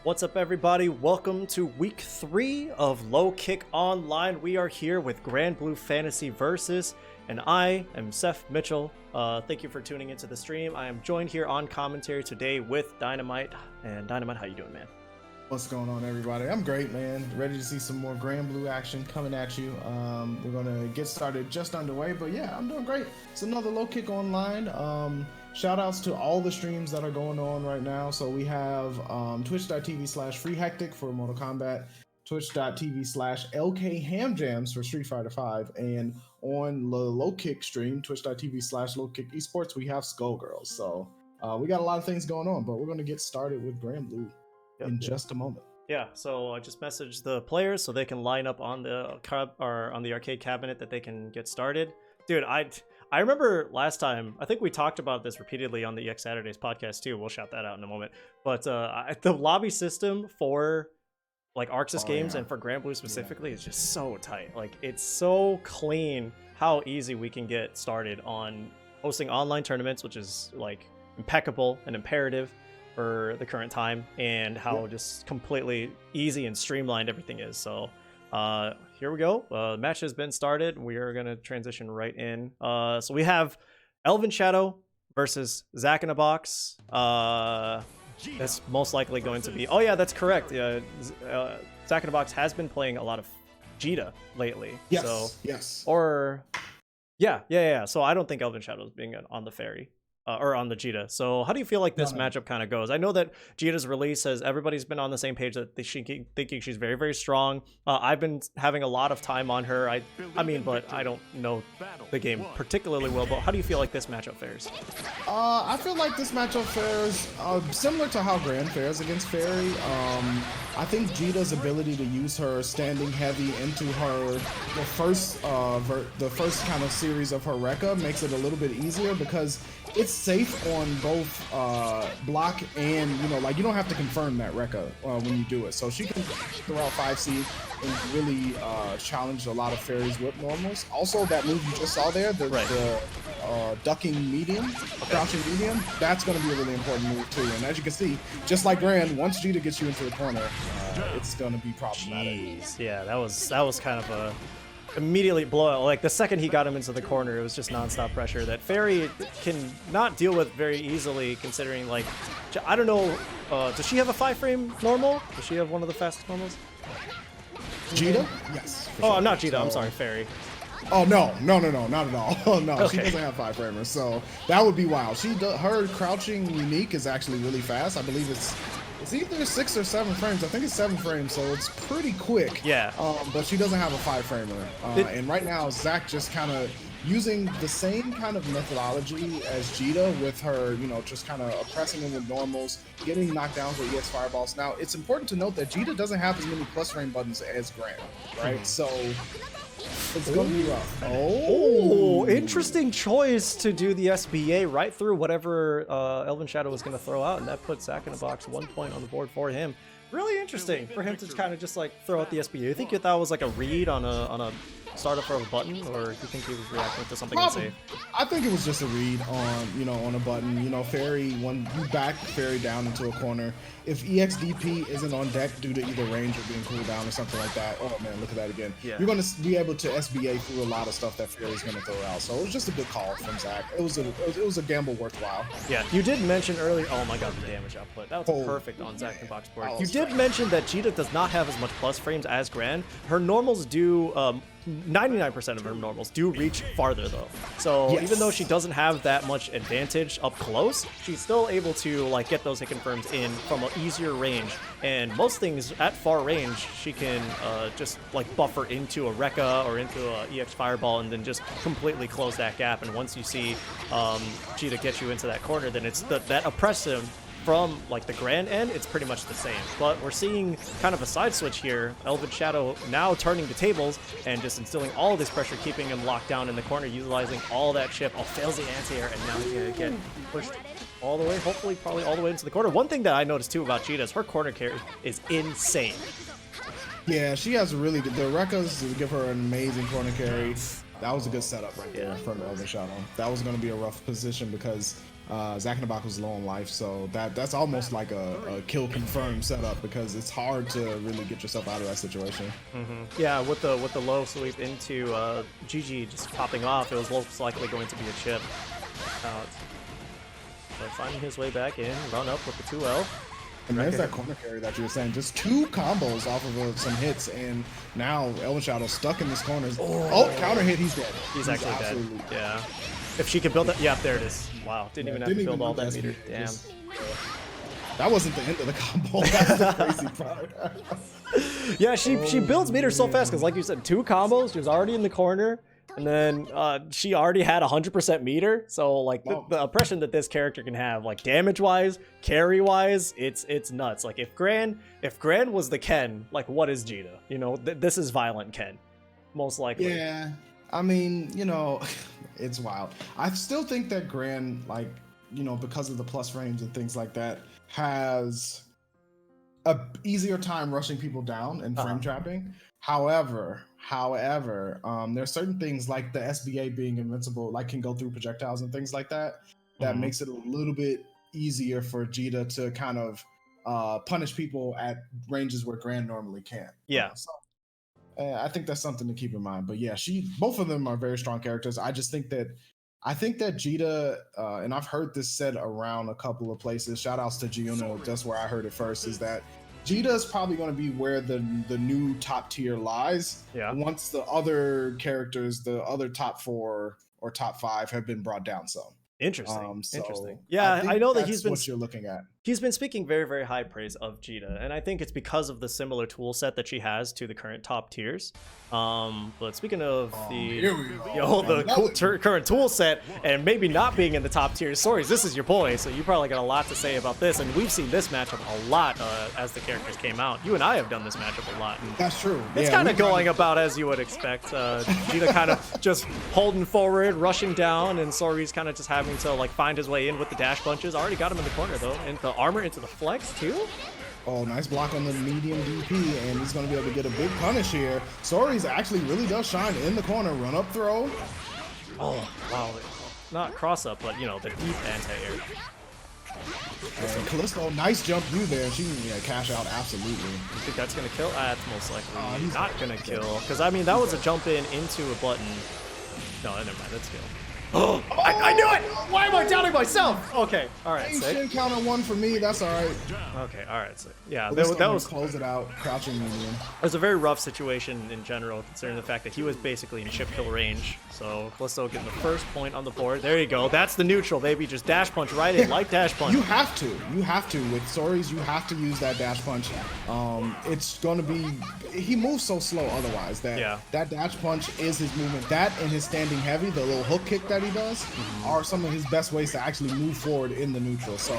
What's up, everybody? Welcome to week 3 of Low Kick Online. We are here with Granblue Fantasy Versus, and I am Seth Mitchell. Thank you for tuning into the stream. I am joined here on commentary today with Dynamite. And Dynamite, how you doing, man? What's going on, everybody? I'm great, man. Ready to see some more Granblue action coming at you. We're gonna get started just underway, but yeah, I'm doing great. It's another Low Kick Online. Shout outs to all the streams that are going on right now. So we have twitch.tv/freehectic for Mortal Kombat, twitch.tv/LKHamJams for Street Fighter 5, and on the Low Kick stream, twitch.tv/LowKick eSports, we have Skullgirls. So we got a lot of things going on, but we're going to get started with Granblue in just a moment. Yeah, so I just messaged the players so they can line up on the arcade cabinet that they can get started. Dude, I remember last time, I think we talked about this repeatedly on the EX Saturdays podcast too. We'll shout that out in a moment. But the lobby system for like Arxis games and for Granblue specifically is just so tight. Like, it's so clean how easy we can get started on hosting online tournaments, which is like impeccable and imperative for the current time, and how just completely easy and streamlined everything is. So here we go. The match has been started. We are going to transition right in. So we have Elven Shadow versus Zack in a Box. That's most likely going to be... Oh yeah, that's correct. Zack in a Box has been playing a lot of Jita lately. Yes, so, yes. Or... Yeah. So I don't think Elven Shadow is being on the ferry. Or on the Jita. So how do you feel like this matchup kind of goes? I know that Jita's release has everybody's been on the same page that thinking she's very, very strong. I've been having a lot of time on her. I mean, but I don't know the game particularly well. But how do you feel like this matchup fares? I feel like this matchup fares similar to how Gran fares against Fairy. I think Jita's ability to use her standing heavy into her the first kind of series of her Rekka makes it a little bit easier because it's safe on both block and, you don't have to confirm that Rekka when you do it. So she can throw out 5C and really challenge a lot of Fairy's whip normals. Also, that move you just saw there, the ducking medium, crouching medium, that's going to be a really important move too. And as you can see, just like Gran, once Jita gets you into the corner, it's going to be problematic. Jeez. Yeah, that was kind of a... immediately blowout. Like, the second he got him into the corner, it was just non-stop pressure that Fairy can not deal with very easily, considering, like, I don't know, does she have a 5-frame normal? Does she have one of the fastest normals? Jita? Yes. Oh, I'm not Jita, I'm sorry, Fairy. Oh, no, not at all. Oh, no, okay. She doesn't have 5-framers, so that would be wild. Her crouching unique is actually really fast. I believe it's either 6 or 7 frames. I think it's 7 frames, so it's pretty quick. Yeah. But she doesn't have a 5-framer. And right now, Zack just kind of using the same kind of methodology as Jita with her, just kind of oppressing him with normals, getting knockdowns with EX fireballs. Now, it's important to note that Jita doesn't have as many plus frame buttons as Gran, right? So it's going to be rough. Oh, interesting choice to do the SBA right through whatever Elven Shadow was going to throw out, and that put Zack in a Box 1 point on the board for him. Really interesting for him to kind of just like throw out the SBA. You think that was like a read on a startup for a button, or do you think he was reacting to something unsafe? I think it was just a read on, on a button. Fairy, when you back Fairy down into a corner, if EXDP isn't on deck due to either range or being cooled down or something like that, oh man, look at that again. Yeah. You're going to be able to SBA through a lot of stuff that Fairy's going to throw out. So it was just a good call from Zack. It was a gamble worthwhile. Yeah, you did mention earlier, oh my god, the damage output. That was perfect on Zack in the Box board. You did mention that Jita does not have as much plus frames as Gran. Her normals do 99% of her normals do reach farther though. So even though she doesn't have that much advantage up close, she's still able to like get those hit confirms in from an easier range. And most things at far range, she can just like buffer into a Rekka or into a EX Fireball and then just completely close that gap. And once you see Jita get you into that corner, then it's that oppressive from like the Gran end, it's pretty much the same. But we're seeing kind of a side switch here. Elven Shadow now turning the tables and just instilling all this pressure, keeping him locked down in the corner, utilizing all that chip. Oh, fails the anti-air, and now he's gonna get pushed all the way, hopefully probably all the way into the corner. One thing that I noticed too about Jita is her corner carry is insane. Yeah, she has really good, the Rekkas give her an amazing corner carry. That was a good setup right there for the Elven Shadow. That was going to be a rough position because Zack in the Box was low on life, so that's almost like a kill confirmed setup because it's hard to really get yourself out of that situation. Yeah, with the low sweep into GG just popping off, it was most likely going to be a chip. So finding his way back in, run up with the 2L. And there's that corner carry that you were saying. Just 2 combos off of some hits, and now Elven Shadow stuck in this corner. Oh, counter hit, he's dead. He's actually dead. Yeah. If she could build that, yeah, there it is. Wow, didn't even have to build all that meter. Damn. That wasn't the end of the combo. That's the crazy part. Yeah, she builds meter so fast because, like you said, 2 combos. She was already in the corner. And then she already had 100% meter, so like the oppression that this character can have, like damage-wise, carry-wise, it's nuts. Like if Gran was the Ken, like what is Jita? You know, this is violent Ken, most likely. Yeah, I mean, you know, it's wild. I still think that Gran, like, you know, because of the plus frames and things like that, has a easier time rushing people down and frame trapping. However, there's certain things like the SBA being invincible, like can go through projectiles and things like that, that makes it a little bit easier for Jita to kind of punish people at ranges where Gran normally can't. Yeah. I think that's something to keep in mind. But yeah, both of them are very strong characters. I think that Jita, and I've heard this said around a couple of places, shout outs to Giuno, that's where I heard it first, is that Jita is probably going to be where the new top tier lies. Yeah. Once the other characters, the other top 4 or top 5 have been brought down some. Interesting. Interesting. Yeah, I know that he's been what you're looking at. He's been speaking very, very high praise of Jita, and I think it's because of the similar tool set that she has to the current top tiers. But speaking of current tool set and maybe not being in the top tiers, sorry, this is your boy, so you probably got a lot to say about this. And we've seen this matchup a lot as the characters came out. You and I have done this matchup a lot. And that's true. It's kind of going about as you would expect. Jita kind of just holding forward, rushing down, and Sori's kind of just having to like find his way in with the dash punches. Already got him in the corner though, and the armor into the flex too. Oh, nice block on the medium DP, and he's going to be able to get a big punish here. Sori's actually really does shine in the corner. Run up throw. Oh, wow. Not cross up, but, you know, the deep anti-air. And Callisto, nice jump you there. She can cash out, absolutely. You think that's going to kill? That's most likely not going to kill. Because, I mean, that was a jump in into a button. No, never mind. That's kill. Oh, I knew it! Why am I doubting myself? Okay, all right, sick. Counter 1 for me, that's all right. Okay, all right, sick. Yeah, that was close it out, crouching medium. It was a very rough situation in general, considering the fact that he was basically in chip kill range. So Callisto getting the first point on the board. There you go. That's the neutral, baby. Just dash punch right in, like dash punch. You have to. With Sori's, you have to use that dash punch. It's gonna be. He moves so slow otherwise that that dash punch is his movement. That and his standing heavy, the little hook kick that he does, are some of his best ways to actually move forward in the neutral. So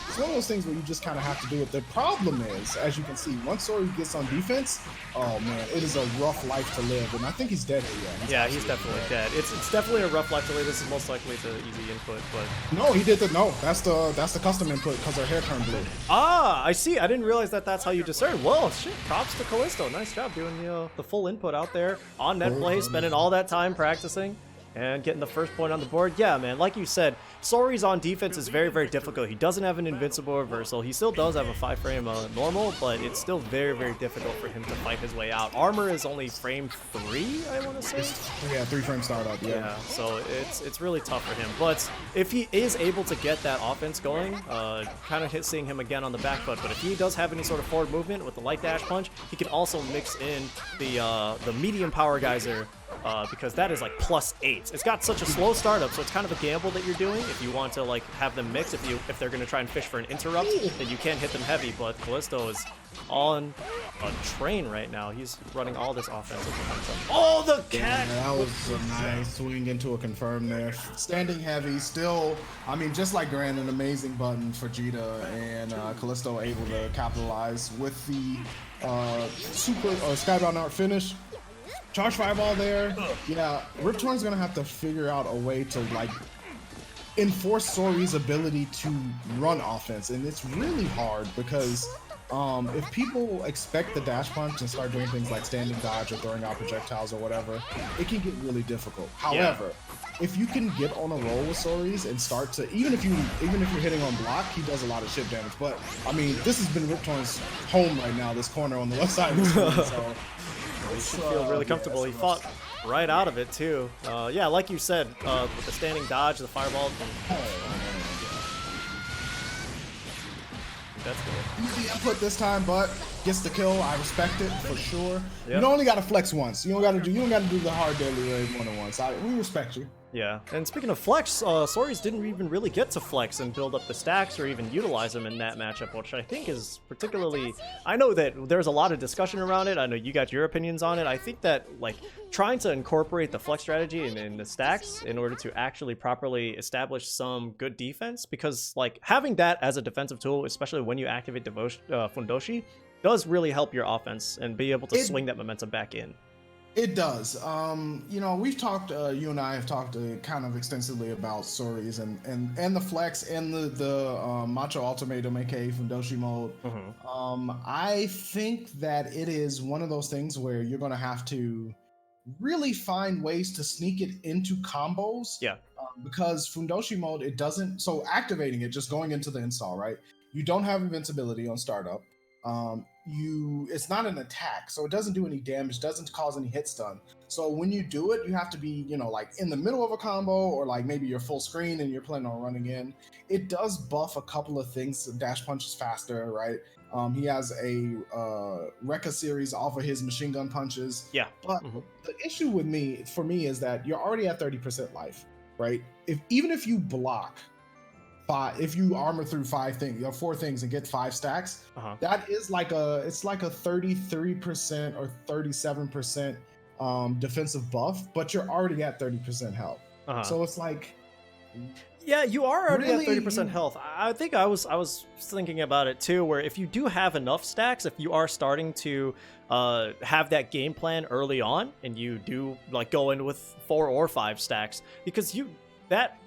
it's one of those things where you just kind of have to do it. The problem is, as you can see, once Sori gets on defense, oh man, it is a rough life to live. And I think he's dead here. Yeah, he's definitely dead. It's definitely a rough life to live. This is most likely the easy input, but no, he did the that's the custom input because her hair turned blue. Ah, I see. I didn't realize that's how you discern. Well, shit. Props to Callisto. Nice job doing the full input out there on net play, spending all that time practicing. And getting the first point on the board. Yeah, man, like you said, Sori's on defense is very, very difficult. He doesn't have an invincible reversal. He still does have a 5-frame normal, but it's still very, very difficult for him to fight his way out. Armor is only frame 3, I want to say. Yeah, 3-frame startup, yeah. So it's really tough for him. But if he is able to get that offense going, kind of seeing him again on the back foot, but if he does have any sort of forward movement with the light dash punch, he can also mix in the medium power geyser, because that is like +8. It's got such a slow startup, so it's kind of a gamble that you're doing if you want to like have them mix. If they're gonna try and fish for an interrupt, then you can't hit them heavy. But Callisto is on a train right now. He's running all this offense. Oh, the cat! Yeah, that was a nice swing into a confirm there. Standing heavy, still. I mean, just like Gran, an amazing button for Jita, and Callisto able to capitalize with the super or Skybound out finish. Charge fireball there. Yeah, Riptorn's gonna have to figure out a way to like enforce Sori's ability to run offense, and it's really hard because If people expect the dash punch and start doing things like standing dodge or throwing out projectiles or whatever, it can get really difficult. However, if you can get on a roll with Soris and start to, even if you're hitting on block, he does a lot of chip damage. But I mean, this has been Riptorn's home right now, this corner on the left side of the screen, so he should feel really comfortable. He fought right out of it too. Yeah, like you said, with the standing dodge, the fireball. That's good. Easy input this time, but gets the kill. I respect it for sure. Yep. You only got to flex once. You don't got to do the hard daily raid one-on-one. So we respect you. Yeah, and speaking of flex, Soris didn't even really get to flex and build up the stacks or even utilize them in that matchup, which I think is particularly... I know that there's a lot of discussion around it. I know you got your opinions on it. I think that, like, trying to incorporate the flex strategy in the stacks in order to actually properly establish some good defense, because, like, having that as a defensive tool, especially when you activate Fundoshi, does really help your offense and be able to swing that momentum back in. It does. You know, we've talked, you and I have talked kind of extensively about Soris and the flex and the Macho Ultimatum, aka Fundoshi mode. I think that it is one of those things where you're going to have to really find ways to sneak it into combos. Yeah. Because Fundoshi mode, it doesn't, so activating it, just going into the install, right? You don't have invincibility on startup. It's not an attack, so it doesn't do any damage, doesn't cause any hit stun. So when you do it, you have to be, you know, like in the middle of a combo, or like maybe you're full screen and you're planning on running in. It does buff a couple of things. Dash punch is faster, right? He has a Rekka series off of his machine gun punches. Yeah. But the issue for me is that you're already at 30% life, right? Even if you block if you armor through 4 things and get 5 stacks, that is like it's like a 33% or 37% defensive buff, but you're already at 30% health. So it's like, yeah, you are already at 30% health. I think I was thinking about it too, where if you do have enough stacks, if you are starting to have that game plan early on, and you do like go in with 4 or 5 stacks, because that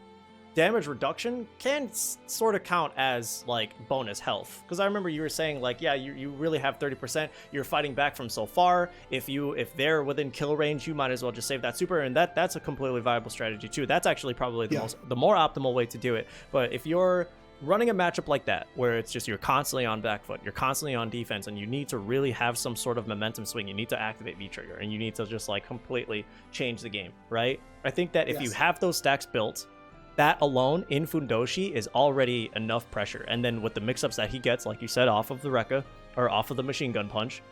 damage reduction can sort of count as like bonus health, because I remember you were saying like, yeah, you really have 30%, you're fighting back from so far, if they're within kill range, you might as well just save that super, and that's a completely viable strategy too. That's actually probably the more optimal way to do it. But if you're running a matchup like that, where it's just you're constantly on back foot, you're constantly on defense, and you need to really have some sort of momentum swing, you need to activate V-Trigger, and you need to just like completely change the game, right? I think that if you have those stacks built, that alone in Fundoshi is already enough pressure. And then with the mix-ups that he gets, like you said, off of the Rekka or off of the machine gun punch,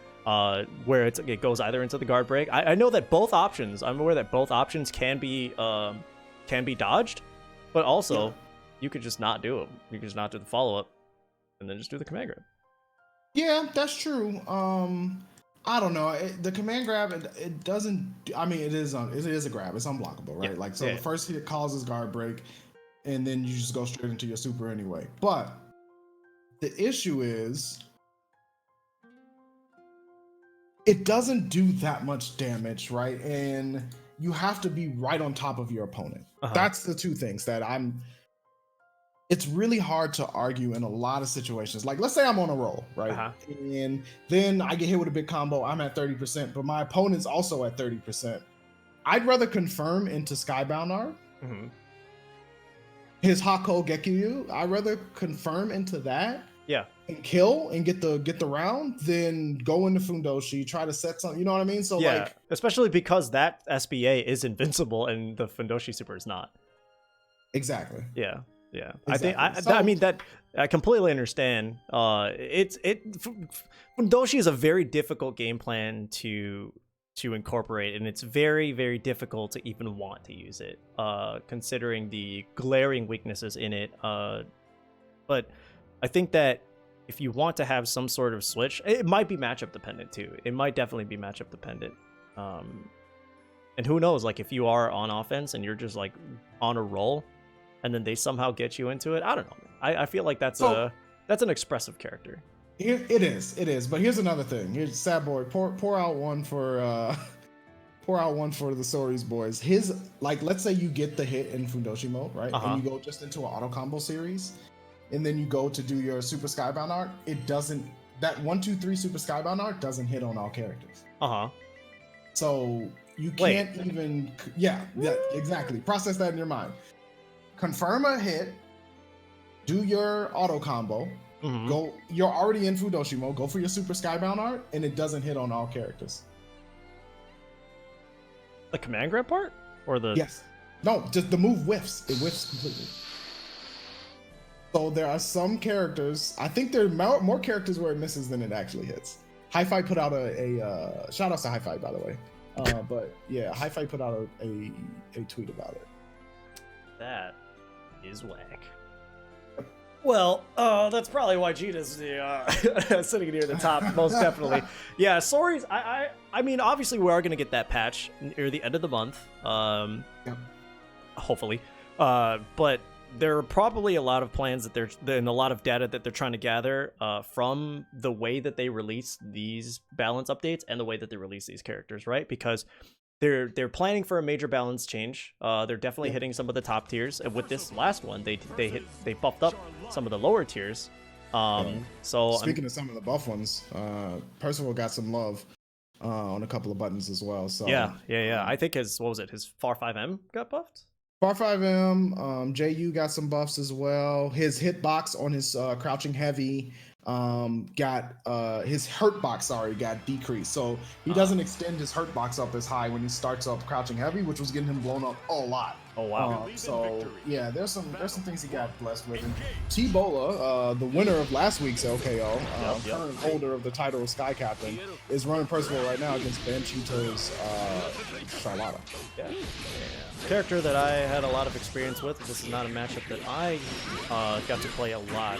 where it goes either into the guard break. I know that both options, I'm aware that both options can be dodged, but also you could just not do them. You could just not do the follow-up and then just do the command grab. Yeah, that's true. I don't know. The command grab, it doesn't. I mean, it is a grab. It's unblockable, right? Like, so the first hit causes guard break, and then you just go straight into your super anyway. But the issue is, it doesn't do that much damage, right? And you have to be right on top of your opponent. That's the two things that it's really hard to argue in a lot of situations. Like, let's say I'm on a roll, right? And then I get hit with a big combo. I'm at 30%, but my opponent's also at 30%. I'd rather confirm into Skybound R. His Hako Gekiryu. I'd rather confirm into that. Yeah. And kill and get the round, then go into Fundoshi, try to set something. You know what I mean? So like, especially because that SBA is invincible and the Fundoshi super is not. Exactly. Yeah. Yeah, exactly. I mean that I completely understand. Fundoshi is a very difficult game plan to incorporate, and it's very, very difficult to even want to use it, considering the glaring weaknesses in it. But I think that if you want to have some sort of switch, it might be matchup dependent too. It might definitely be matchup dependent. And who knows, like if you are on offense and you're just like on a roll, and then they somehow get you into it. I don't know. I feel like that's an expressive character. It is. But here's another thing. Here's Sad Boy. Pour out one for the Soris boys. His, like, let's say you get the hit in Fundoshi mode, right? And you go just into an auto combo series, and then you go to do your Super Skybound arc. It doesn't that 1-2-3 Super Skybound art doesn't hit on all characters. So you can't even, yeah, exactly. Process that in your mind. Confirm a hit, do your auto combo, go. You're already in Fudoshi mode. Go for your Super Skybound art, and it doesn't hit on all characters. The command grab part, or the yes, no, just the move whiffs. It whiffs completely. So there are some characters. I think there are more characters where it misses than it actually hits. Hi-Fi put out a shout outs to Hi-Fi, by the way. But yeah, Hi-Fi put out a tweet about it. That is whack. Well, that's probably why Gita's sitting near the top, most definitely. Yeah, sorry. I mean, obviously we are going to get that patch near the end of the month. Hopefully. But there are probably a lot of plans and a lot of data that they're trying to gather from the way that they release these balance updates and the way that they release these characters, right? Because they're planning for a major balance change. They're definitely hitting some of the top tiers, and with this last one, they buffed up some of the lower tiers. So speaking of some of the buff ones, Percival got some love on a couple of buttons as well. So yeah. I think his Far 5M got buffed. Far 5M, JU got some buffs as well. His hitbox on his crouching heavy got his hurt box got decreased, so he doesn't extend his hurt box up as high when he starts up crouching heavy, which was getting him blown up a lot. Oh wow. So yeah, there's some things he got blessed with. And T-Bola, the winner of last week's LKO, current holder of the title of Sky Captain, is running Percival right now against Banchito's Charlotta. Yeah. Character that I had a lot of experience with. This is not a matchup that I got to play a lot.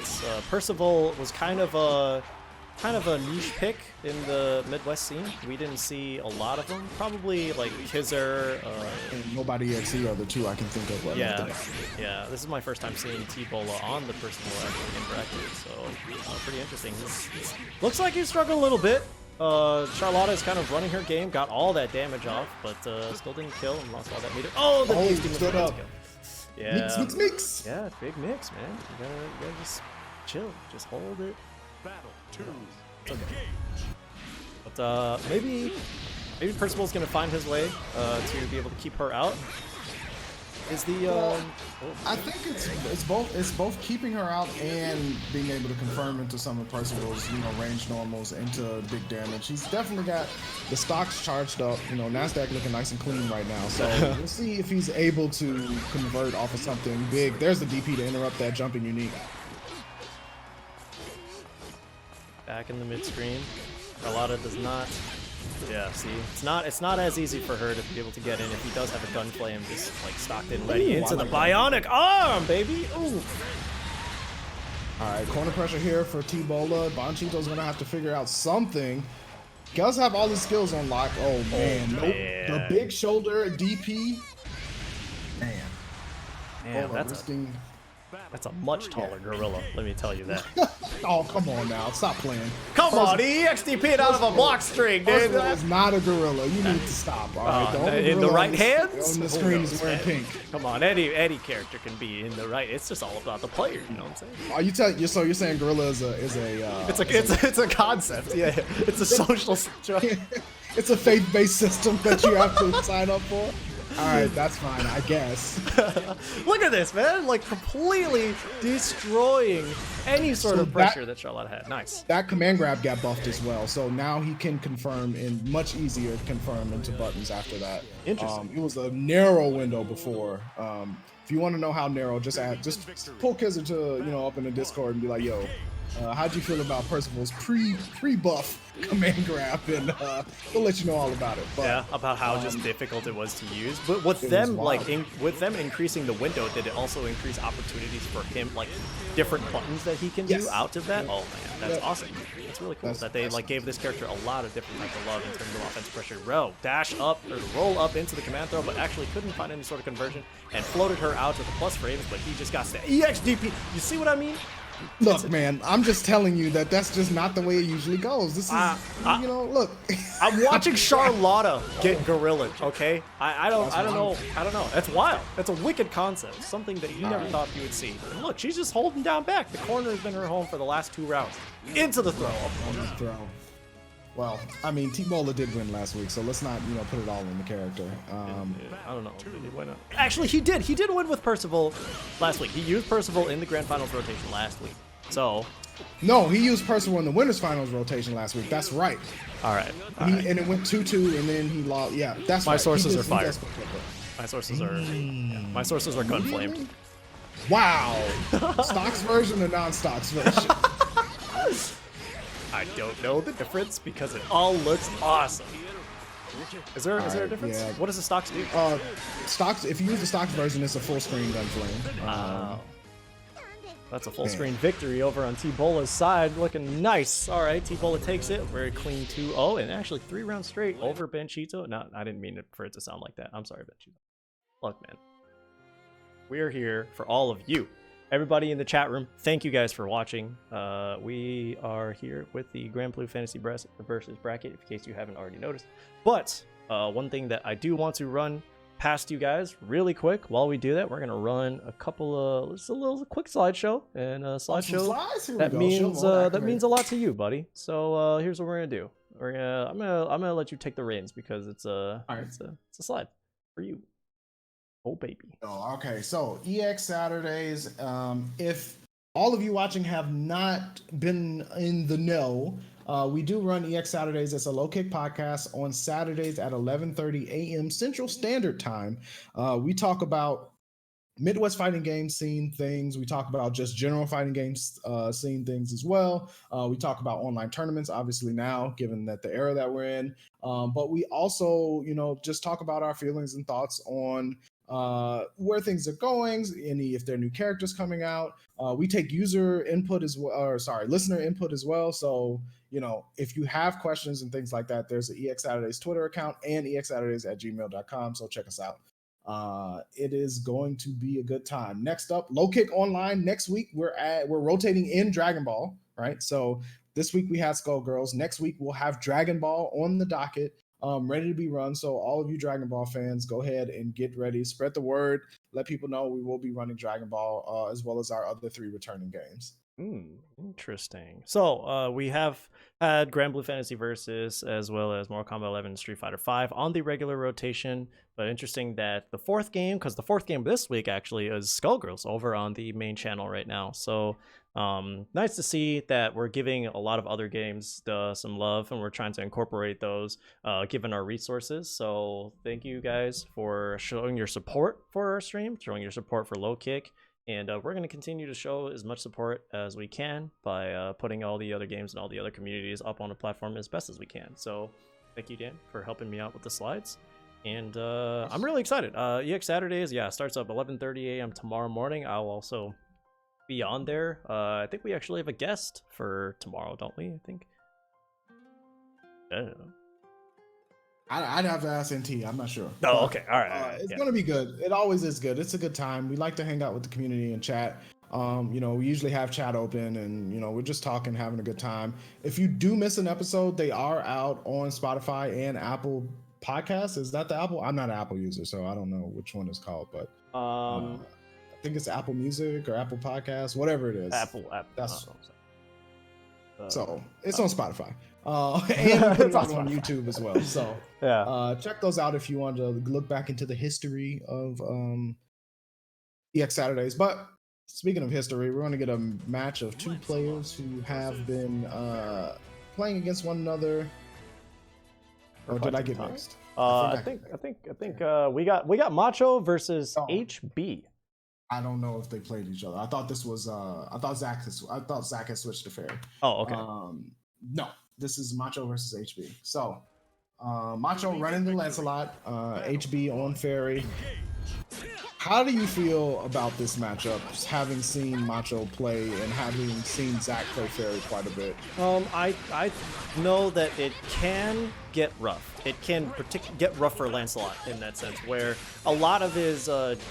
Percival was kind of a niche pick in the Midwest scene. We didn't see a lot of them. Probably like Kizzer. And Nobody XE are the two I can think of right now. Yeah. This is my first time seeing T-Bola on the Percival actually interactive, so pretty interesting. Looks like he's struggling a little bit. Charlotta is kind of running her game, got all that damage off, but still didn't kill and lost all that meter. Oh, the he stood up. Yeah. Mix. Yeah, big mix, man. You gotta just chill, just hold it. Battle 2. Okay. But maybe Percival's gonna find his way to be able to keep her out. Is the I think it's both keeping her out and being able to confirm into some of Percival's range normals into big damage. He's definitely got the stocks charged up. Nasdaq looking nice and clean right now. So we'll see if he's able to convert off of something big. There's the DP to interrupt that jumping unique. Back in the mid screen, Charlotta does not. Yeah, see, it's not as easy for her to be able to get in if he does have a gun flame just like stocked in ready into the bionic arm, baby. Ooh. All right, corner pressure here for T-Bola. Banchito's gonna have to figure out something. He does have all his skills on lock. Oh man, nope. The big shoulder DP. Man, that's a much taller gorilla, let me tell you that. Oh, come on now. Stop playing. Come on, he EXDP'd out of a block string, dude. It's not a gorilla. You need to stop, all right? In the right hands? On the screen is wearing pink. Come on, any character can be in the right. It's just all about the player, you know what I'm saying? So you're saying gorilla is a it's a concept, yeah. It's a social structure. It's a faith-based system that you have to sign up for? All right, that's fine, I guess. Look at this, man! Like completely destroying any sort of pressure that Charlotta had. Nice. That command grab got buffed as well, so now he can confirm and much easier to confirm into buttons after that. Interesting. It was a narrow window before. If you want to know how narrow, just pull Kizzer to up in the Discord and be like, yo. How'd you feel about Percival's pre-buff command grab? And we'll let you know all about it. But, yeah, about how just difficult it was to use. But with them with them increasing the window, did it also increase opportunities for him, like different buttons that he can do out of that? Oh man, that's awesome. That's really cool that they gave this character a lot of different types of love in terms of offensive pressure. Dash up or roll up into the command throw, but actually couldn't find any sort of conversion and floated her out with the plus frames. But he just got EXDP. You see what I mean? Look, man, I'm just telling you that's just not the way it usually goes. This is, you know, look. I'm watching Charlotta get gorilla'd, okay? I don't know. That's wild. That's a wicked concept. Something that you never thought you would see. And look, she's just holding down back. The corner has been her home for the last 2 rounds. Into the throw. Well, I mean, T-Bola did win last week, so let's not, you know, put it all in the character. I don't know. Why not? Actually, he did. He did win with Percival last week. He used Percival in the Grand Finals rotation last week. So. No, he used Percival in the Winners Finals rotation last week. That's right. All right. And it went 2-2, and then he lost. Yeah, that's my right. sources are fired. My sources are. Yeah, my sources are gun flamed. Wow. Stocks version or non-stocks version? I don't know the difference because it all looks awesome. Is there a difference? Yeah. What does the stocks do? Stocks. If you use the stocks version, it's a full screen gun flame. That's a full screen victory over on T-Bola's side, looking nice. All right, T-Bola takes it. Very clean 2-0, and actually 3 rounds straight over Benchito. No, I didn't mean for it to sound like that. I'm sorry, Benchito. Look, man, we are here for all of you. Everybody in the chat room, thank you guys for watching. We are here with the Granblue Fantasy versus bracket, in case you haven't already noticed. But one thing that I do want to run past you guys really quick. While we do that, we're gonna run a couple of just a little quick slideshow, and a slideshow that means a lot to you, buddy. So here's what we're gonna do. I'm gonna let you take the reins because it's a slide for you. Oh, baby. Oh, okay. So, EX Saturdays. If all of you watching have not been in the know, we do run EX Saturdays. It's a low kick podcast on Saturdays at 11:30 a.m. Central Standard Time. We talk about Midwest fighting game scene things. We talk about just general fighting games scene things as well. We talk about online tournaments, obviously now, given that the era that we're in. But we also, you know, just talk about our feelings and thoughts on where things are going, if there are new characters coming out. We take user input as well, or sorry, listener input as well. So, you know, if you have questions and things like that, there's the EX Saturdays Twitter account and exsaturdays@gmail.com. So check us out. It is going to be a good time. Next up, Low Kick Online. Next week we're rotating in Dragon Ball, right? So this week we had Skullgirls. Next week we'll have Dragon Ball on the docket, ready to be run. So all of you Dragon Ball fans, go ahead and get ready. Spread the word. Let people know we will be running Dragon Ball as well as our other 3 returning games. Interesting. So we have had Granblue Fantasy Versus as well as Mortal Kombat 11 and Street Fighter 5 on the regular rotation. But interesting that the 4th game, because the 4th game this week actually is Skullgirls over on the main channel right now. So nice to see that we're giving a lot of other games some love, and we're trying to incorporate those given our resources. So thank you guys for showing your support for our stream, showing your support for Low Kick. And we're going to continue to show as much support as we can by putting all the other games and all the other communities up on the platform as best as we can. So thank you, Dan, for helping me out with the slides. And I'm really excited. EX Saturdays, starts up 11:30 a.m. tomorrow morning. I'll also be on there. I think we actually have a guest for tomorrow, don't we? I think. I don't know. I'd have to ask NT. I'm not sure. Oh, okay. All right. It's going to be good. It always is good. It's a good time. We like to hang out with the community and chat. You know, we usually have chat open and, you know, we're just talking, having a good time. If you do miss an episode, they are out on Spotify and Apple Podcasts. Is that the Apple? I'm not an Apple user, so I don't know which one it's called, but I think it's Apple Music or Apple Podcasts, whatever it is. Apple. That's so it's on Spotify. And we put it on YouTube as well. So check those out if you want to look back into the history of EX Saturdays. But speaking of history, we're going to get a match of 2 players who have been playing against one another. Or did I get mixed? I think we got Macho versus HB. I don't know if they played each other. I thought this was I thought Zack had switched to Fairy. Oh, okay. No, this is Macho versus HB. So Macho running the Lancelot, HB on Fairy. How do you feel about this matchup, having seen Macho play and having seen Zack play Fairy quite a bit? I know that it can get rough. It can get rough for Lancelot in that sense, where a lot of his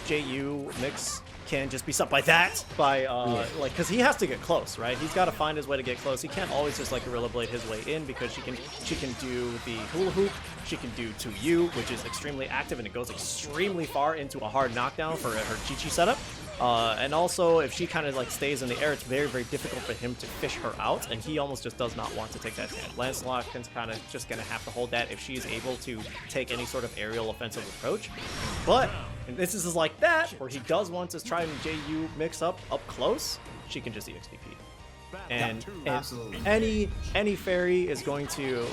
JU mix can just be stopped by that, like, because he has to get close, right? He's got to find his way to get close. He can't always just like Gorilla Blade his way in, because she can do the hula hoop, she can do 2U, which is extremely active, and it goes extremely far into a hard knockdown for her Chi-Chi setup. And also, if she kind of like stays in the air, it's very, very difficult for him to fish her out, and he almost just does not want to take that stand. Lancelot is kind of just going to have to hold that if she's able to take any sort of aerial offensive approach. But in instances like that, where he does want to try and JU mix up close, she can just EXDP. And any fairy is going to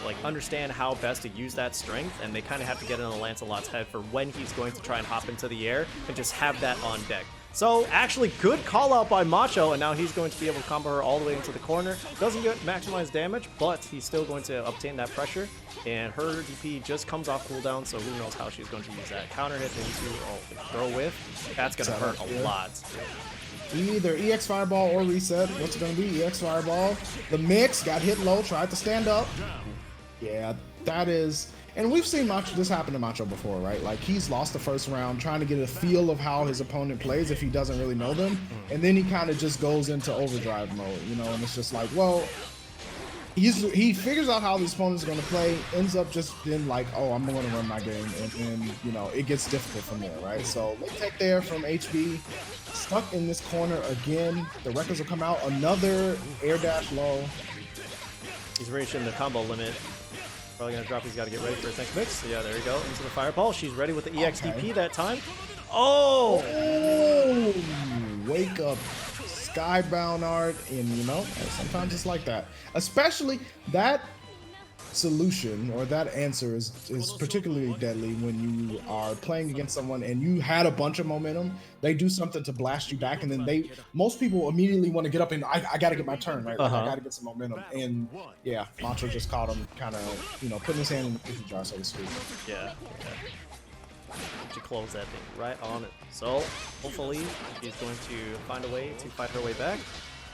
like understand how best to use that strength, and they kind of have to get in the Lancelot's head for when he's going to try and hop into the air and just have that on deck. So actually good call out by Macho, and now he's going to be able to combo her all the way into the corner. Doesn't get maximized damage, but he's still going to obtain that pressure, and her DP just comes off cooldown, so who knows how she's going to use that. Counter hit into throw whiff, that's going to hurt a lot. Either EX Fireball or Reset. What's it going to be? EX Fireball. The mix got hit low, tried to stand up. Yeah, that is... And we've seen Macho, this happen to Macho before, right? Like, he's lost the first round trying to get a feel of how his opponent plays if he doesn't really know them. And then he kind of just goes into overdrive mode, you know? And it's just like, well... He figures out how this opponent's going to play, ends up just being like, oh, I'm going to run my game, and you know, it gets difficult from there, right? So let's take there from HB, stuck in this corner again. The records will come out. Another air dash low. He's reaching the combo limit. Probably going to drop. He's got to get ready for his next mix. So yeah, there you go. Into the fireball. She's ready with the EXDP that time. Oh! Wake up. Skybound art, and you know, sometimes it's like that. Especially that solution or that answer is particularly deadly when you are playing against someone and you had a bunch of momentum. They do something to blast you back, and then most people immediately want to get up and I got to get my turn, right? Like, I got to get some momentum. And yeah, Macho just caught him, kind of, you know, putting his hand in the cookie jar, so to speak. Yeah. To close that thing right on it. So hopefully she's going to find a way to fight her way back.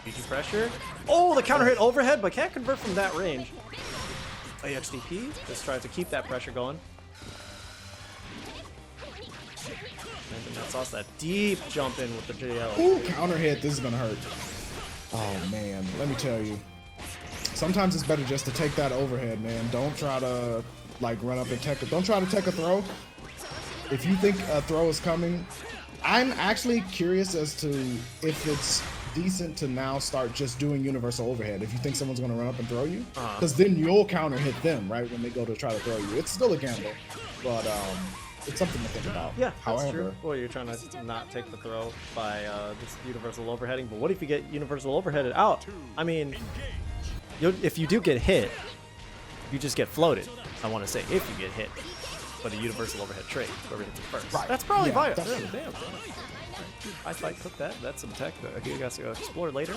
GG pressure. Oh, the counter hit overhead, but can't convert from that range. AXDP just tries to keep that pressure going. And then that's also that deep jump in with the JL. Ooh, counter hit. This is gonna hurt. Oh man, let me tell you. Sometimes it's better just to take that overhead, man. Don't try to like run up and tech it. Don't try to tech a throw. If you think a throw is coming, I'm actually curious as to if it's decent to now start just doing universal overhead if you think someone's going to run up and throw you, because then you'll counter hit them, right, when they go to try to throw you. It's still a gamble, but it's something to think about. Yeah, that's true. Well, you're trying to not take the throw by this universal overheading, but what if you get universal overheaded out? I mean, if you do get hit, you just get floated. I want to say if you get hit. But a universal overhead trade, whoever hits it first. Right. That's probably viable. Damn. I might cook that. That's some tech that you guys to explore later.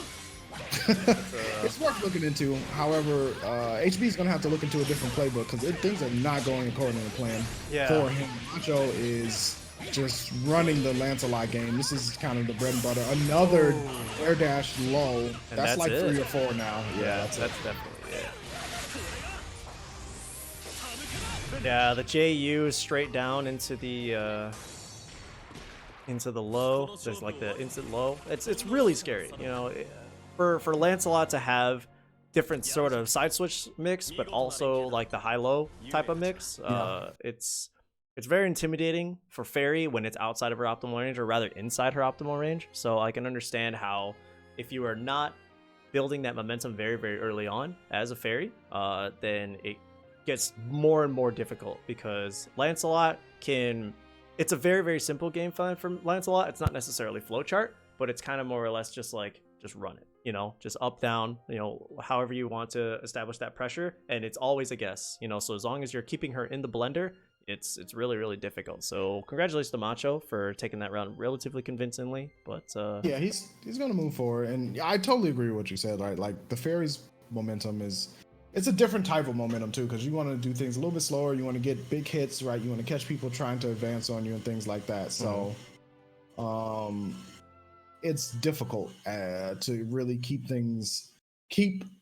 It's worth looking into. However, HB is going to have to look into a different playbook because things are not going according to plan for him. Macho is just running the Lancelot game. This is kind of the bread and butter. Another air dash low. That's like 3 or 4 now. Yeah, that's definitely it. Yeah, the JU is straight down into the low. There's like the instant low. It's really scary, you know. For Lancelot to have different sort of side switch mix, but also like the high-low type of mix, it's very intimidating for Fairy when it's outside of her optimal range, or rather inside her optimal range. So I can understand how if you are not building that momentum very, very early on as a Fairy, then it gets more and more difficult, because Lancelot it's a very, very simple game plan for Lancelot. It's not necessarily flowchart, but it's kind of more or less just run it, you know, just up, down, you know, however you want to establish that pressure. And it's always a guess, you know, so as long as you're keeping her in the blender, it's really, really difficult. So congratulations to Macho for taking that round relatively convincingly, but yeah, he's gonna move forward. And I totally agree with what you said, right? Like the Fairy's momentum it's a different type of momentum too, because you want to do things a little bit slower. You want to get big hits, right? You want to catch people trying to advance on you and things like that. So, it's difficult to really keep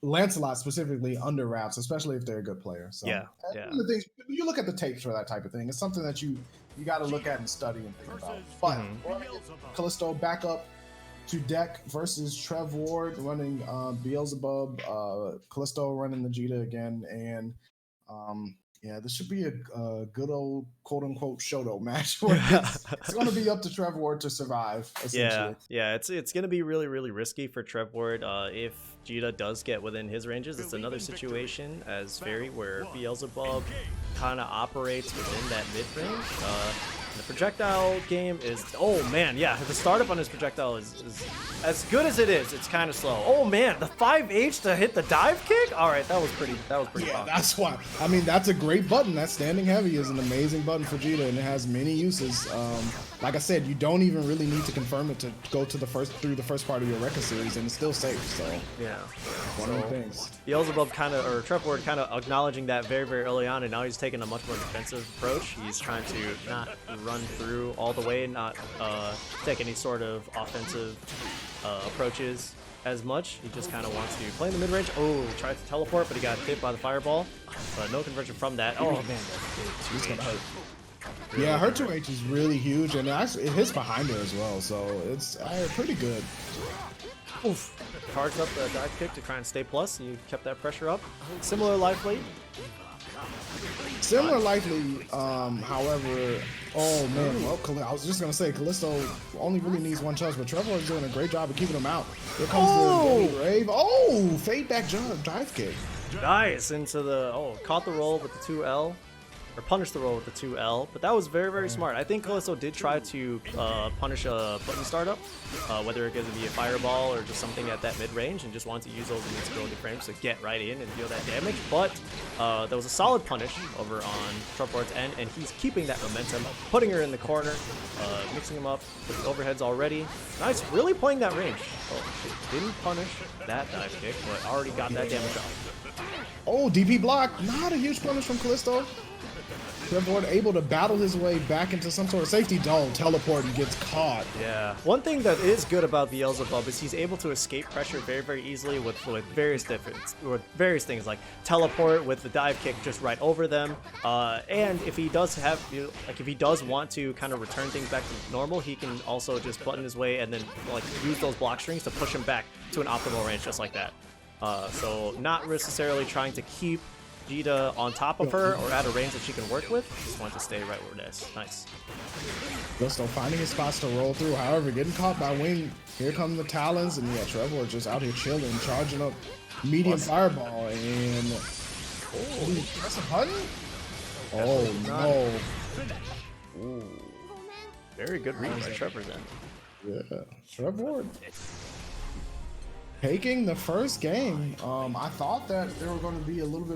Lancelot specifically under wraps, especially if they're a good player. So yeah. The things, you look at the tapes for that type of thing. It's something that you you got to look at and study and think about. But Callisto back up to deck versus Trev Ward running Beelzebub, Callisto running the Jita again, and yeah, this should be a good old quote-unquote Shoto match. Where it's going to be up to Trevor Ward to survive, essentially. Yeah, it's going to be really, really risky for Trevor Ward. If Jita does get within his ranges, it's another situation as Fairy where Beelzebub kind of operates within that mid-range. The projectile game is, oh man, yeah, the startup on his projectile is as good as it is. It's kind of slow. Oh man, the 5H to hit the dive kick. All right, that was pretty Yeah, fun. that's why. I mean, that's a great button. That standing heavy is an amazing button for Jita, and it has many uses. Like I said, you don't even really need to confirm it to go to through the first part of your record series, and it's still safe. So yeah, one of the things. Beelzebub or Trevor Ward kind of acknowledging that very, very early on, and now he's taking a much more defensive approach. He's trying to not run through all the way, not take any sort of offensive approaches as much. He just kind of wants to play in the mid-range. Oh, tried to teleport, but he got hit by the fireball. But no conversion from that. Oh man, He's gonna hurt. Yeah, her 2H is really huge, and actually it hits behind her as well, so it's pretty good. Oof. Charged up the dive kick to try and stay plus. You kept that pressure up. Similar life lead. Similar likely, however, oh man, well, I was just gonna say Callisto only really needs one charge, but Trevor is doing a great job of keeping him out. Here comes the Rave. Oh, fade back dive kick. Nice into the, caught the roll with the 2L. Or punish the roll with the 2L, but that was very, very smart. I think Callisto did try to punish a button startup, whether it could be a fireball or just something at that mid-range, and just wanted to use those invincibility frames to get right in and deal that damage. But there was a solid punish over on Trevor Ward's end, and he's keeping that momentum, putting her in the corner, mixing him up with the overheads already. Nice, really playing that range. Oh, she didn't punish that dive kick, but already got that damage off. Oh, DP block, not a huge punish from Callisto. Trevor Ward able to battle his way back into some sort of safety. Teleport and gets caught. Yeah. One thing that is good about Beelzebub is he's able to escape pressure very, very easily with various things like teleport with the dive kick just right over them. And if he does have, if he does want to kind of return things back to normal, he can also just button his way and then use those block strings to push him back to an optimal range just like that. So not necessarily trying to keep Jita on top of her or at a range that she can work with. Just want to stay right where it is. Nice. Callisto finding his spots to roll through. However, getting caught by wing. Here come the Talons, and yeah, Trevor just out here chilling, charging up medium fireball, and press a button. Oh no! Ooh. Very good read by Trevor then. Yeah, Trevor Ward taking the first game. I thought that there was going to be a little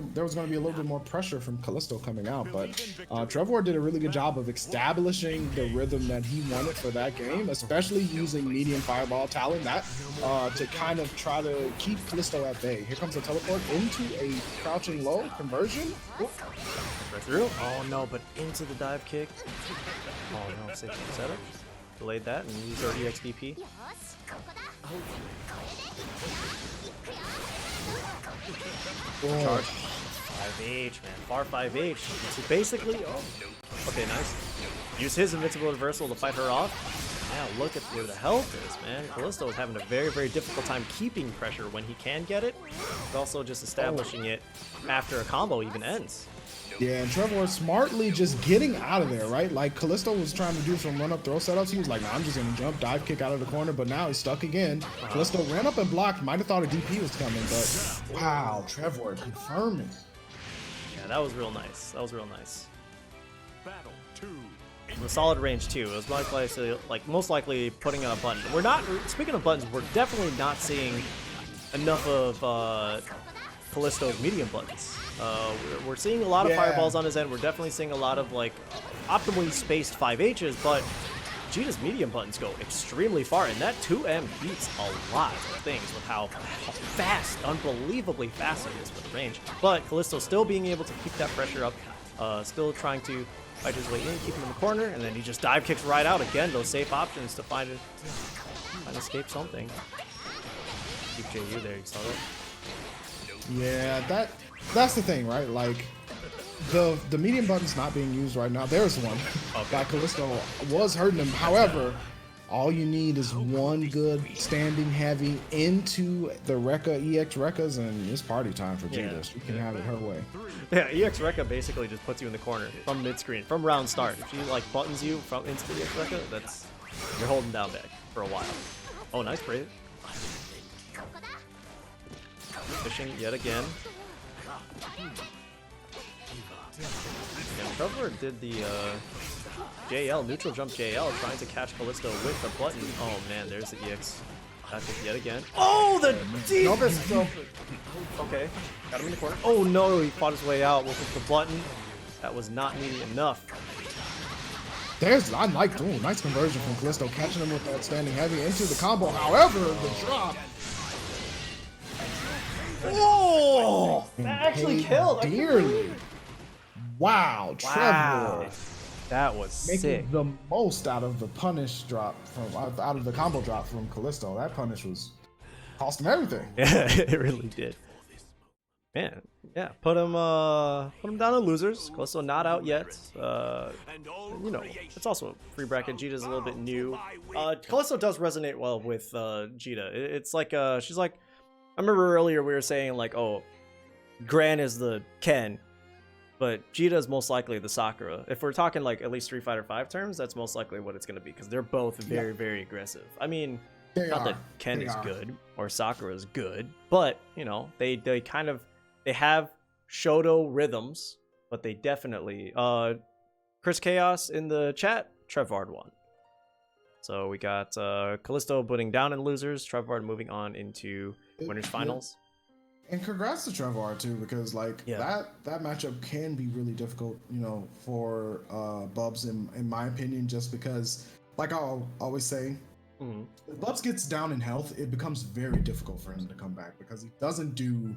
bit more pressure from Callisto coming out, but Trevor Ward did a really good job of establishing the rhythm that he wanted for that game, especially using medium fireball Talon to kind of try to keep Callisto at bay. Here comes a teleport into a crouching low conversion. Right through. Oh no, but into the dive kick. Oh no, safety setup. Delayed that and used our EXDP. Charge. 5H, man. Far 5H. So basically, okay, nice. Use his invincible reversal to fight her off. Yeah, look at where the health is, man. Callisto is having a very, very difficult time keeping pressure when he can get it, but also just establishing it after a combo even ends. Yeah, and Trevor was smartly just getting out of there, right? Like, Callisto was trying to do some run-up throw setups. He was like, nah, I'm just going to jump, dive kick out of the corner, but now he's stuck again. Callisto ran up and blocked. Might have thought a DP was coming, but wow, Trevor confirming. Yeah, that was real nice. That was real nice. Battle 2. A solid range, too. It was most likely putting on a button. We're not, speaking of buttons, we're definitely not seeing enough of Callisto's medium buttons. We're seeing a lot of fireballs on his end. We're definitely seeing a lot of optimally spaced 5Hs, but Jita's medium buttons go extremely far, and that 2M beats a lot of things with how fast, unbelievably fast it is for the range. But Callisto still being able to keep that pressure up, still trying to fight his way in, keep him in the corner, and then he just dive kicks right out again. Those safe options to find escape something. Keep JU there, you saw that? Yeah, that's the thing, right? Like, the medium button's not being used right now. There's one. That Callisto was hurting him. However, all you need is one good standing heavy into the Rekka, EX Rekkas, and it's party time for Jada. She can have it her way. Yeah, EX Rekka basically just puts you in the corner from mid-screen, from round start. If she like buttons you from into the EX Rekka, you're holding down back for a while. Oh, nice brave. Fishing yet again. And Trevor did the JL, neutral jump JL, trying to catch Callisto with the button. Oh man, there's the EX. That's it yet again. Oh, the deepest jump. Okay, got him in the corner. Oh no, he fought his way out with the button. That was not needy enough. I like doing nice conversion from Callisto, catching him with that standing heavy into the combo. However, the drop. Oh, that actually killed. Dearly. Wow, Trevor. That was making sick. The most out of the punish drop out of the combo drop from Callisto. That punish was cost him everything. Yeah, it really did. Man, yeah, put him down to losers. Callisto not out yet. You know, it's also a free bracket. Jita's a little bit new. Callisto does resonate well with Jita. It's like she's like, I remember earlier we were saying like, oh, Gran is the Ken, but Jita is most likely the Sakura. If we're talking like at least Street Fighter V terms, that's most likely what it's going to be, because they're both very, very aggressive. I mean, not that Ken is good or Sakura is good, but you know, they have Shoto rhythms, but they definitely Chris Chaos in the chat, Trevor Ward won. So we got Callisto putting down in losers, Trevor Ward moving on into winners finals. And congrats to Trevor Ward too, because like that matchup can be really difficult, you know, for Bubs in my opinion, just because like I'll always say, if Bubs gets down in health, it becomes very difficult for him to come back, because he doesn't do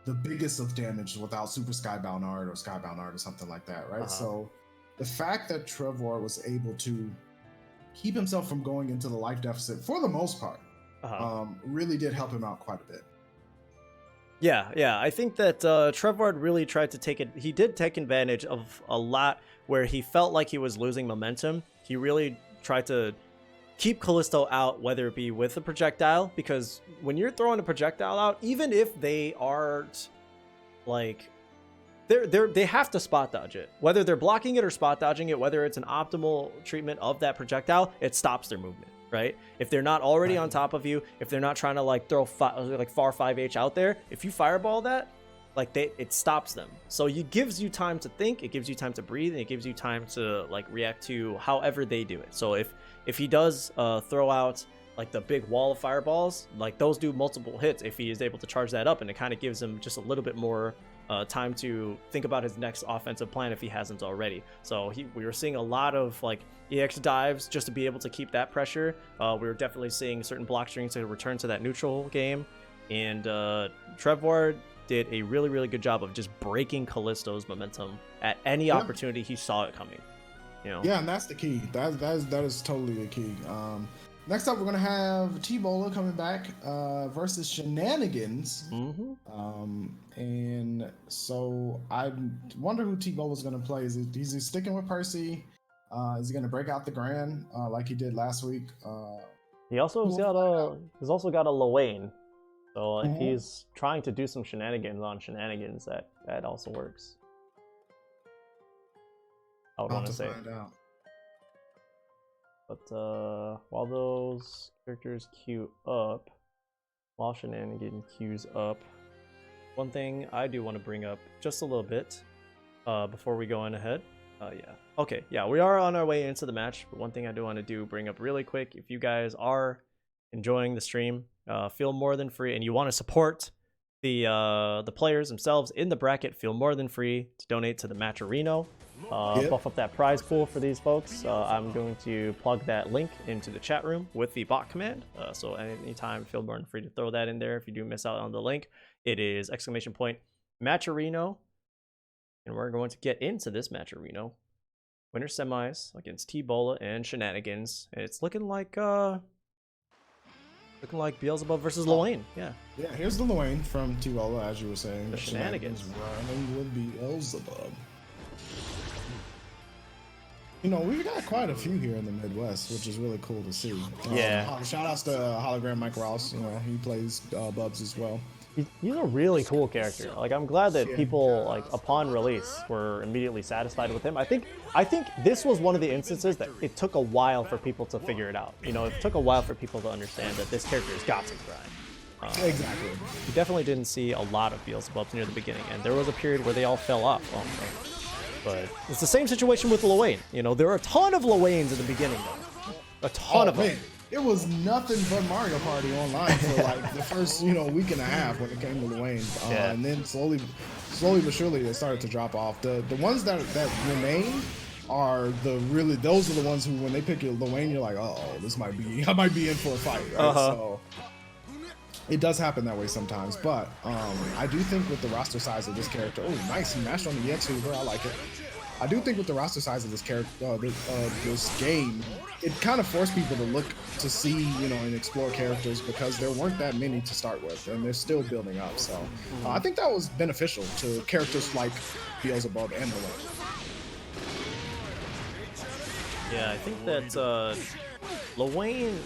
the biggest of damage without Super Skybound Art or Skybound Art or something like that, right? So the fact that Trevor Ward was able to keep himself from going into the life deficit for the most part really did help him out quite a bit. Yeah, I think that Trevor Ward really tried to take it. He did take advantage of a lot where he felt like he was losing momentum. He really tried to keep Callisto out, whether it be with a projectile, because when you're throwing a projectile out, even if they aren't like they have to spot dodge it, whether they're blocking it or spot dodging it, whether it's an optimal treatment of that projectile, it stops their movement, right? If they're not already on top of you, if they're not trying to like throw like far 5H out there, if you fireball that, like it stops them. So it gives you time to think, it gives you time to breathe, and it gives you time to like react to however they do it. So if he does throw out like the big wall of fireballs, like those do multiple hits if he is able to charge that up, and it kind of gives him just a little bit more time to think about his next offensive plan if he hasn't already. So we were seeing a lot of like EX dives just to be able to keep that pressure. We were definitely seeing certain block strings to return to that neutral game, and Trevor Ward did a really, really good job of just breaking Callisto's momentum at any opportunity he saw it coming. You know? Yeah, and that's the key. That is totally the key. Next up, we're gonna have T-Bola coming back versus Shenanigans. And so I wonder who T-Bola's gonna play. Is he sticking with Percy? Is he gonna break out the Grand like he did last week? He's also got a Luane. So if he's trying to do some shenanigans on shenanigans, that also works. I would want to say. Find out. But while those characters queue up, while shenanigan queues up, one thing I do want to bring up just a little bit before we go on ahead. We are on our way into the match, but one thing I do want to bring up really quick, if you guys are enjoying the stream, feel more than free, and you want to support the players themselves in the bracket, feel more than free to donate to the Matcherino. Buff up that prize pool for these folks. I'm going to plug that link into the chat room with the bot command. So anytime, feel more than free to throw that in there. If you do miss out on the link, it is !Matcherino. And we're going to get into this Matcherino. Winner semis against T-Bola and Shenanigans. And it's looking like Beelzebub versus Luane. Yeah, here's the Luane from T-Bola, as you were saying. The Shenanigans running with Beelzebub. You know, we've got quite a few here in the Midwest, which is really cool to see. Yeah. Shout outs to Hologram Mike Ross. You know, he plays Bubs as well. He's a really cool character. Like, I'm glad that people, like, upon release were immediately satisfied with him. I think this was one of the instances that it took a while for people to figure it out. You know, it took a while for people to understand that this character has got some grind. Exactly. You definitely didn't see a lot of Beelzebubs near the beginning, and there was a period where they all fell off. Oh, man. But it's the same situation with Lil Wayne. You know, there are a ton of Lil Waynes in the beginning, though. A ton of them. It was nothing but Mario Party online for like the first, week and a half when it came to Lil Wayne. And then slowly but surely it started to drop off. The ones that remain are those are the ones who, when they pick Lil Wayne, you're like, I might be in for a fight. Right? So it does happen that way sometimes. But I do think with the roster size of this character, nice, he mashed on the EX Hoover, I like it. I do think with the roster size of this character, this game, it kind of forced people to look to see, and explore characters because there weren't that many to start with, and they're still building up. So I think that was beneficial to characters like Beelzebub and Lil Wayne. Yeah, I think that Lil Wayne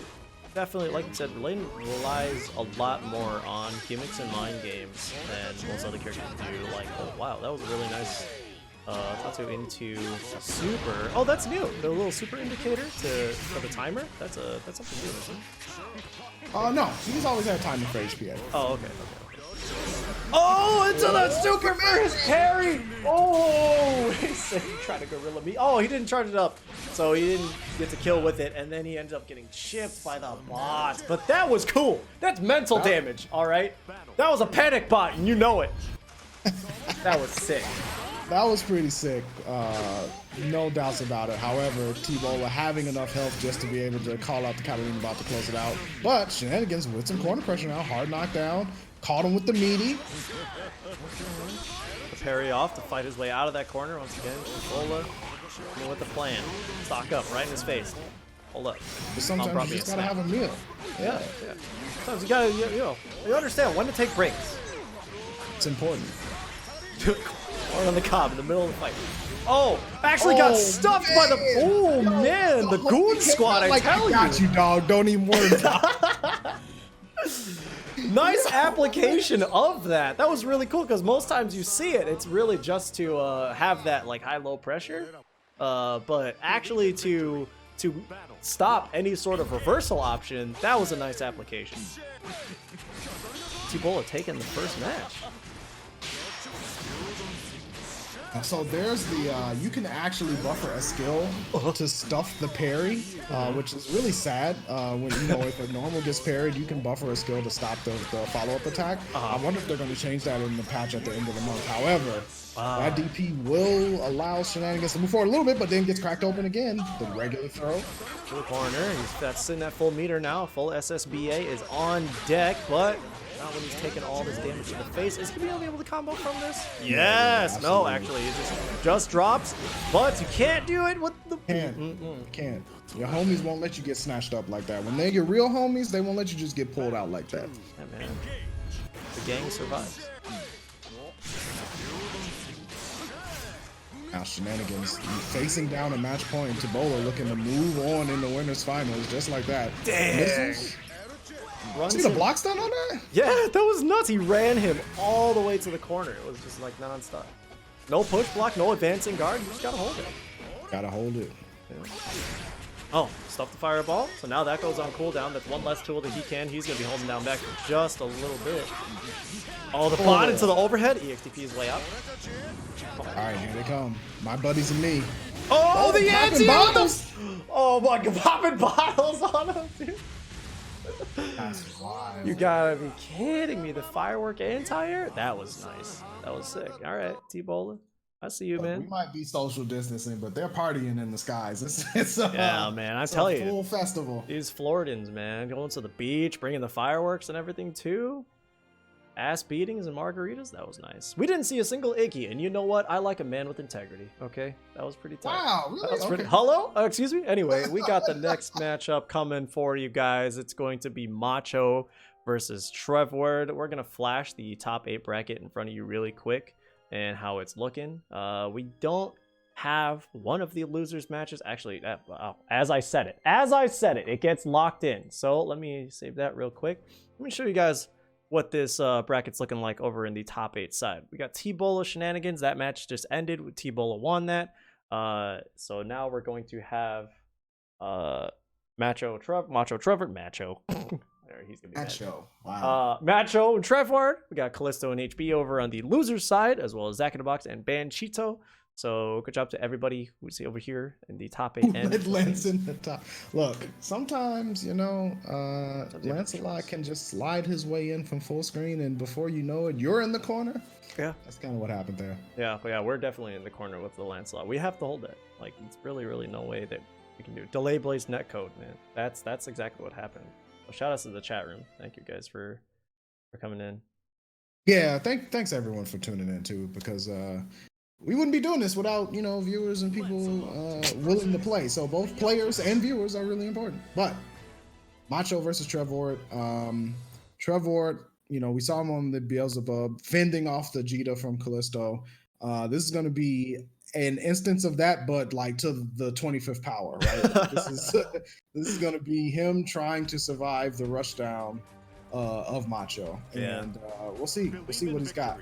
definitely, like you said, Lil Wayne relies a lot more on gimmicks and mind games than most other characters do. Like, oh wow, that was a really nice Tatsu into super. Oh, that's new. The little super indicator for the timer. That's something new, isn't it? No, he's always had timing for HPA. Oh, okay. Oh, into the super for his parry. Oh, he tried to gorilla me. Oh, he didn't charge it up, so he didn't get to kill with it, and then he ended up getting chipped by the bot. But that was cool. That's mental damage. All right, that was a panic bot, and you know it. That was sick. That was pretty sick, no doubts about it. However, T-Bola having enough health just to be able to call out the Catalina bot to close it out. But Shenanigans with some corner pressure now, hard knockdown, caught him with the meaty. The parry off to fight his way out of that corner once again. T-Bola with the plan. Stock up right in his face. Hold up. But sometimes you just gotta have a meal. Yeah. Sometimes you gotta, you understand when to take breaks. It's important. Or on the cob in the middle of the fight. Oh, actually got stuffed by the. Oh man, the goon squad! I tell you. Got you, dog. Don't even worry about it. Nice application of that. That was really cool because most times you see it, it's really just to have that like high-low pressure, but actually to stop any sort of reversal option. That was a nice application. T-Bola taking the first match. So there's the, you can actually buffer a skill to stuff the parry, which is really sad. When, if a normal gets parried, you can buffer a skill to stop the follow-up attack. I wonder if they're going to change that in the patch at the end of the month. However, that DP will allow Shenanigans to move forward a little bit, but then gets cracked open again. The regular throw. To the corner. That's sitting at full meter now. Full SSBA is on deck, but not when he's taking all this damage to the face. Is he going to be able to combo from this? Yes. No, actually, it just drops. But you can't do it with the... Can't. Your homies won't let you get snatched up like that. When they're your real homies, they won't let you just get pulled out like that. Yeah, man. The gang survives. Now Shenanigans facing down a match point. T-Bola looking to move on in the winners finals just like that. Damn. See the block stun on that? Yeah, that was nuts. He ran him all the way to the corner. It was just like non-stop. No push block, no advancing guard. You just gotta hold it. Gotta hold it. Yeah. Oh, stuff the fireball. So now that goes on cooldown. That's one less tool that he's gonna be holding down back for just a little bit. Oh, the bot into the overhead. EXTP is way out. All right, here they come. My buddies and me. Oh, the anti bottles! Oh my god, popping bottles on him, dude. That's wild. You gotta be kidding me. The firework anti-air? That was nice. That was sick. All right, T-Bola. I see you, man. We might be social distancing, but they're partying in the skies. It's yeah, man. I tell you, full festival. These Floridans, man, going to the beach, bringing the fireworks and everything too. Ass beatings and margaritas. That was nice. We didn't see a single Icky, and you know what? I like a man with integrity. Okay, that was pretty tight. Wow, really? That was pretty... Hello? Excuse me. Anyway, we got the next matchup coming for you guys. It's going to be Macho versus Trevor Ward. We're gonna flash the top 8 bracket in front of you really quick and how it's looking. We don't have one of the losers matches. Actually, as I said it, it gets locked in. So let me save that real quick. Let me show you guys what this bracket's looking like over in the top 8 side. We got T-Bola Shenanigans. That match just ended with T-Bola won that. So now we're going to have Macho. There, he's gonna be Macho. Wow. Macho and Trevor Ward. We got Callisto and HB over on the losers side, as well as Zack in the Box and Banchito. So good job to everybody who's over here in the top 8. Red Lance in the top. Look, sometimes, you know, Lancelot can just slide his way in from full screen, and before you know it, you're in the corner. Yeah. That's kind of what happened there. Yeah, we're definitely in the corner with the Lancelot. We have to hold it. Like, it's really no way that we can do it. Delay Blaze netcode, man. That's exactly what happened. So shout out to the chat room. Thank you guys for coming in. Yeah, thanks everyone for tuning in too, because we wouldn't be doing this without, you know, viewers and people willing to play. So both players and viewers are really important. But Macho versus Trevor Ward. Trevor Ward, you know, we saw him on the Beelzebub fending off the Jita from Callisto. This is going to be an instance of that, but like to the 25th power, right? This is going to be him trying to survive the rushdown of Macho, and we'll see what he's got.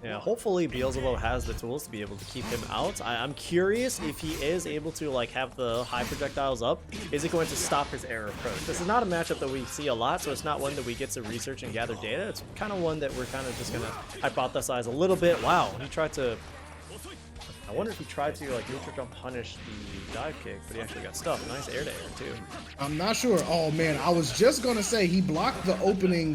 Yeah, hopefully Beelzebub has the tools to be able to keep him out. I'm curious if he is able to like have the high projectiles up. Is it going to stop his air approach? This is not a matchup that we see a lot, so it's not one that we get to research and gather data. It's kind of one that we're kind of just gonna hypothesize a little bit. Wow, he tried to. I wonder if he tried to like neutral jump punish the dive kick, but he actually got stuffed. Nice air to air too. I'm not sure. Oh man, I was just gonna say he blocked the opening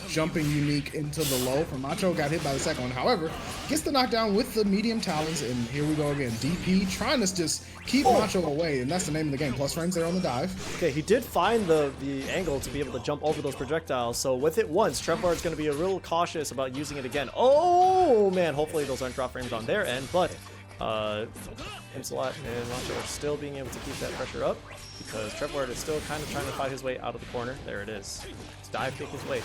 jumping unique into the low from Macho, got hit by the second one. However, gets the knockdown with the medium talons, and here we go again. DP trying to just keep Macho away, and that's the name of the game. Plus frames there on the dive. Okay, he did find the angle to be able to jump over those projectiles. So with it once, Trevor is going to be a little cautious about using it again. Oh man, hopefully those aren't drop frames on their end, but Lancelot and Macho are still being able to keep that pressure up because Trevor Ward is still kind of trying to fight his way out of the corner. There it is. Let's dive kick his way.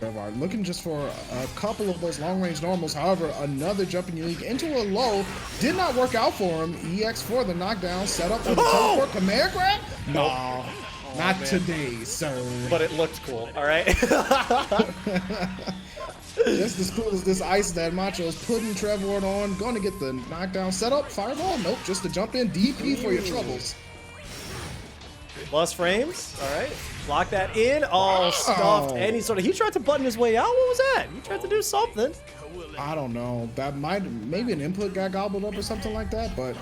Trevor Ward looking just for a couple of those long-range normals. However, another jumping unique into a low did not work out for him. EX for the knockdown, set up for the teleport command grab. No, not today, sir. But it looked cool. All right. Just as cool as this ice that Macho is putting Trevor Ward on. Going to get the knockdown setup. Fireball? Nope. Just to jump in. DP for your troubles. Plus frames. All right. Lock that in. Oh, stuffed. And he tried to button his way out. What was that? He tried to do something. I don't know. That maybe an input got gobbled up or something like that. But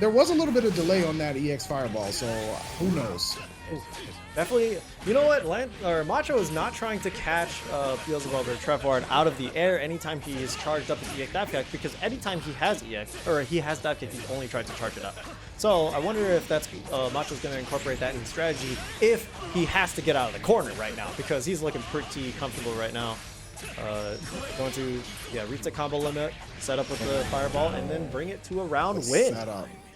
there was a little bit of delay on that EX Fireball. So who knows? Definitely, you know what? Macho is not trying to catch Beelzebub or Trevor Ward out of the air anytime he is charged up with EX dive kick, because anytime he has EX, or he has dive kick, he's only tried to charge it up. So I wonder if that's Macho's going to incorporate that in his strategy if he has to get out of the corner right now, because he's looking pretty comfortable right now. Going to reach the combo limit, set up with the fireball, and then bring it to a round win.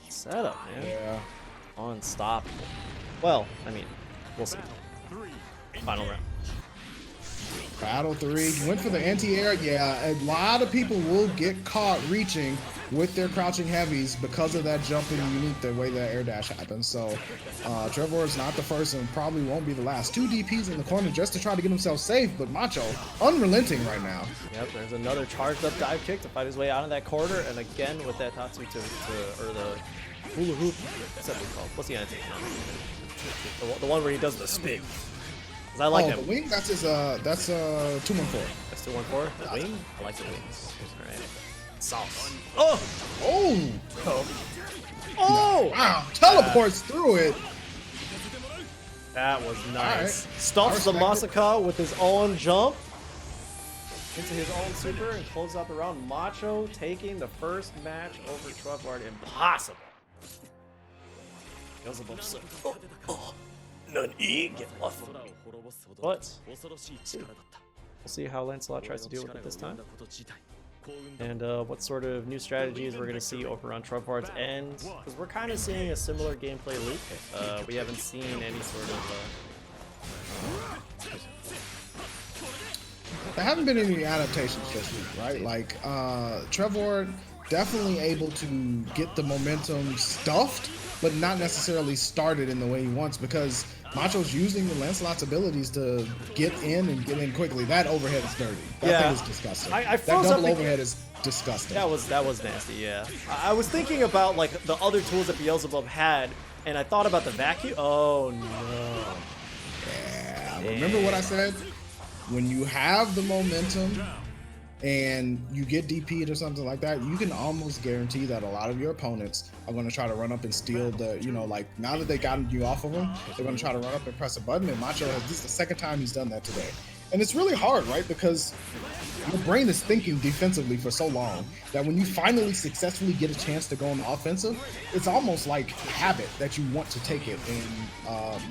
Set up, man. Yeah. Unstoppable. Well, I mean, we'll see. Final round. Battle 3. Went for the anti-air. Yeah, a lot of people will get caught reaching with their crouching heavies because of that jumping unique, the way that air dash happens. So Trevor is not the first and probably won't be the last. 2 DPs in the corner just to try to get himself safe, but Macho unrelenting right now. Yep, there's another charged up dive kick to fight his way out of that corner, and again with that Tatsu or the hula hoop. What's that called? What's the anti? The one where he does the spin. Cause I like him. The wing. That's his. That's 214. That's 214. The wing. I like the wings. All right. Sauce. Oh. Wow. Teleports through it. That was nice. Right. Stuffs the Masaka with his own jump into his own super and closes out the round. Macho taking the first match over Trevor Ward. Impossible. Nani? Get off of me. But we'll see how Lancelot tries to deal with it this time. And what sort of new strategies we're going to see over on Trevor Ward's end. Because we're kind of seeing a similar gameplay loop. We haven't seen any sort of... there haven't been any adaptations this week, right? Like, Trevor Ward definitely able to get the momentum stuffed, but not necessarily started in the way he wants, because Macho's using the Lancelot's abilities to get in quickly. That overhead is dirty. That thing is disgusting. That double overhead is disgusting. That was nasty, yeah. I was thinking about like the other tools that Beelzebub had, and I thought about the vacuum. Oh no. Yeah, remember what I said? When you have the momentum and you get DP'd or something like that, you can almost guarantee that a lot of your opponents are going to try to run up and steal the, you know, like now that they gotten you off of them, they're going to try to run up and press a button. And Macho, this is the second time he's done that today. And it's really hard, right? Because your brain is thinking defensively for so long that when you finally successfully get a chance to go on the offensive, it's almost like habit that you want to take it. And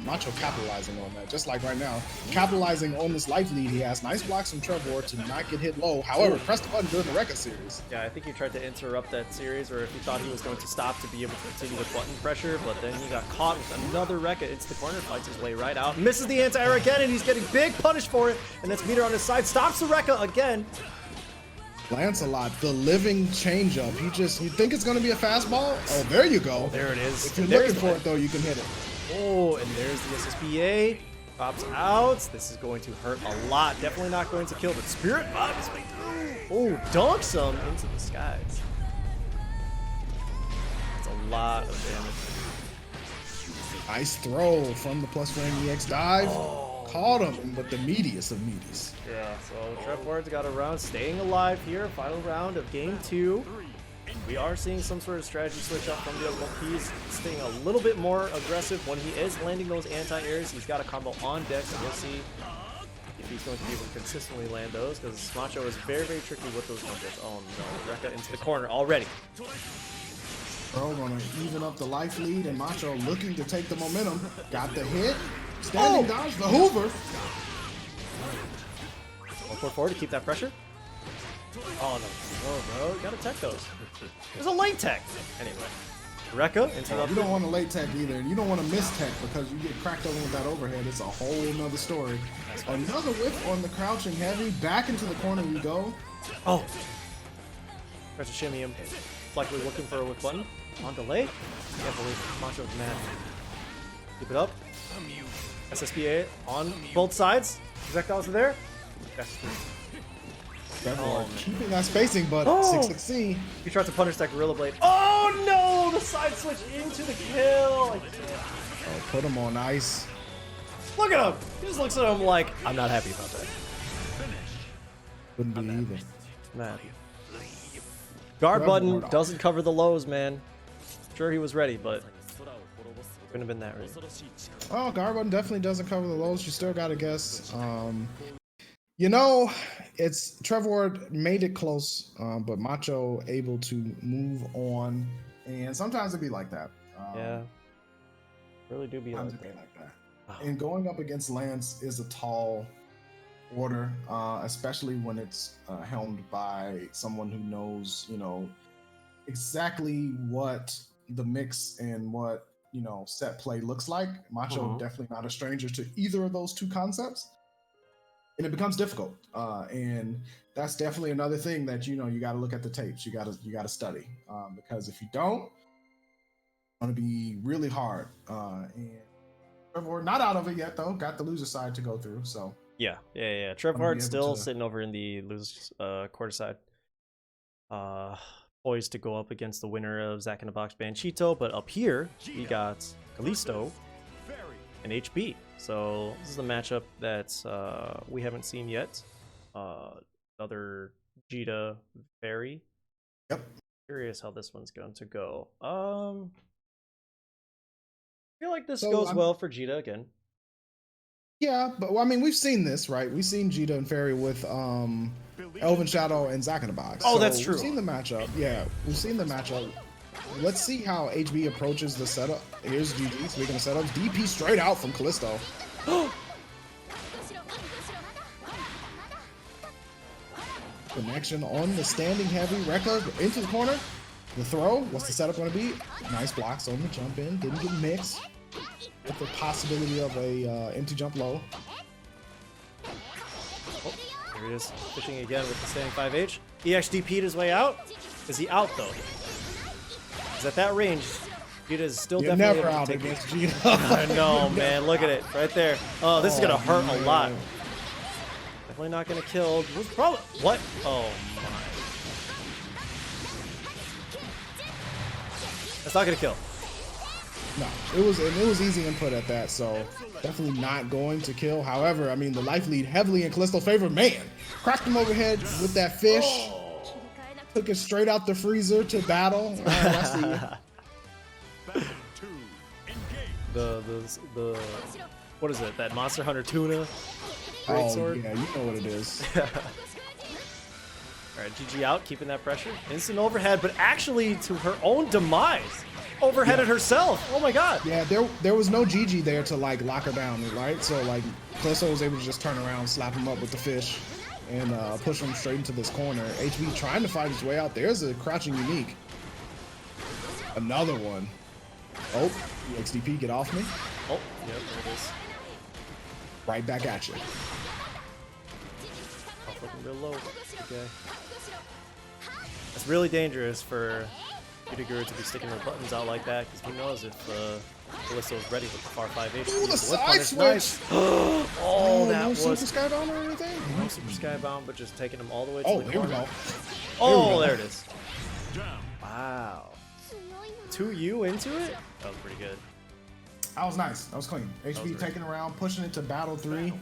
Macho capitalizing on that, just like right now, capitalizing on this life lead he has. Nice blocks from Trevor Ward to not get hit low. However, press the button during the record series. Yeah, I think he tried to interrupt that series, or if he thought he was going to stop to be able to continue the button pressure, but then he got caught with another record. It's the corner, fights his way right out, misses the anti-air again, and he's getting big punish for it. And that's Meter on his side, stops the Rekka again. Lancelot, the living changeup. You think it's going to be a fastball? Oh, there you go. Oh, there it is. If you're looking for it, though, you can hit it. Oh, and there's the SSBA. Pops out. This is going to hurt a lot. Definitely not going to kill, but Spirit Bomb is way through. Oh, dunks him into the skies. That's a lot of damage. Nice throw from the plus frame EX dive. Oh. Caught him, but the meatiest of meaties. Yeah, so Trevor Ward's got a round staying alive here. Final round of game 2. We are seeing some sort of strategy switch up from the other one. He's staying a little bit more aggressive when he is landing those anti-airs. He's got a combo on deck, so we'll see if he's going to be able to consistently land those, because Macho is very, very tricky with those combos. Oh no, Rekka into the corner already. Bro, gonna even up the life lead, and Macho looking to take the momentum. Got the hit. Standing dodge, the Hoover. 144 to keep that pressure. Oh no, oh bro, you gotta tech those. There's a late tech. Anyway, Rekka into the. You don't want to late tech either, and you don't want to miss tech because you get cracked over with that overhead. It's a whole nother story. Another whip on the crouching heavy. Back into the corner we go. Oh, tries to shimmy him. Likely looking for a whip button. On delay. Can't believe Macho's mad. Keep it up. SSBA on both sides. Projectiles are there. Keeping that spacing, but 6-6C. He tried to punish that Gorilla Blade. Oh no! The side switch into the kill. Put him on ice. Look at him. He just looks at him like, I'm not happy about that. Wouldn't be either. Man. Guard button doesn't cover the lows, man. Sure, he was ready, but couldn't have been that ready. Oh, guard button definitely doesn't cover the lows. You still gotta guess. You know, it's Trevor Ward made it close, but Macho able to move on, and sometimes it be like that. Yeah, really do be like that. Oh. And going up against Lance is a tall order, especially when it's helmed by someone who knows, you know, exactly what the mix and what, you know, set play looks like. Macho definitely not a stranger to either of those two concepts, and it becomes difficult. And that's definitely another thing that, you know, you got to look at the tapes. You got to study, because if you don't, it's going to be really hard. And Trevor Ward not out of it yet though. Got the loser side to go through. So yeah. Trevor Ward still sitting over in the losers quarter side. Poised to go up against the winner of Zack in the Box Banchito, but up here we got Kalisto and HB. So this is the matchup that we haven't seen yet. Another Jita Fairy. Yep. Curious how this one's going to go. I feel like this goes well for Jita again. Yeah, but well, I mean, we've seen this, right? We've seen Jita and Fairy with Elven Shadow and Zack in the Box. Oh, so that's true. We've seen the matchup. Yeah, we've seen the matchup. Let's see how HB approaches the setup. Here's GG, speaking of setups. DP straight out from Kalisto. Connection on the standing heavy. Rekka into the corner. The throw. What's the setup going to be? Nice blocks on the jump in. Didn't get mixed. With the possibility of a empty jump low. Here he is, pitching again with the standing 5H. EXDP'd his way out. Is he out though? He's at that range. Vegeta is still definitely never able to out take against it. Vegeta. I know, man. Look at it right there. Oh, this is gonna hurt a lot. Definitely not gonna kill. Probably what? Oh my. That's not gonna kill. No, it was easy input at that, so definitely not going to kill. However, I mean the life lead heavily in Callisto's favor. Man, cracked him overhead with that fish. Took it straight out the freezer to battle. All right, I see you. The what is it? That Monster Hunter tuna? Great sword. Yeah, you know what it is. All right, GG out, keeping that pressure. Instant overhead, but actually to her own demise. Overheaded herself. Oh my god. Yeah, there was no GG there to like lock her down, right? So like Callisto was able to just turn around, slap him up with the fish, and push him straight into this corner. HB trying to fight his way out. There's a crouching unique. Another one. Oh, XDP, get off me. Oh, yep, there it is. Right back at you. Oh, looking real low. Okay. It's really dangerous for Guru to be sticking her buttons out like that, because who knows if Callisto is ready with the far 5H. Ooh, the side switch! Nice. Oh, that no was... Super Skybound or anything? No Super Skybound, but just taking him all the way to the here we corner. go. Oh, there it is. Wow. 2U into it? That was pretty good. That was nice. That was clean. HB taking around, pushing it to battle 3.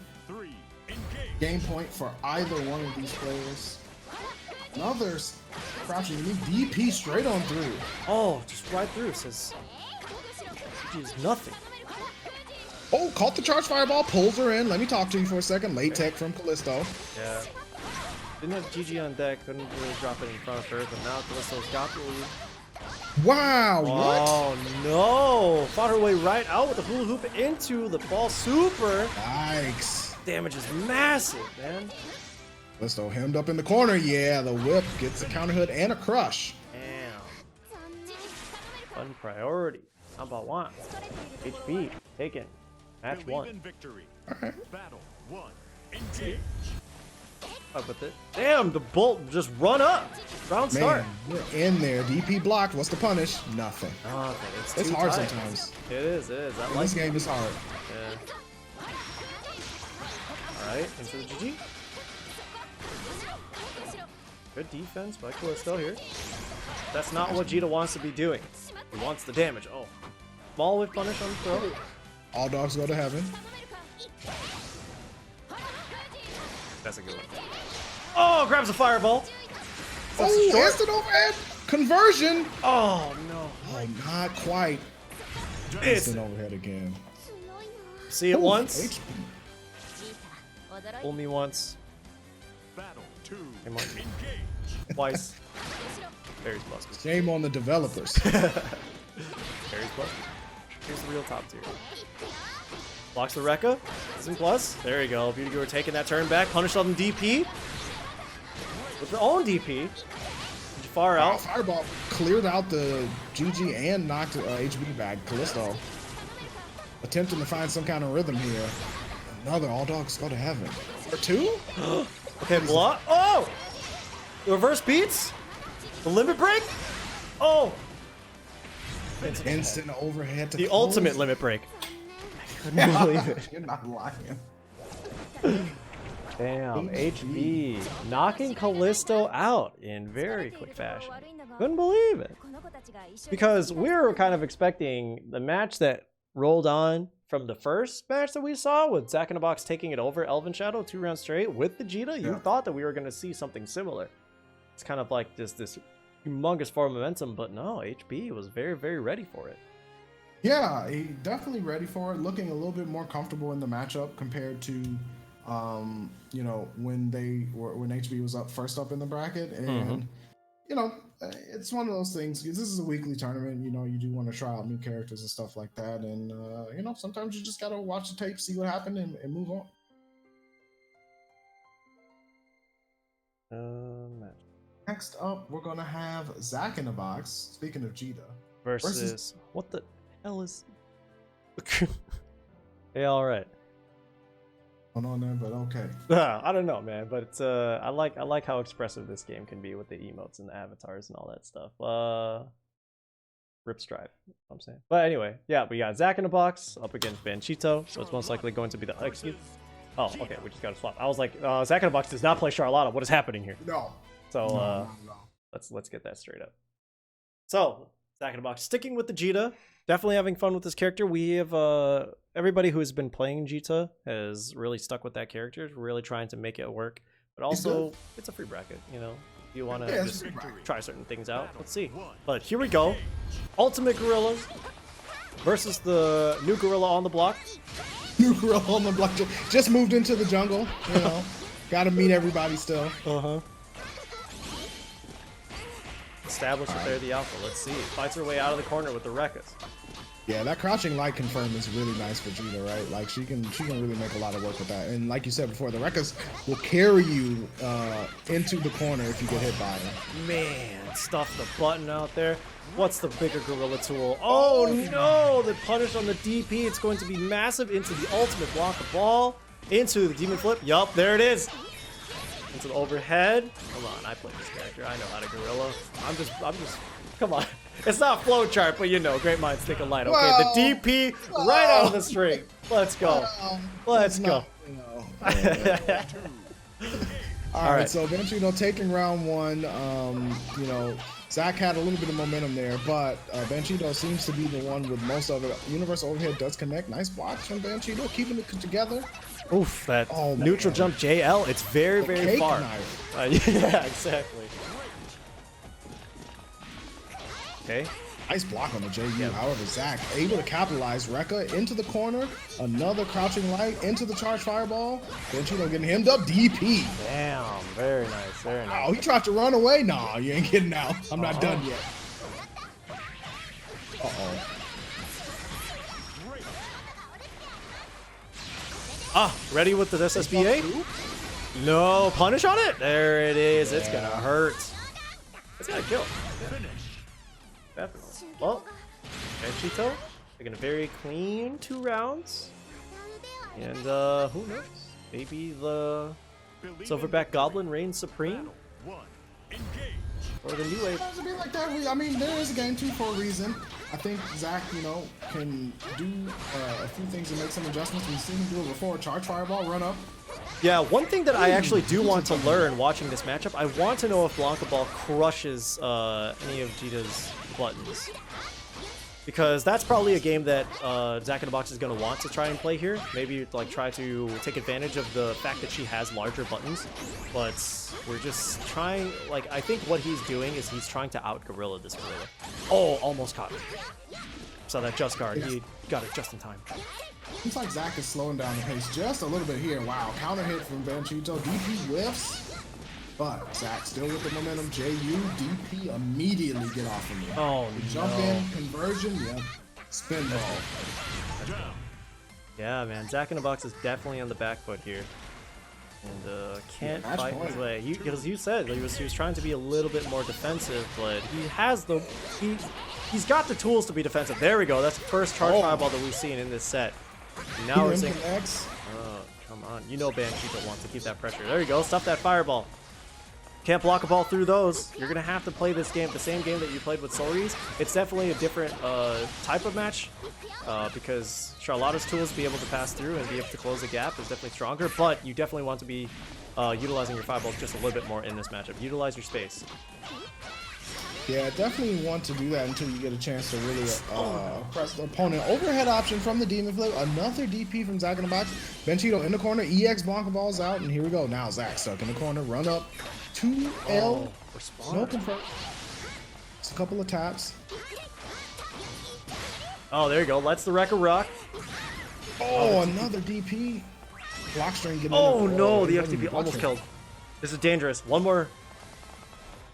Game point for either one of these players. Another crouching unique DP straight on through. Oh, just right through. Says is nothing. Oh, caught the charge fireball, pulls her in. Let me talk to you for a second. Late tech from Callisto. Yeah. Didn't have GG on deck, couldn't really drop it in front of her, but now Callisto's got the lead. Wow, what? Oh no! Fought her way right out with the hula hoop into the ball super. Yikes. Damage is massive, man. Callisto hemmed up in the corner. Yeah, the whip gets a counter hood and a crush. Damn. Fun priority. How about one? HP taken. Match 1. Alright. Battle 1. Engage. Up with it. Damn, the bolt just run up. Round start. Man, we're in there. DP blocked. What's the punish? Nothing. Oh, It's too hard tight. sometimes. It is. I like This game is hard. Yeah. Alright, into the GG. Good defense by Callisto here. That's not what Jita wants to be doing. He wants the damage. Oh. Small whip punish on the throw. All dogs go to heaven. That's a good one. Oh, grabs a fireball. That's Oh, short. instant overhead conversion. Oh, no. Oh, not quite. It's Instant overhead again. see it Ooh, once. HP. Fool me once. Battle 2. Come on. Twice. Barry's busted. Shame on the developers. Barry's busted. Here's the real top tier. Blocks the Rekka. Isn't plus. There you go. Beauty Guru taking that turn back. Punish on the DP. With their own DP. Far Wow, out. fireball cleared out the GG and knocked HB back. Callisto attempting to find some kind of rhythm here. Another all dogs go to heaven. For 2? Okay, block. Oh! The reverse beats. The limit break. Oh! Instant overhead to The close. ultimate limit break. I couldn't believe it. You're not lying. Damn, HB knocking Callisto out in very quick fashion. Couldn't believe it. Because we were kind of expecting the match that rolled on from the first match that we saw with Zack in a Box taking it over Elven Shadow 2 rounds straight with the Jita. You thought that we were going to see something similar. It's kind of like this humongous form of momentum, but no, HB was very, very ready for it. Yeah, he definitely ready for it. Looking a little bit more comfortable in the matchup compared to, you know, when HB was first up in the bracket, and you know, it's one of those things. This is a weekly tournament. You know, you do want to try out new characters and stuff like that, and you know, sometimes you just gotta watch the tape, see what happened, and move on. Next up, we're gonna have Zack in a Box. Speaking of Jita, Versus what the hell is? Yeah, all right. on there, but okay. I don't know, man, but I like how expressive this game can be with the emotes and the avatars and all that stuff. Rip Strive, I'm saying. But anyway, yeah, we got Zack in the box up against Banchito, so it's most likely going to be the excuse. Oh, okay, we just got to swap. I was like, Zack in the box does not play Charlotta. What is happening here? No. So No. let's get that straight up. So Zack in the box, sticking with the Jita, definitely having fun with this character. We have everybody who has been playing Jita has really stuck with that character, really trying to make it work. But also, it's a free bracket, you know. If you want to just try certain things out, let's see. But here we go. Ultimate Gorillas versus the new gorilla on the block. New gorilla on the block. Just moved into the jungle, you know. Gotta meet everybody still. Establish that they're the alpha. Let's see. Fights her way out of the corner with the Rekkas. Yeah, that crouching light confirm is really nice for Jita, right? Like she can really make a lot of work with that. And like you said before, the Rekkas will carry you into the corner if you get hit by them. Man, stuff the button out there. What's the bigger gorilla tool? Oh no! The punish on the DP. It's going to be massive into the ultimate block of ball. Into the demon flip. Yup, there it is. Into the overhead. Come on, I play this character. I know how to gorilla. I'm just come on. It's not flowchart, but you know, great minds think alike. Okay, Well, the DP right out of the string. Let's go. Let's go. All right, so Banchito taking round one. You know, Zack had a little bit of momentum there, but Banchito seems to be the one with most of it. Universal overhead does connect. Nice blocks from Banchito, keeping it together. Oof, that neutral jump JL. It's very, very far. Yeah, exactly. Okay. Nice block on the JU. Yeah. However, Zack able to capitalize. Rekka into the corner. Another crouching light into the charge fireball. Banchito getting hemmed up. DP. Damn. Very nice. Very nice. Oh, he tried to run away. Nah, you ain't getting out. I'm not done yet. Ready with the SSBA? No. Punish on it. There it is. Yeah. It's going to hurt. It's going to kill. Yeah. Definitely. Well, Banchito taking a very clean 2 rounds. And who knows? Maybe the Silverback Goblin reigns supreme? Or the new wave? It's a bit like that. I mean, there is a game 2 for a reason. I think Zack, you know, can do a few things and make some adjustments. We've seen him do it before. Charge fireball, run up. Yeah, one thing that I actually do want to learn watching this matchup, I want to know if Blanca Ball crushes any of Jita's buttons. Because that's probably a game that Zack in the Box is going to want to try and play here. Maybe like try to take advantage of the fact that she has larger buttons. But we're just trying, like, I think what he's doing is he's trying to out-gorilla this gorilla. Oh, almost caught it. So that just guard, he got it just in time. Looks like Zack is slowing down the pace just a little bit here. Wow, counter hit from Banchito. DP whiffs. But Zack still with the momentum. JU, DP immediately get off of him. Oh, Jump in, conversion, yeah. Spin ball. Yeah, man. Zack in the Box is definitely on the back foot here. And can't fight his way. Because you said he was trying to be a little bit more defensive, but he has the... He's got the tools to be defensive. There we go. That's the first charge fireball that we've seen in this set. And now we're seeing... Oh, come on. You know Banchito wants to keep that pressure. There you go. Stuff that fireball. Can't block a ball through those. You're going to have to play this game, the same game that you played with Solries. It's definitely a different type of match because Charlotta's tools to be able to pass through and be able to close the gap is definitely stronger, but you definitely want to be utilizing your fireballs just a little bit more in this matchup. Utilize your space. Yeah, definitely want to do that until you get a chance to really press the opponent. Overhead option from the Demon Flip. Another DP from Zack in the Box. Banchito in the corner. EX Blanca Ball's out, and here we go. Now Zack stuck in the corner. Run up. 2L. No confirm. Just a couple of taps. Oh, there you go. Let's the Rekka rock. Oh, another DP. Block string getting no, the FTP almost killed. This is dangerous. One more.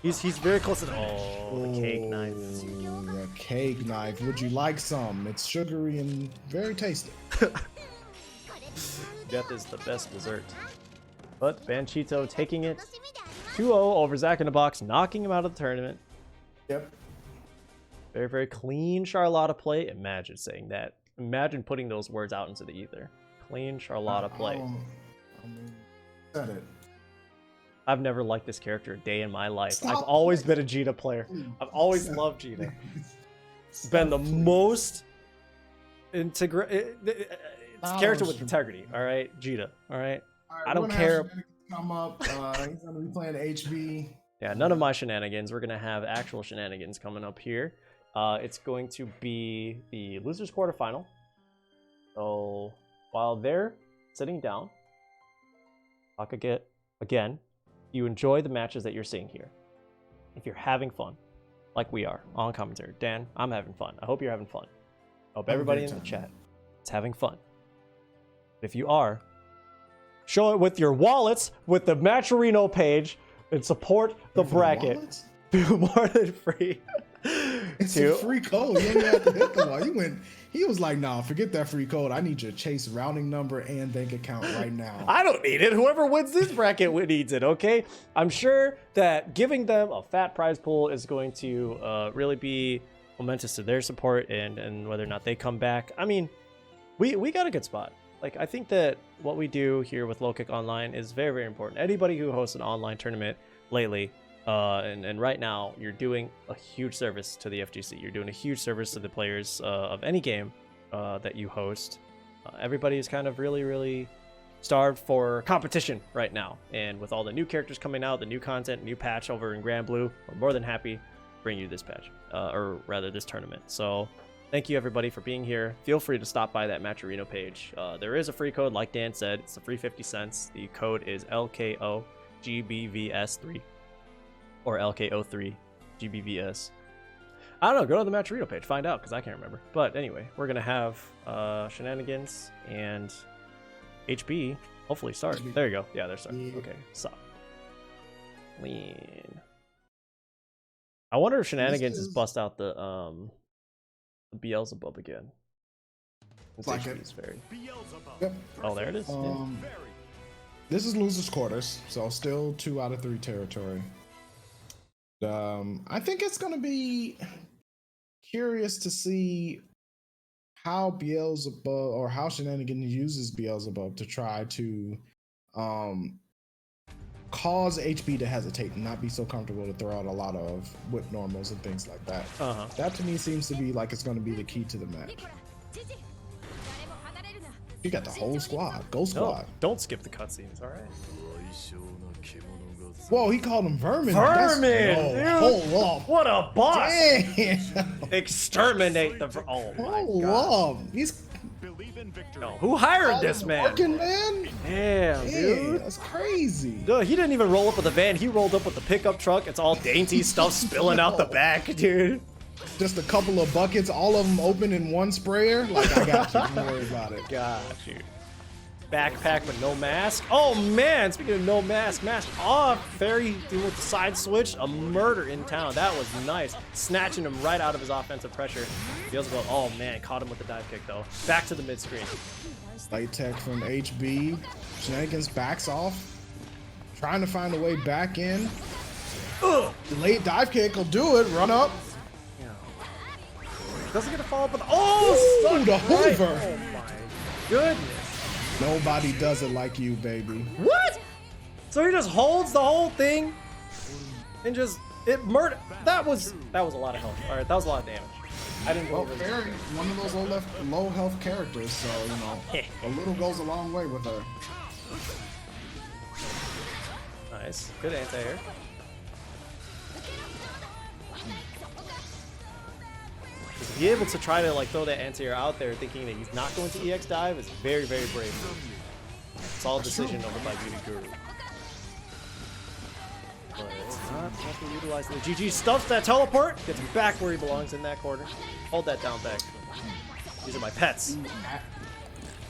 He's very close to the... Oh, the cake knife. The cake knife. Would you like some? It's sugary and very tasty. Death is the best dessert. But Banchito taking it 2-0 over Zack in the Box, knocking him out of the tournament. Yep. Very, very clean Charlotta play. Imagine saying that. Imagine putting those words out into the ether. Clean Charlotta play. mean, said it. I've never liked this character a day in my life. Stop I've always playing. been a Jita player. I've always Stop loved Jita. playing. It's been the Stop most it's character with shit. integrity. All right, Jita. All right. All right, I don't we're gonna have care. Shenanigans come up. He's gonna be playing HB. Yeah, none of my shenanigans. We're gonna have actual shenanigans coming up here. It's going to be the losers quarterfinal. So while they're sitting down, talk again. You enjoy the matches that you're seeing here. If you're having fun, like we are on commentary, Dan, I'm having fun. I hope you're having fun. I hope everybody in the chat is having fun. If you are, show it with your wallets with the Matcherino page and support the bracket. Do more than free. It's a free code. You ain't have to hit the wall. He was like, nah, forget that free code. I need your Chase routing number and bank account right now. I don't need it. Whoever wins this bracket needs it, okay? I'm sure that giving them a fat prize pool is going to really be momentous to their support and whether or not they come back. I mean, we got a good spot. Like, I think that what we do here with Low Kick Online is very, very important. Anybody who hosts an online tournament lately, and right now, you're doing a huge service to the FGC. You're doing a huge service to the players of any game that you host. Everybody is kind of really, really starved for competition right now. And with all the new characters coming out, the new content, new patch over in Granblue, we're more than happy to bring you this patch, or rather this tournament. So thank you everybody for being here. Feel free to stop by that Matcherino page. There is a free code, like Dan said. It's a free 50 cents. The code is LKOGBVS3. Or LKO3 GBVS. I don't know, go to the Matcherino page, find out, because I can't remember. But anyway, we're going to have Shenanigans and HB hopefully start. There you go. Yeah, they're starting. Okay, stop. Lean. I wonder if Shenanigans has bust out the Beelzebub again. Like it. Yep. Oh, there it is. This is losers quarters, so still 2 out of 3 territory. I think it's going to be curious to see how Beelzebub or how Shenanigans uses Beelzebub to try to cause HB to hesitate and not be so comfortable to throw out a lot of whip normals and things like that. That to me seems to be like it's going to be the key to the match. You got the whole squad. Go squad. No, don't skip the cutscenes, all right? Whoa, he called him vermin. Vermin, dude. Hold up. What a boss! Damn. Exterminate the. Oh my god. He's No, who hired this man? working, man. Damn, dude. That's crazy. Dude, he didn't even roll up with a van. He rolled up with the pickup truck. It's all dainty stuff spilling out the back, dude. Just a couple of buckets, all of them open in one sprayer. Like, I got you. Don't worry about it. Got you. Backpack with no mask. Oh man, speaking of no mask, mask off. Fairy doing with the side switch. A murder in town. That was nice. Snatching him right out of his offensive pressure. Beelzebub, oh man, caught him with the dive kick though. Back to the mid screen. Light tech from HB. Shenanigans backs off. Trying to find a way back in. Ugh. Late dive kick will do it. Run up. Doesn't get a follow up with oh, Ooh, the hoover. Oh my goodness. Nobody does it like you, baby. What? So he just holds the whole thing and just murder. That was a lot of health. All right, that was a lot of damage. I didn't go over this. Fairy, one of those low health characters, so you know a little goes a long way with her. Nice, good anti-air. To be able to try to like throw that anti-air out there thinking that he's not going to EX dive is very, very brave. Solid decision over by Beauty Guru. But it's not properly utilized. The GG stuffs that teleport, gets him back where he belongs in that corner. Hold that down back. These are my pets.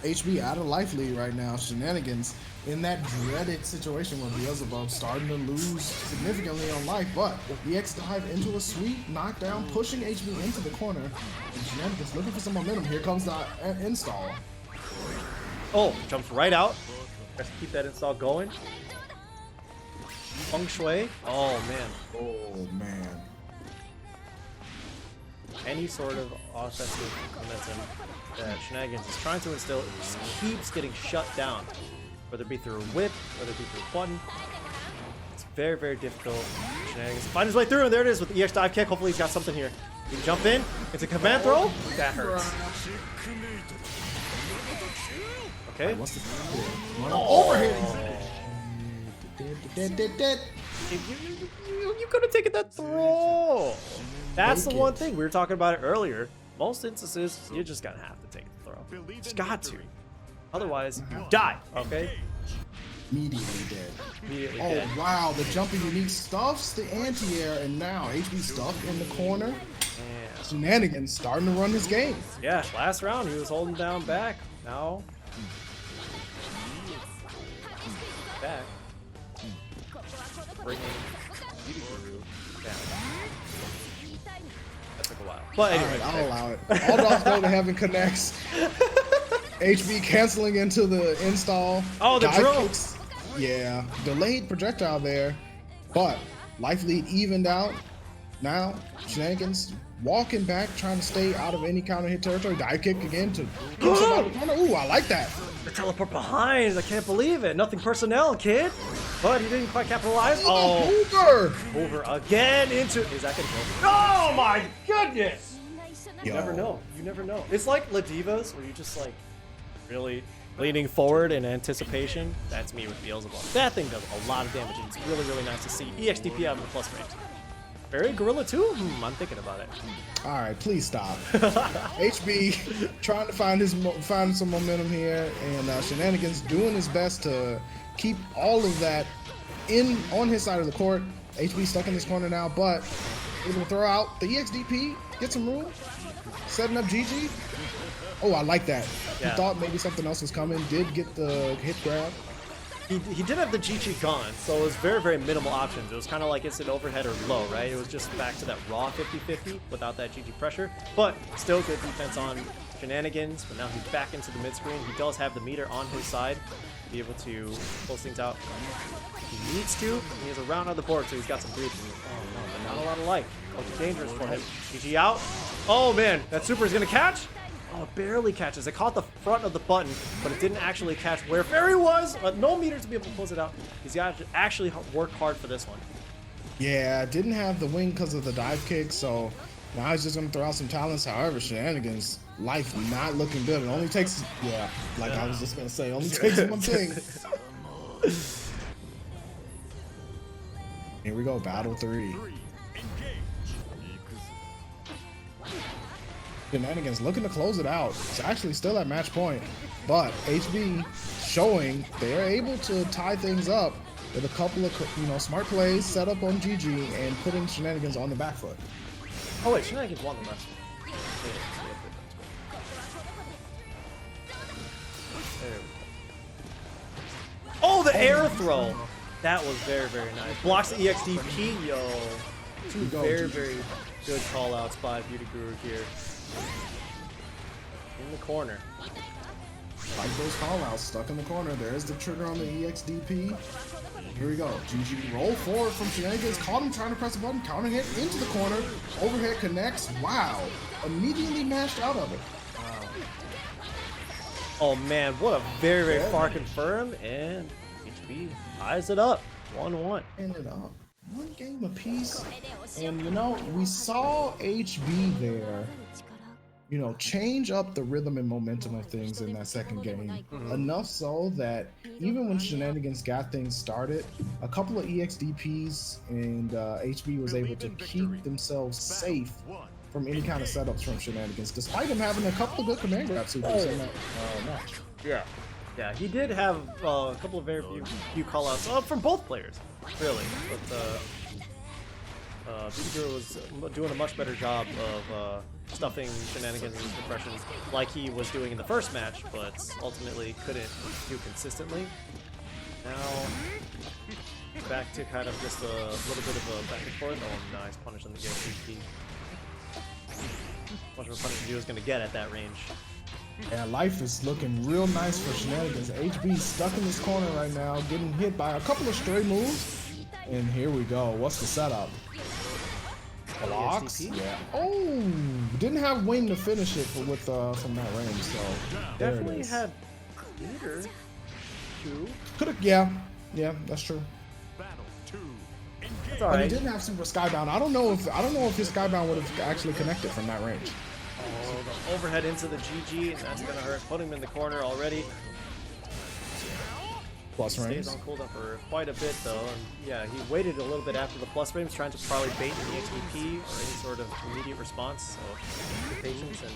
HB out of life lead right now. Shenanigans in that dreaded situation where Beelzebub starting to lose significantly on life, but EX dive into a sweet knockdown, pushing HB into the corner. And Shenanigans looking for some momentum. Here comes the install. Oh, jumps right out. Let's keep that install going. Feng Shui. Oh man. Oh man. Any sort of offensive momentum that Shenanigans is trying to instill, it just keeps getting shut down whether it be through a whip, whether it be through a button. It's very, very difficult. Shenanigans to find his way through, and there it is with the EX dive kick. Hopefully he's got something here. He can jump in. It's a command throw. That hurts. Okay. What's the overhead? You could have taken that throw. That's the one thing. We were talking about it earlier. Most instances, you're just going to have to take the throw. Just got to. Otherwise, you die. Okay? Immediately dead. Immediately Oh, dead. wow. The jumping unique stuffs the anti-air, and now HB stuck in the corner. Yeah. Shenanigans starting to run his game. Yeah, last round he was holding down back. Now, back. Bringing down. That took a while. But anyway, All right, I'll allow it. All dogs go to heaven connects. HB canceling into the install. Oh, the Dive drill. kicks. Yeah, delayed projectile there, but life lead evened out. Now, Shenanigans walking back, trying to stay out of any counter hit territory. Dive kick again to get him out of the corner. Ooh, I like that. the teleport behind. I can't believe it. Nothing personnel, kid. But he didn't quite capitalize. Oh, over again into. Is that gonna go? Oh my goodness! You never know. You never know. It's like La Divas, where you just like really leaning forward in anticipation. That's me with Beelzebub. That thing does a lot of damage, and it's really, really nice to see. EXDP out of the plus frames. Very Gorilla too? I'm thinking about it. All right, please stop. HB trying to find some momentum here, and Shenanigans doing his best to keep all of that on his side of the court. HB stuck in this corner now, but able to throw out the EXDP, get some room, setting up GG. Oh, I like that. Yeah. He thought maybe something else was coming. Did get the hit grab. He did have the GG gone, so it was very, very minimal options. It was kind of like instant overhead or low, right? It was just back to that raw 50-50 without that GG pressure, but still good defense on Shenanigans. But now he's back into the mid screen. He does have the meter on his side to be able to close things out. He needs to. He has a round on the board, so he's got some breathing. Oh no, but not a lot of life. Oh, dangerous for him. GG out. Oh man, that super is gonna catch. Oh, it barely catches. It caught the front of the button, but it didn't actually catch where Fairy was. No meter to be able to close it out. He's got to actually work hard for this one. Yeah, didn't have the wing because of the dive kick, so now he's just going to throw out some talents. However, Shenanigans' life not looking good. It only takes, I was just going to say, only takes one thing. Here we go, battle 3. Shenanigans looking to close it out. It's actually still at match point, but HB showing they're able to tie things up with a couple of smart plays set up on GG and putting Shenanigans on the back foot. Oh wait, Shenanigans won the rest. Oh, the air throw! That was very, very nice. Blocks the EXDP, yo. Two very, very good call outs by Beauty Guru here. In the corner. Like those call outs, stuck in the corner. There's the trigger on the EXDP. Here we go. GG roll forward from Shenanigans. Caught him trying to press a button. Counter hit into the corner. Overhead connects. Wow. Immediately mashed out of it. Oh man, what a very, very far confirm. And HB ties it up. 1-1. Ended up. One game apiece. And we saw HB there, change up the rhythm and momentum of things in that second game. Enough so that even when Shenanigans got things started, a couple of EXDPs and HB was able to keep themselves safe from any kind of setups from Shenanigans, despite him having a couple of good command grab supers in that match. Yeah, he did have a couple of very few callouts from both players, really. But Beelzebub was doing a much better job of stuffing Shenanigans and compressions like he was doing in the first match, but ultimately couldn't do consistently. Now, back to kind of just a little bit of a back and forth. Oh, nice punish on the EXDP. Much of a punish he was going to get at that range. Yeah, life is looking real nice for Shenanigans. HB stuck in this corner right now, getting hit by a couple of stray moves. And here we go. What's the setup? Blocks. Yeah. Oh, didn't have wing to finish it from that range. So definitely had meter. 2. Could've, yeah, that's true. Battle 2. That's Engage. all But he right. didn't have super skybound. I don't know if his skybound would have actually connected from that range. Oh, the overhead into the GG, and that's gonna hurt. Put him in the corner already. Plus Stays range. on cooldown for quite a bit though, and yeah, he waited a little bit after the plus frames, trying to probably bait the XP or any sort of immediate response. So good patience and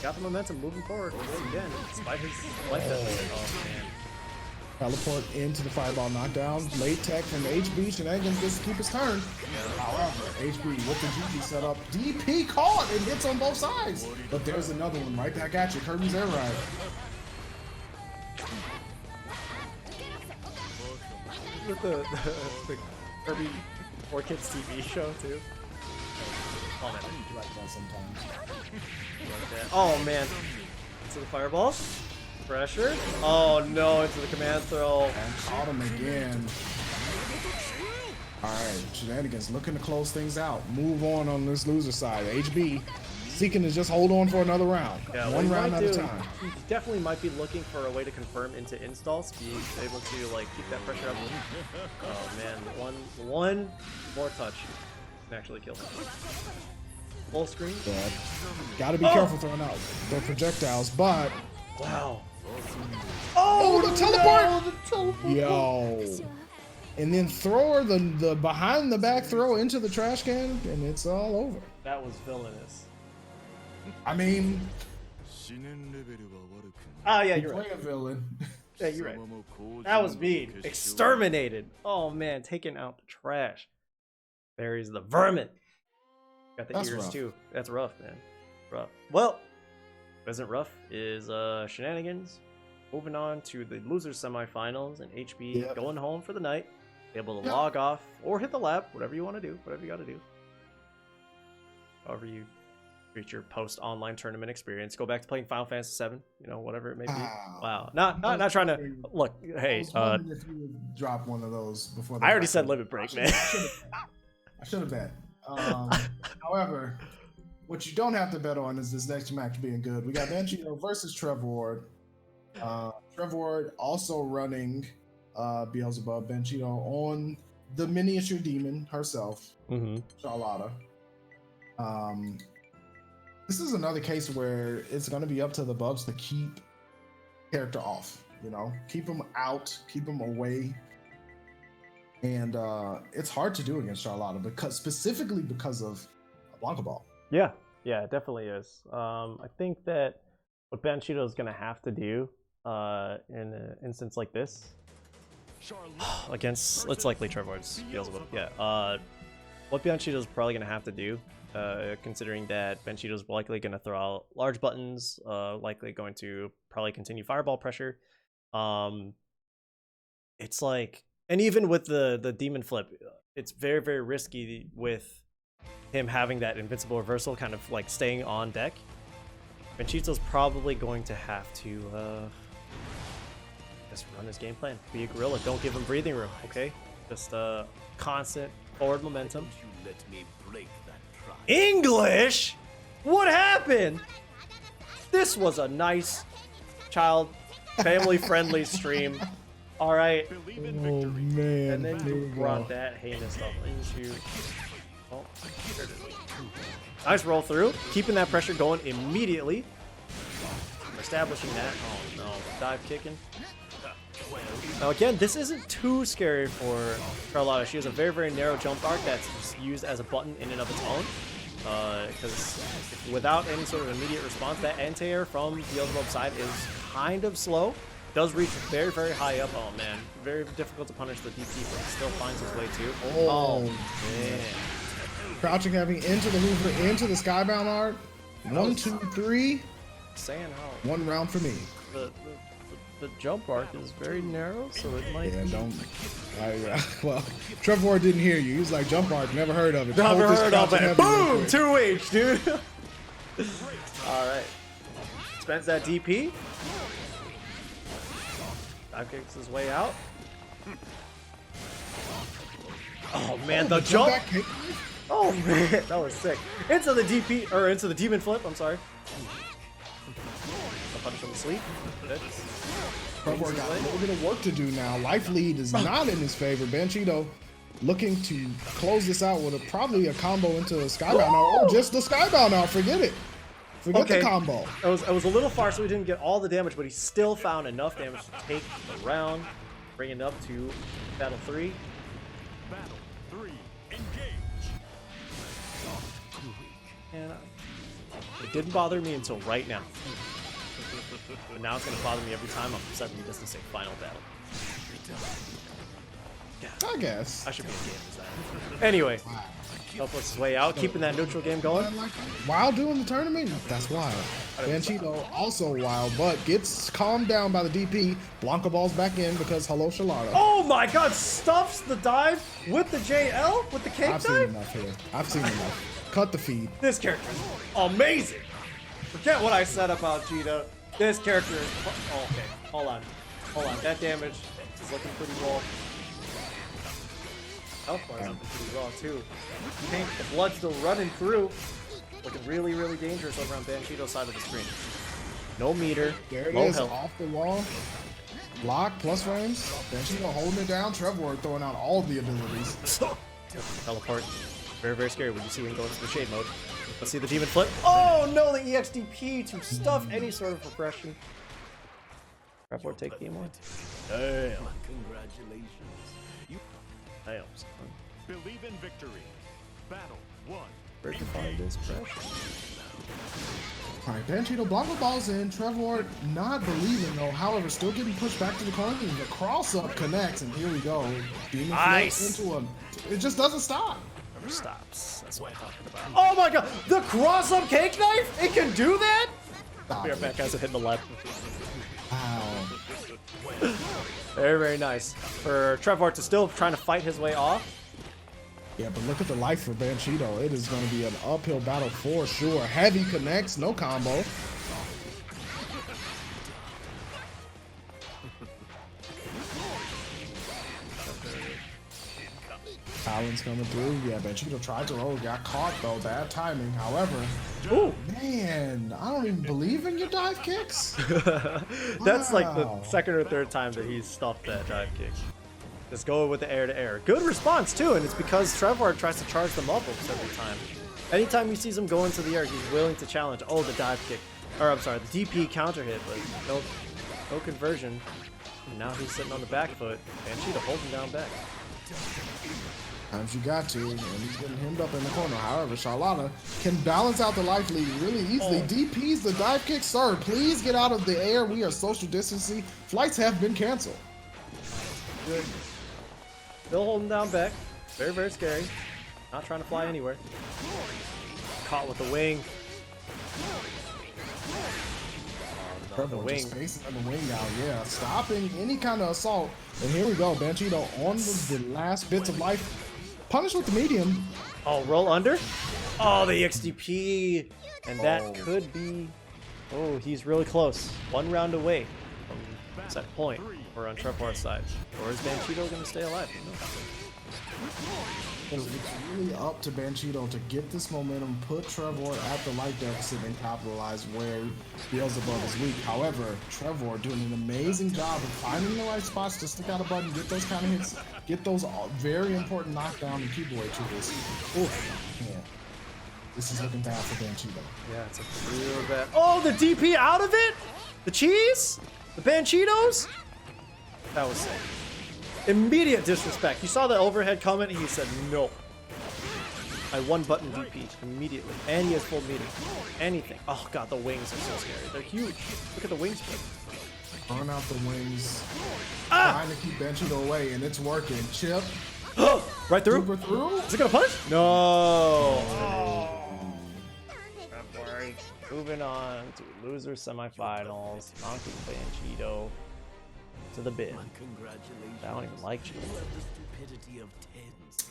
got the momentum moving forward again, despite his life deficit. Oh man. Teleport into the fireball knockdown. Late tech from HB. Shenanigans gets to keep his turn. However, HB with the GG setup. DP caught and hits on both sides. But there's another one right back at you. Kirby's air ride. With the Kirby 4Kids TV show too. Oh man, I like that sometimes. like that. Oh man. To the fireball. Pressure. Oh no, into the command throw. And caught him again. Alright, Shenanigans looking to close things out. Move on this loser side. HB seeking to just hold on for another round. Yeah, one round at a time. He definitely might be looking for a way to confirm into installs, be able to like keep that pressure up. Oh man, one more touch can actually kill him. Full screen. But gotta be careful throwing out the projectiles, but Wow. oh, the teleport! Yo. And then throw her the behind the back throw into the trash can, and it's all over. That was villainous. I mean, Ah, yeah, you you're play right. a villain. Yeah, you're right. That was mean. Exterminated. Oh man, taking out the trash. Buries the vermin. Got the That's ears rough. too. That's rough, man. Rough. Well, what isn't rough is Shenanigans moving on to the losers semifinals, and HB Yep. going home for the night, able to Yep. log off or hit the lab, whatever you want to do, whatever you got to do. However you reach your post-online tournament experience, go back to playing Final Fantasy VII, you know, whatever it may be. Wow, not trying to look. Hey, I was wondering if you would drop one of those before. I already said limit break, man. I should have bet. However, what you don't have to bet on is this next match being good. We got Banchito versus Trevor Ward. Trevor Ward also running Beelzebub. Banchito on the miniature demon herself, Charlotta. This is another case where it's going to be up to the Bubs to keep character off. You know, keep them out, keep them away. And it's hard to do against Charlotta specifically because of Blanca Ball. Yeah, it definitely is. I think that what Banchito is going to have to do in an instance like this against, it's likely Trevor Ward's Beelzebub. Yeah. What Banchito is probably going to have to do, considering that Banchito is likely going to throw out large buttons, likely going to probably continue fireball pressure. It's like, and even with the demon flip, it's very, very risky with him having that invincible reversal kind of like staying on deck. Banchito's probably going to have to just run his game plan. Be a gorilla. Don't give him breathing room, okay? Just constant forward momentum. English? What happened? This was a nice child, family-friendly stream. All right. Believe in Oh victory. man! And then Here you we brought go. that heinous stuff into. Oh, there it is. Nice roll through, keeping that pressure going immediately. Establishing that. Oh no, dive kicking. Now again, this isn't too scary for Charlotta. She has a very, very narrow jump arc that's used as a button in and of its own. Because without any sort of immediate response, that anti-air from the Beelzebub side is kind of slow. Does reach very, very high up. Oh man, very difficult to punish the DP, but still finds its way too. Oh, Man. Crouching heavy into the Hoover, into the Skybound art. 1, 2, 3. Saying how One round for me. the jump arc is very narrow, so it might Yeah, be. don't. Well, Trevor Ward didn't hear you. He was like, jump arc, never heard of it. Never Hold this heard of crouching it. heavy real Boom! quick. 2H, dude. Alright. Spends that DP. Dive kicks his way out. Oh man, the jump! back kick. Oh man, that was sick. Into the DP, or into the demon flip, I'm sorry. Punish him to sleep. Good. Trevor Ward got a little bit of work to do now. Life lead is not in his favor. Banchito looking to close this out with probably a combo into a Skybound now. Oh, just the Skybound now. Forget it. Forget the combo. I was a little far, so he didn't get all the damage, but he still found enough damage to take the round, bring it up to battle 3. Battle 3, engage. And it didn't bother me until right now. But now it's going to bother me every time I'm upset when he doesn't say final battle. I guess. I should be a game designer. Anyway, helpless his way out, keeping that neutral game going. While doing the tournament, that's wild. Banchito also wild, but gets calmed down by the DP. Blanca balls back in because hello Charlotta. Oh my god, stuffs the dive with the JL, with the cake I've dive? seen enough here. I've seen enough. Cut the feed. This character is amazing. Forget what I said about Jita. This character is... Oh, okay, hold on. Hold on, that damage is looking pretty raw. Health bar is looking pretty raw too. Pink, the blood's still running through. Looking really, really dangerous over on Banchito's side of the screen. No meter, There it low is, health. off the wall. Block, plus frames. Banchito holding it down. Trevor Ward throwing out all the abilities. Teleport. Very, very scary when you see him go into the shade mode. Let's see the demon flip. Oh no, the EXDP to stuff any sort of repression. Trevor take game 1. Damn. Congratulations. Damn, son. Believe in victory. Battle 1. Where'd you find this pressure? Alright, Banchito Blanca balls in. Trevor Ward not believing though, however, still getting pushed back to the corner. And the cross up connects, and here we go. Demon Nice. into a. It just doesn't stop. Never stops. That's what I'm talking about. Oh my god! The cross up cake knife? It can do that? Stop We are it. back, guys. It hit the left. Wow. Very, very nice. For Trevor to still trying to fight his way off. Yeah, but look at the life for Banchito. It is going to be an uphill battle for sure. Heavy connects, no combo. Talon's coming through. Yeah, Banchito tried to roll, got caught though. Bad timing. However, Ooh. man, I don't even believe in your dive kicks. That's like the Wow. second or third time that he's stopped that dive kick. Just go with the air to air. Good response too, and it's because Trevor tries to charge them up every time. Anytime he sees him go into the air, he's willing to challenge. Oh, the dive kick. Or I'm sorry, the DP counter hit, but no conversion. And now he's sitting on the back foot. Banchito holding down back. Times you got to, and he's getting hemmed up in the corner. However, Charlotta can balance out the life lead really easily. DP's the dive kick. Sir, please get out of the air. We are social distancing. Flights have been canceled. Good. Still holding down back. Very, very scary. Not trying to fly anywhere. Caught with the wing. Oh, the wing. Just facing on the wing now, yeah. Stopping any kind of assault. And here we go. Banchito on the last bits of life. Punished with the medium. Oh, roll under? Oh, the XDP. And that could be... Oh, he's really close. 1 round away from set point. We're on Trevor's side. Or is Banchito going to stay alive? Who knows? It's really up to Banchito to get this momentum, put Trevor at the light deficit, and capitalize where Beelzebub is weak. However, Trevor doing an amazing job of finding the right spots to stick out a button, get those kind of hits, get those very important knockdown and keyboard tools. Oof, man. This is looking bad for Banchito. Yeah, it's a real bad. Oh, the DP out of it? The cheese? The Banchitos? That was sick. Immediate disrespect. You saw the overhead comment and he said no. I 1-button DP immediately. And he has full meter. Anything. Oh god, the wings are so scary. They're huge. Look at the wings. Burn out the wings. Ah! Trying to keep Banchito away, and it's working. Chip. Right through? Super through. Is it gonna punish? No. Oh. Moving on to loser semifinals. Monkey Banchito to the bid. I don't even like you.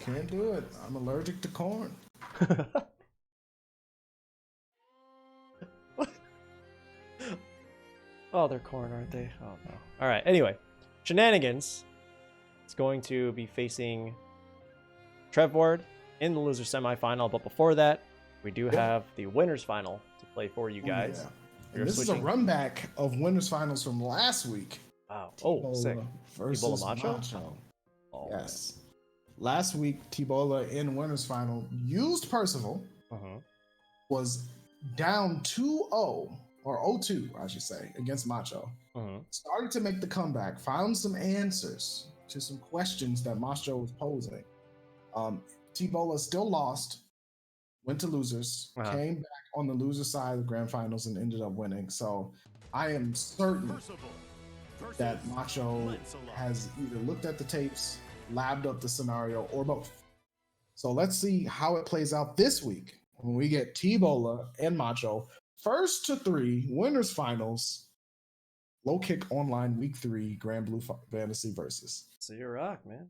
Can't do it. I'm allergic to corn. Oh, they're corn, aren't they? Oh no. All right. Anyway, Shenanigans is going to be facing Trevor Ward in the loser semifinal, but before that, we do have the winners final to play for you guys. And this is a run back of winners finals from last week. Wow. Oh, sick. Versus Macho? Oh, yes. Last week, T-Bola in winners final used Percival. Was down 2-0 or 0-2, I should say, against Macho. Started to make the comeback, found some answers to some questions that Macho was posing. T-Bola still lost, went to losers, came back on the loser side of the grand finals and ended up winning. So I am certain that Macho has either looked at the tapes, labbed up the scenario, or both. So let's see how it plays out this week when we get T-Bola and Macho first to 3 winners finals, low kick online week 3 Granblue Fantasy versus. So you're rock, man.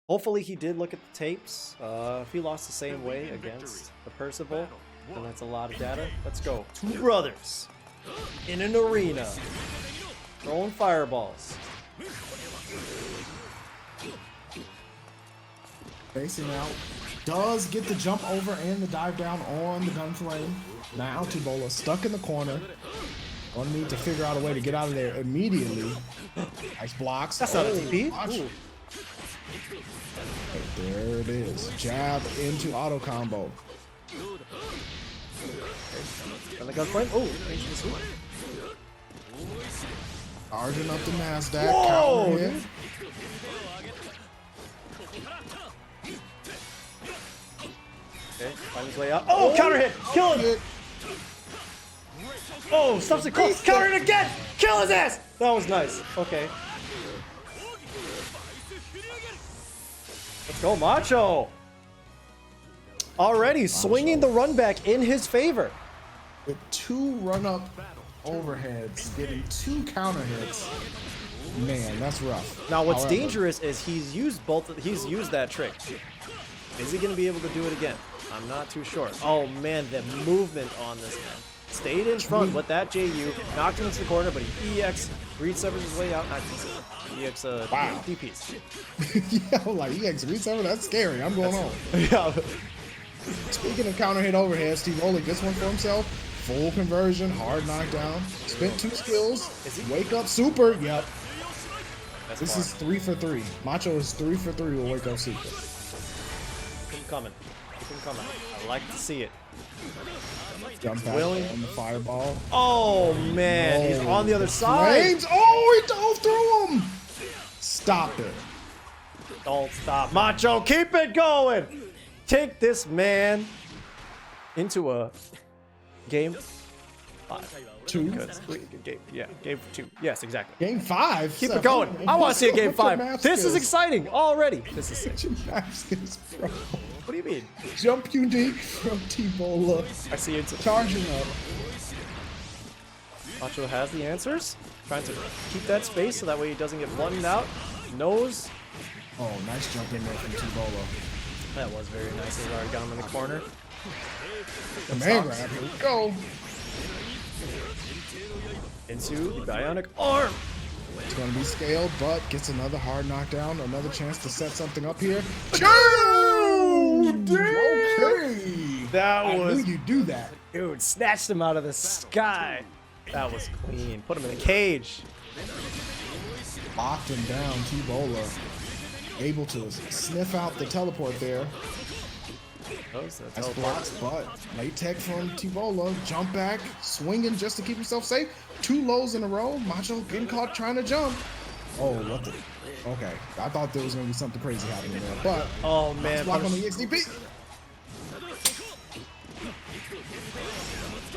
Hopefully he did look at the tapes. If he lost the same way against the Percival, then that's a lot of data. Let's go. 2 brothers in an arena throwing fireballs. Facing out, does get the jump over and the dive down on the gun flame. Now T-Bola stuck in the corner. Gonna need to figure out a way to get out of there immediately. Nice blocks. That's not a TP. There it is. Jab into auto combo. And the gun flame. Oh, charging up the NASDAQ. Whoa, counter hit. Okay, find his way out. Oh, counter hit! Kill him! Oh, stops it close. Counter it again! Kill his ass! That was nice. Okay. Let's go, Macho! Already swinging the run back in his favor. With 2 run-up overheads, getting 2 counter hits. Man, that's rough. Now, what's dangerous is he's used that trick. Is he going to be able to do it again? I'm not too sure. Oh man, the movement on this man. Stayed in front with that JU, knocked him into the corner, but he EX, re-severs his way out. Not EX, wow. DPs. Yeah, I'm like, EX re-sever? That's scary. I'm going home. Yeah. Speaking of counter hit overheads, T-Bola gets one for himself. Full conversion, hard knockdown. Spent 2 skills. Wake up super. Yep. This is 3 for 3. Macho is 3 for 3 with wake up super. Keep him coming. Keep him coming. I like to see it. Jump back on the fireball. Oh man, he's on the other side. Flames. Oh, he dove through him. Stop it. Don't stop. Macho, keep it going. Take this man into a game 5. 2. Game 2. Yes, exactly. Game 5. Keep it going. I want to see a game 5. This is exciting already. This is sick. What do you mean? Jump unique from T-Bola. I see it. Charging up. Macho has the answers. Trying to keep that space so that way he doesn't get blunted out. Knows. Oh, nice jump in there from T-Bola. That was very nice. He's already got him in the corner. The man grab. Here we go. Into the bionic arm. It's going to be scaled, but gets another hard knockdown. Another chance to set something up here. Dude! Okay. That was. I knew you'd do that. Dude, snatched him out of the sky. That was clean. Put him in a cage. Locked him down. T-Bola able to sniff out the teleport there. That's blocks, but late tech from T-Bola. Jump back, swinging just to keep himself safe. 2 lows in a row. Macho getting caught trying to jump. Oh, what the? Okay, I thought there was going to be something crazy happening there, but oh man, block on the EXDP.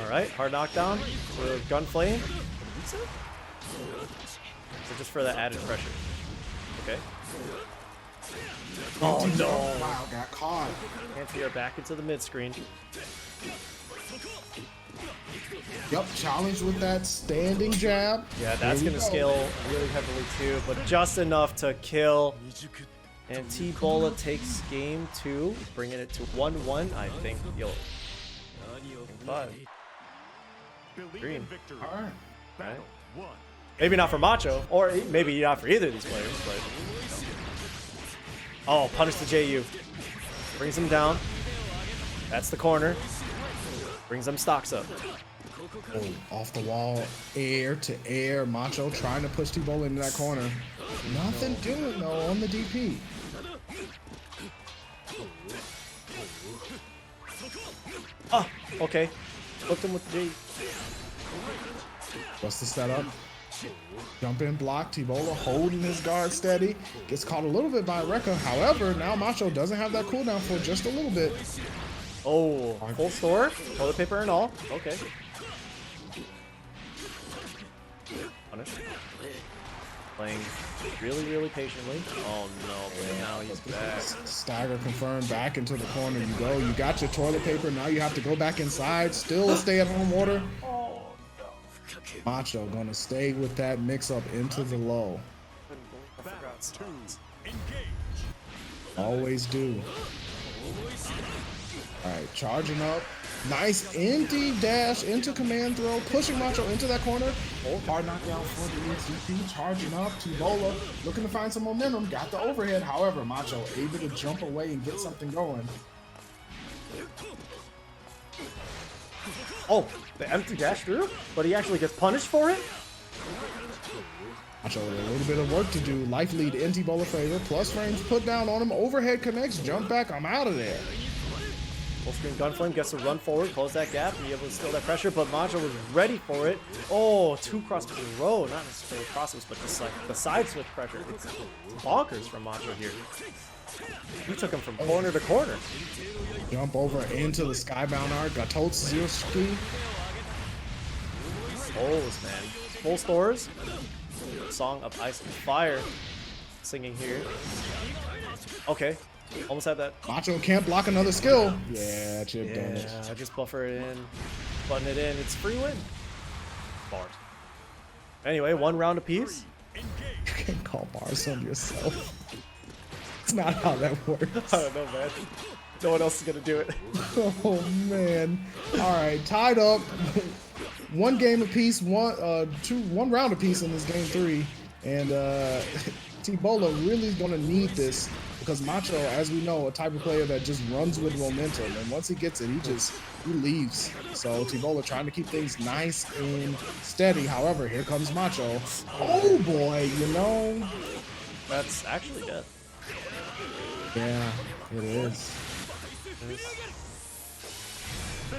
All right, hard knockdown for gun flame. So just for that added pressure. Okay. Oh no! Wow, got caught. Anti-air back into the mid screen. Yep, challenged with that standing jab. Yeah, that's going to scale really heavily too, but just enough to kill. And T-Bola takes game 2, bringing it to 1-1. I think you'll. 5. Green. All right. Maybe not for Macho, or maybe not for either of these players, but. Oh, punish the JU. Brings him down. That's the corner. Brings them stocks up. Oh, off the wall, air to air. Macho trying to push T-Bola into that corner. Nothing doing though on the DP. Ah, okay. Hooked him with the G. What's the setup? Jump in block. T-Bola holding his guard steady. Gets caught a little bit by Rekka. However, now Macho doesn't have that cooldown for just a little bit. Oh, full store. Toilet paper and all. Okay. Punish. Playing really, really patiently. Oh no, but now he's back. Stagger confirmed. Back into the corner you go. You got your toilet paper. Now you have to go back inside. Still a stay-at-home order. Oh no. Macho gonna stay with that mix-up into the low. I forgot stones. Always do. All right, charging up. Nice empty dash into command throw, pushing Macho into that corner. Hard knockdown for the ECP, charging up. T-Bola looking to find some momentum, got the overhead. However, Macho able to jump away and get something going. Oh, the empty dash through, but he actually gets punished for it? Macho with a little bit of work to do. Life lead in T-Bola favor. Plus frames put down on him. Overhead connects, jump back, I'm out of there. Full screen Gunflame gets to run forward, close that gap, and be able to steal that pressure, but Macho was ready for it. Oh, 2 crosses in a row. Not necessarily crosses, but just like the side switch pressure. It's bonkers from Macho here. He took him from corner to corner. Jump over into the Skybound Art. Gatotsuki. Souls, man. Full stores. Song of Ice and Fire. Singing here. Okay. Almost had that. Macho can't block another skill. Yeah, chip damage. I just buffer it in. Button it in. It's free win. Bars. Anyway, 1 round apiece. You can't call bars on yourself. It's not how that works. I don't know, man. No one else is gonna do it. Oh man. Alright, tied up. 1 game apiece, one round apiece in this game 3. And T-Bola really is gonna need this because Macho, as we know, a type of player that just runs with momentum, and once he gets it, he leaves. So T-Bola trying to keep things nice and steady. However, here comes Macho. Oh boy, you know. That's actually dead. Yeah, it is.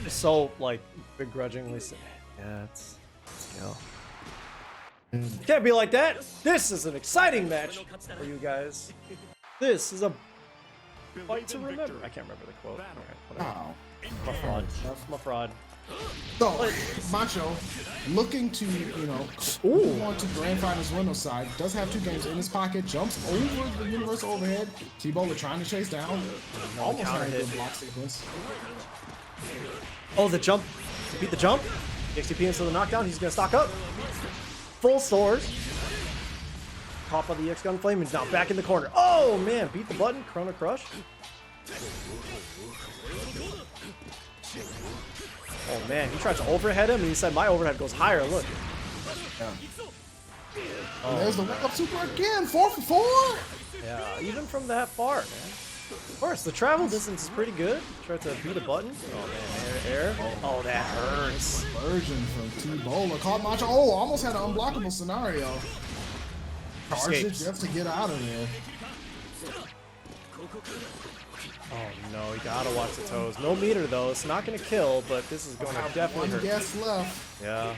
So, like, begrudgingly say, yeah, let's go. Can't be like that. This is an exciting match for you guys. This is a fight to remember. I can't remember the quote. Wow. I'm a fraud. I'm a fraud. So, Macho, looking to, move on to Grand Finals winner side, does have 2 games in his pocket, jumps over the universal overhead. T-Bola trying to chase down. Almost had a good block sequence. Oh, the jump. To beat the jump. XTP into the knockdown. He's going to stock up. Full swords. Top of the EX Gunflame and now back in the corner. Oh, man. Beat the button. Chrono Crush. Oh, man. He tried to overhead him, and he said, my overhead goes higher. Look. Yeah. Oh. There's the wake up super again. 4 for 4. Yeah, even from that far, man. Of course, the travel distance is pretty good. Try to beat a button. Oh, man. Air. Oh, that hurts. Version from T-Bola. Caught Macho. Oh, almost had an unblockable scenario. Charged it just to get out of there. Oh no, you gotta watch the toes. No meter though, it's not gonna kill, but this is gonna definitely hurt. 1 guess left. Yeah.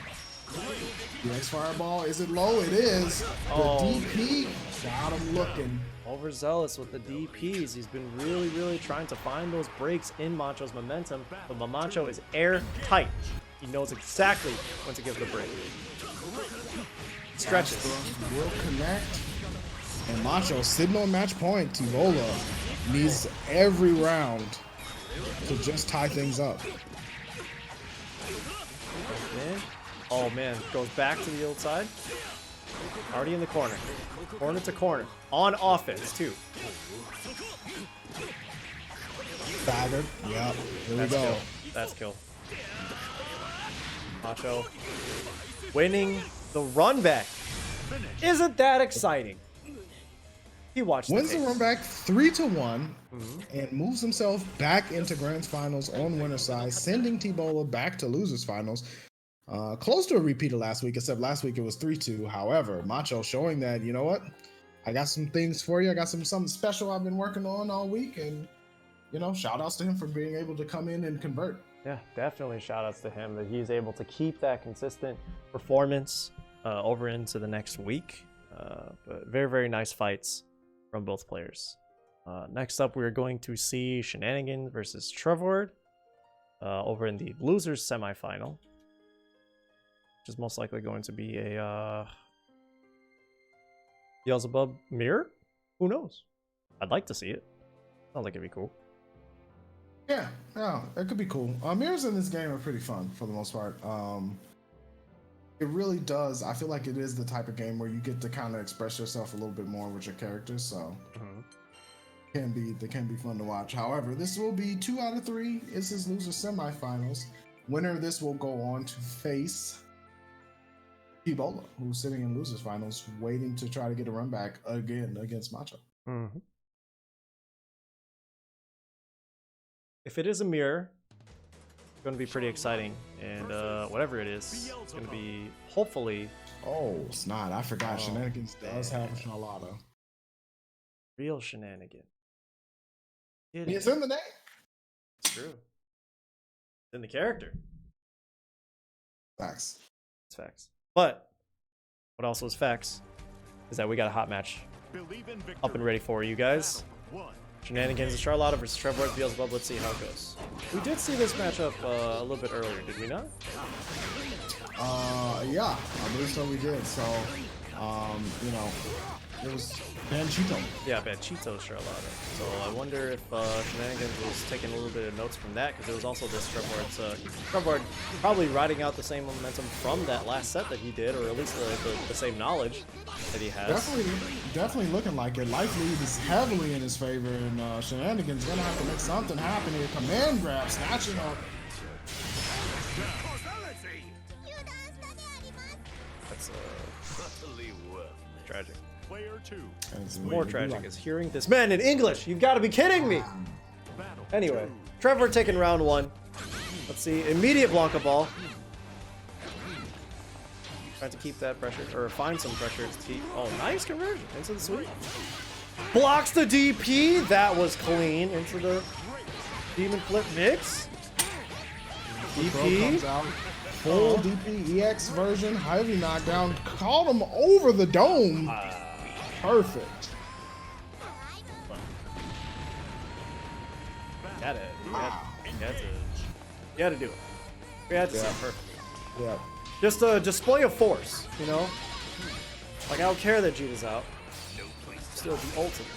The X Fireball, is it low? It is. The DP got him looking. Overzealous with the DPs. He's been really, really trying to find those breaks in Macho's momentum, but Macho is airtight. He knows exactly when to give the break. Stretches. Will connect. And Macho sitting on match point. T-Bola needs every round to just tie things up. Oh man, goes back to the old side. Already in the corner. Corner to corner. On offense too. Staggered. Yep. Here we go. Kill. That's kill. Macho winning the run back. Isn't that exciting? He watched wins the run back 3-1 and moves himself back into Grand Finals on winner side, sending T-Bola back to losers finals. Close to a repeat of last week, except last week it was 3-2. However, Macho showing that, you know what? I got some things for you. I got something special I've been working on all week. And, you know, shout outs to him for being able to come in and convert. Yeah, definitely shout outs to him that he's able to keep that consistent performance over into the next week. But very, very nice fights from both players. Next up, we're going to see Shenanigans versus Trevor Ward over in the losers semifinal, which is most likely going to be a Beelzebub mirror. Who knows? I'd like to see it. Sounds like it'd be cool. Yeah, it could be cool. Mirrors in this game are pretty fun for the most part. It really does. I feel like it is the type of game where you get to kind of express yourself a little bit more with your characters. So they can be fun to watch. However, this will be 2 out of 3. This is loser semifinals. Winner of this will go on to face Ebola, who's sitting in losers finals, waiting to try to get a run back again against Macho. If it is a mirror, it's going to be pretty exciting. And whatever it is, it's going to be hopefully... Oh, it's not. I forgot. Shenanigans does have a Charlotta. Real Shenanigan. It's in the name. It's true. It's in the character. Facts. It's facts. But what also is facts is that we got a hot match up and ready for you guys. Shenanigans and Charlotta versus Trevor Ward, Beelzebub. Let's see how it goes. We did see this matchup a little bit earlier, did we not? Yeah, I believe so. We did. So, you know, it was Banchito. Yeah, Banchito Charlotta. So I wonder if Shenanigans was taking a little bit of notes from that, because it was also this Trevor Ward probably riding out the same momentum from that last set that he did, or at least the same knowledge that he has. Definitely looking like it. Life lead is heavily in his favor, and Shenanigans gonna have to make something happen here. Command grab, snatching up. That's tragic. Player 2. More tragic is hearing this man in English. You've got to be kidding me. Anyway, Trevor taking round 1. Let's see. Immediate Blanca ball. Trying to keep that pressure, or find some pressure to keep. Oh, nice conversion into the sweep. Blocks the DP. That was clean into the demon flip mix. DP. Full DP EX version, heavy knockdown, called him over the dome. Perfect. You had to do it. We had to say perfect. Yeah. Just a display of force, you know? Like, I don't care that Jita's out. Still the ultimate.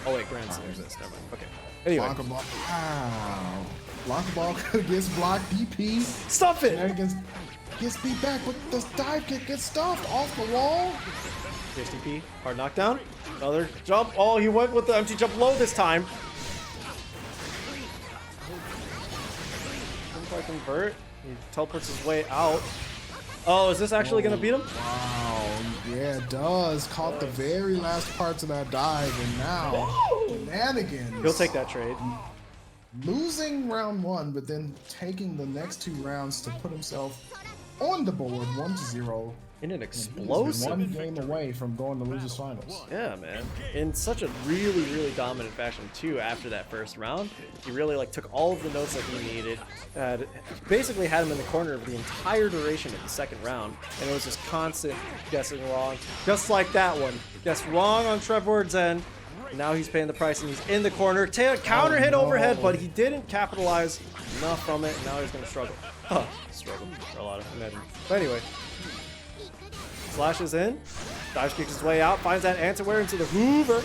Oh wait, Grand Slam exists. Never mind. Okay. Anyway. Blanca ball. Wow. Blanca ball gets blocked. DP. Stuff it! Shenanigans gets beat back, but the dive kick gets stuffed off the wall. Here's DP. Hard knockdown. Another jump. Oh, he went with the empty jump low this time. Didn't quite convert. He teleports his way out. Oh, is this actually going to beat him? Wow. Yeah, it does. Caught the very last parts of that dive, and now Shenanigans. He'll take that trade. Losing round 1, but then taking the next 2 rounds to put himself on the board 1-0. In an explosive. One game away from going to losers finals. Yeah, man. In such a really, really dominant fashion too. After that first round, he really took all of the notes that he needed. Basically had him in the corner for the entire duration of the second round, and it was just constant guessing wrong, just like that one. Guessed wrong on Trevor Ward's end. Now he's paying the price, and he's in the corner. Counter hit overhead, but he didn't capitalize enough from it. Now he's gonna struggle. Struggle for a lot of imagine. But anyway. Slashes in, dive kicks his way out, finds that anti-wear into the Hoover.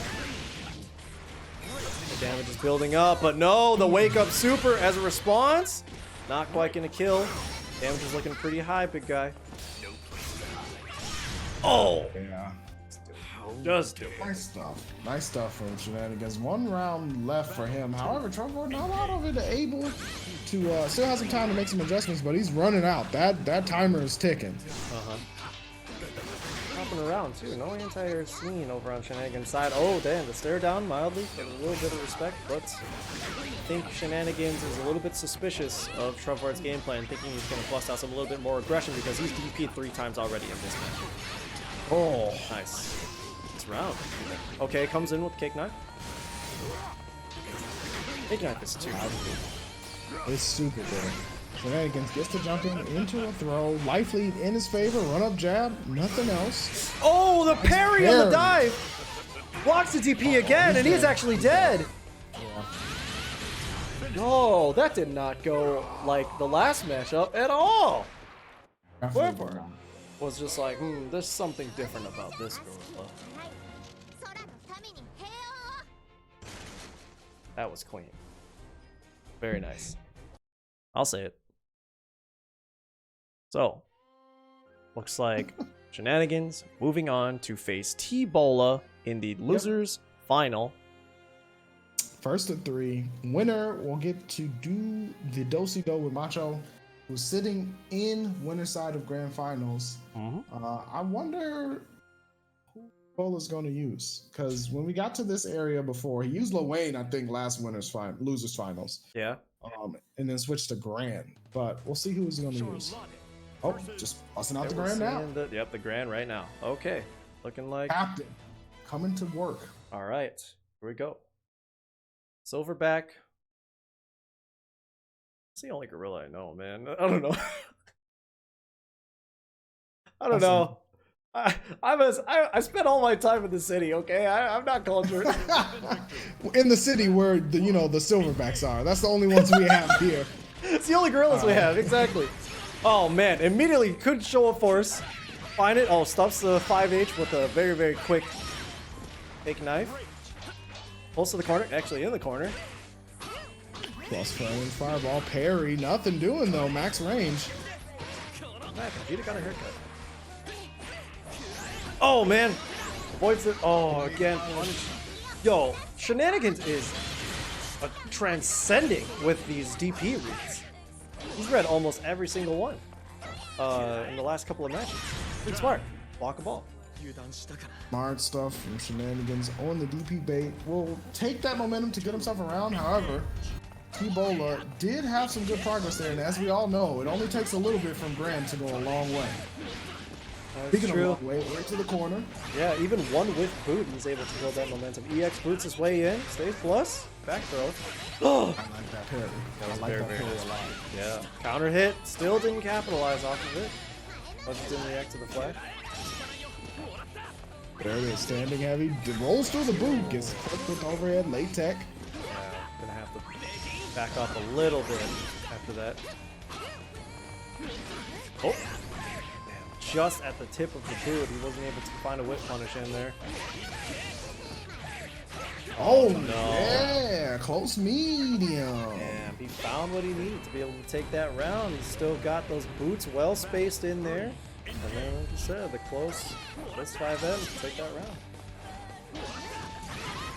The damage is building up, but no, the wake up super as a response. Not quite gonna kill. Damage is looking pretty high, big guy. Oh! Yeah. Just do it. Nice stuff from Shenanigans. 1 round left for him. However, Trevor Ward not out of it, able to still has some time to make some adjustments, but he's running out. That timer is ticking. jumping around too. No anti-air seen over on Shenanigan's side. Oh, damn, the stare down mildly for a little bit of respect, but I think Shenanigans is a little bit suspicious of Trevor Ward's game plan, thinking he's going to bust out some a little bit more aggression because he's DP'd 3 times already in this match. Oh, nice. It's round. Okay, comes in with Cake Knife. Cake Knife is too good. It's super good. Shenanigans gets to jumping into a throw. Life lead in his favor. Run up jab. Nothing else. Oh, the parry on the dive! Blocks the DP again, and he's actually dead! Yeah. No, that did not go like the last matchup at all! Trevor was just like, there's something different about this gorilla. That was clean. Very nice. I'll say it. So, looks like Shenanigans moving on to face T-Bola in the losers final. First of 3. Winner will get to do the do-si-do with Macho, who's sitting in winner's side of grand finals. I wonder who Bola's going to use, because when we got to this area before, he used Lil Wayne, I think, last losers finals. Yeah. And then switched to Grand, but we'll see who he's going to use. Oh, just busting out the Grand now. Yep, the Grand right now. Okay, looking like Captain coming to work. All right, here we go. Silverback. It's the only gorilla I know, man. I don't know. I don't know. I spent all my time in the city. Okay, I'm not cultured. In the city where the silverbacks are. That's the only ones we have here. It's the only gorillas we have. Exactly. Oh man! Immediately couldn't show a force. Find it. Oh, stuffs the 5H with a very, very quick fake knife. Close to the corner. Actually, in the corner. Plus throwing fireball parry. Nothing doing though. Max range. Vegeta got a haircut. Oh man! Avoids it. Oh, again. Yo, Shenanigans is transcending with these DP reads. He's read almost every single one in the last couple of matches. Pretty smart. Block a ball. Smart stuff from Shenanigans on the DP bait. Will take that momentum to get himself around. However, T-Bola did have some good progress there, and as we all know, it only takes a little bit from Grand to go a long way. Speaking of way to the corner. Yeah, even one with boot, he's able to build that momentum. EX boots his way in, stays plus, back throw. Oh, I like that parry. I like that parry a lot. Yeah, counter hit, still didn't capitalize off of it. But didn't react to the flash. There it is, standing heavy, rolls through the boot, gets clipped with overhead, late tech. Yeah, gonna have to back off a little bit after that. Oh. Just at the tip of the boot, he wasn't able to find a whip punish in there. Oh no! Yeah, close medium. And he found what he needed to be able to take that round. He's still got those boots well spaced in there. And then, like you said, the close this 5M to take that round.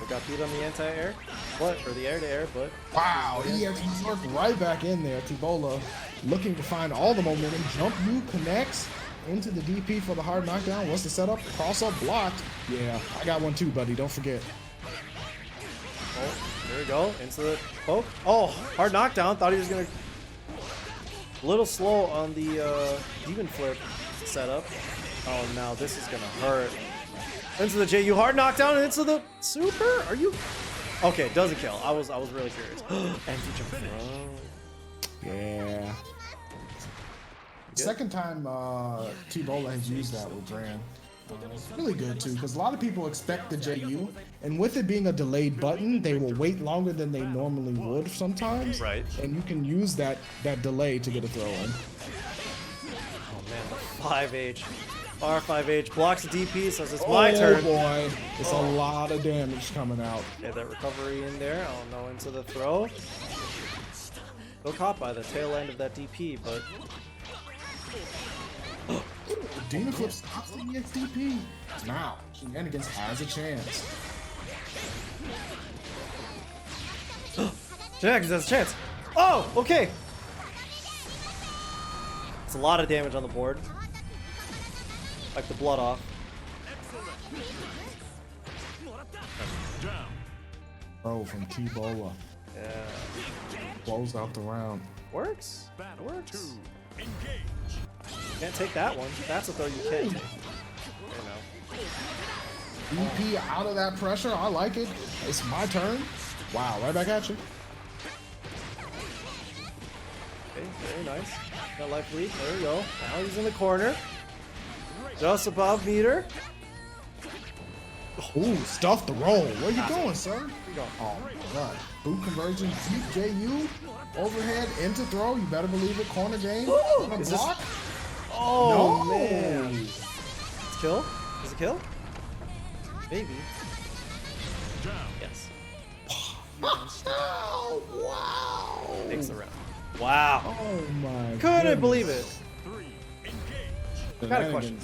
We got beat on the anti-air, or the air-to-air, but wow, he actually worked right back in there. T-Bola looking to find all the momentum. Jump U connects into the DP for the hard knockdown. What's the setup? Cross up blocked. Yeah, I got one too, buddy. Don't forget. Oh, there we go. Into the poke. Oh, hard knockdown. Thought he was gonna. A little slow on the demon flip setup. Oh, now this is gonna hurt. Into the JU hard knockdown and into the super. Are you? Okay, doesn't kill. I was really curious. Empty jump throw. Yeah. Second time T-Bola has used that with Gran. It's really good too, because a lot of people expect the JU, and with it being a delayed button, they will wait longer than they normally would sometimes. Right. And you can use that delay to get a throw in. Oh man, the 5H. R5H blocks the DP, says it's my turn. Oh boy, it's a lot of damage coming out. Yeah, that recovery in there. Oh no, into the throw. Still caught by the tail end of that DP, but Demon Flip stops the EXDP. Now, Shenanigans has a chance. Shenanigans has a chance. Oh, okay. It's a lot of damage on the board. Like the blood off. Down. Bro, from T-Bola. Yeah. Close out the round. Works. Battle Works. 2. Engage. Can't take that one. That's a throw you can take. You know. DP out of that pressure. I like it. It's my turn. Wow, right back at you. Okay, very nice. Got life lead. There we go. Now he's in the corner. Just above meter. Ooh, stuff the roll. Where you going, sir? Where you going? Oh my god. Boot conversion, deep JU, overhead, into throw. You better believe it. Corner game. Ooh, On a is this- block. Oh, No. man. It's kill? Is it kill? Maybe. Down. Yes. Oh, wow. Takes the round. Wow. Oh my Couldn't believe it. 3. Engage. Got a question.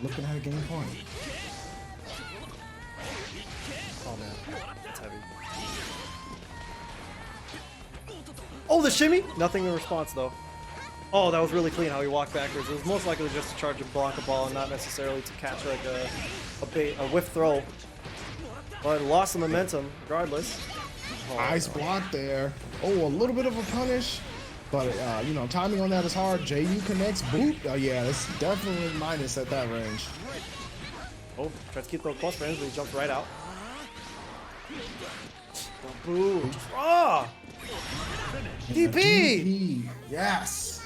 Looking at a game point. Oh man, that's heavy. Oh, the shimmy? Nothing in response though. Oh, that was really clean how he walked backwards. It was most likely just to charge and block a ball and not necessarily to catch like a whiff throw. But lost the momentum regardless. Oh, Nice block there. Oh, a little bit of a punish. But, you know, timing on that is hard. JU connects. Boot. Oh, yeah, it's definitely minus at that range. Oh, tries to keep those plus frames, but he jumps right out. Boo. Ah! DP! DP. Yes.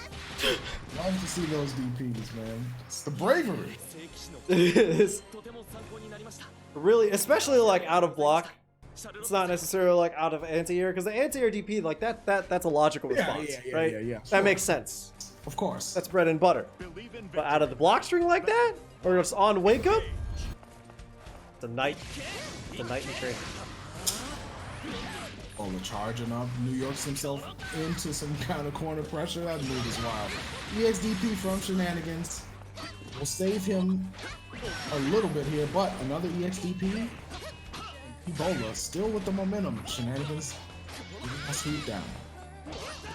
Love to see those DPs, man. It's the bravery. It is. Really, especially like out of block. It's not necessarily like out of anti-air, because the anti-air DP, like that's a logical response, right? Yeah. That Sure. makes sense. Of course. That's bread and butter. Believe in But out of the block string like that, or just on wake up, the knight in training. Oh, the charging up. New York's himself into some kind of corner pressure. That move is wild. EXDP from Shenanigans will save him a little bit here, but another EXDP. Ebola still with the momentum. Shenanigans getting sweep down.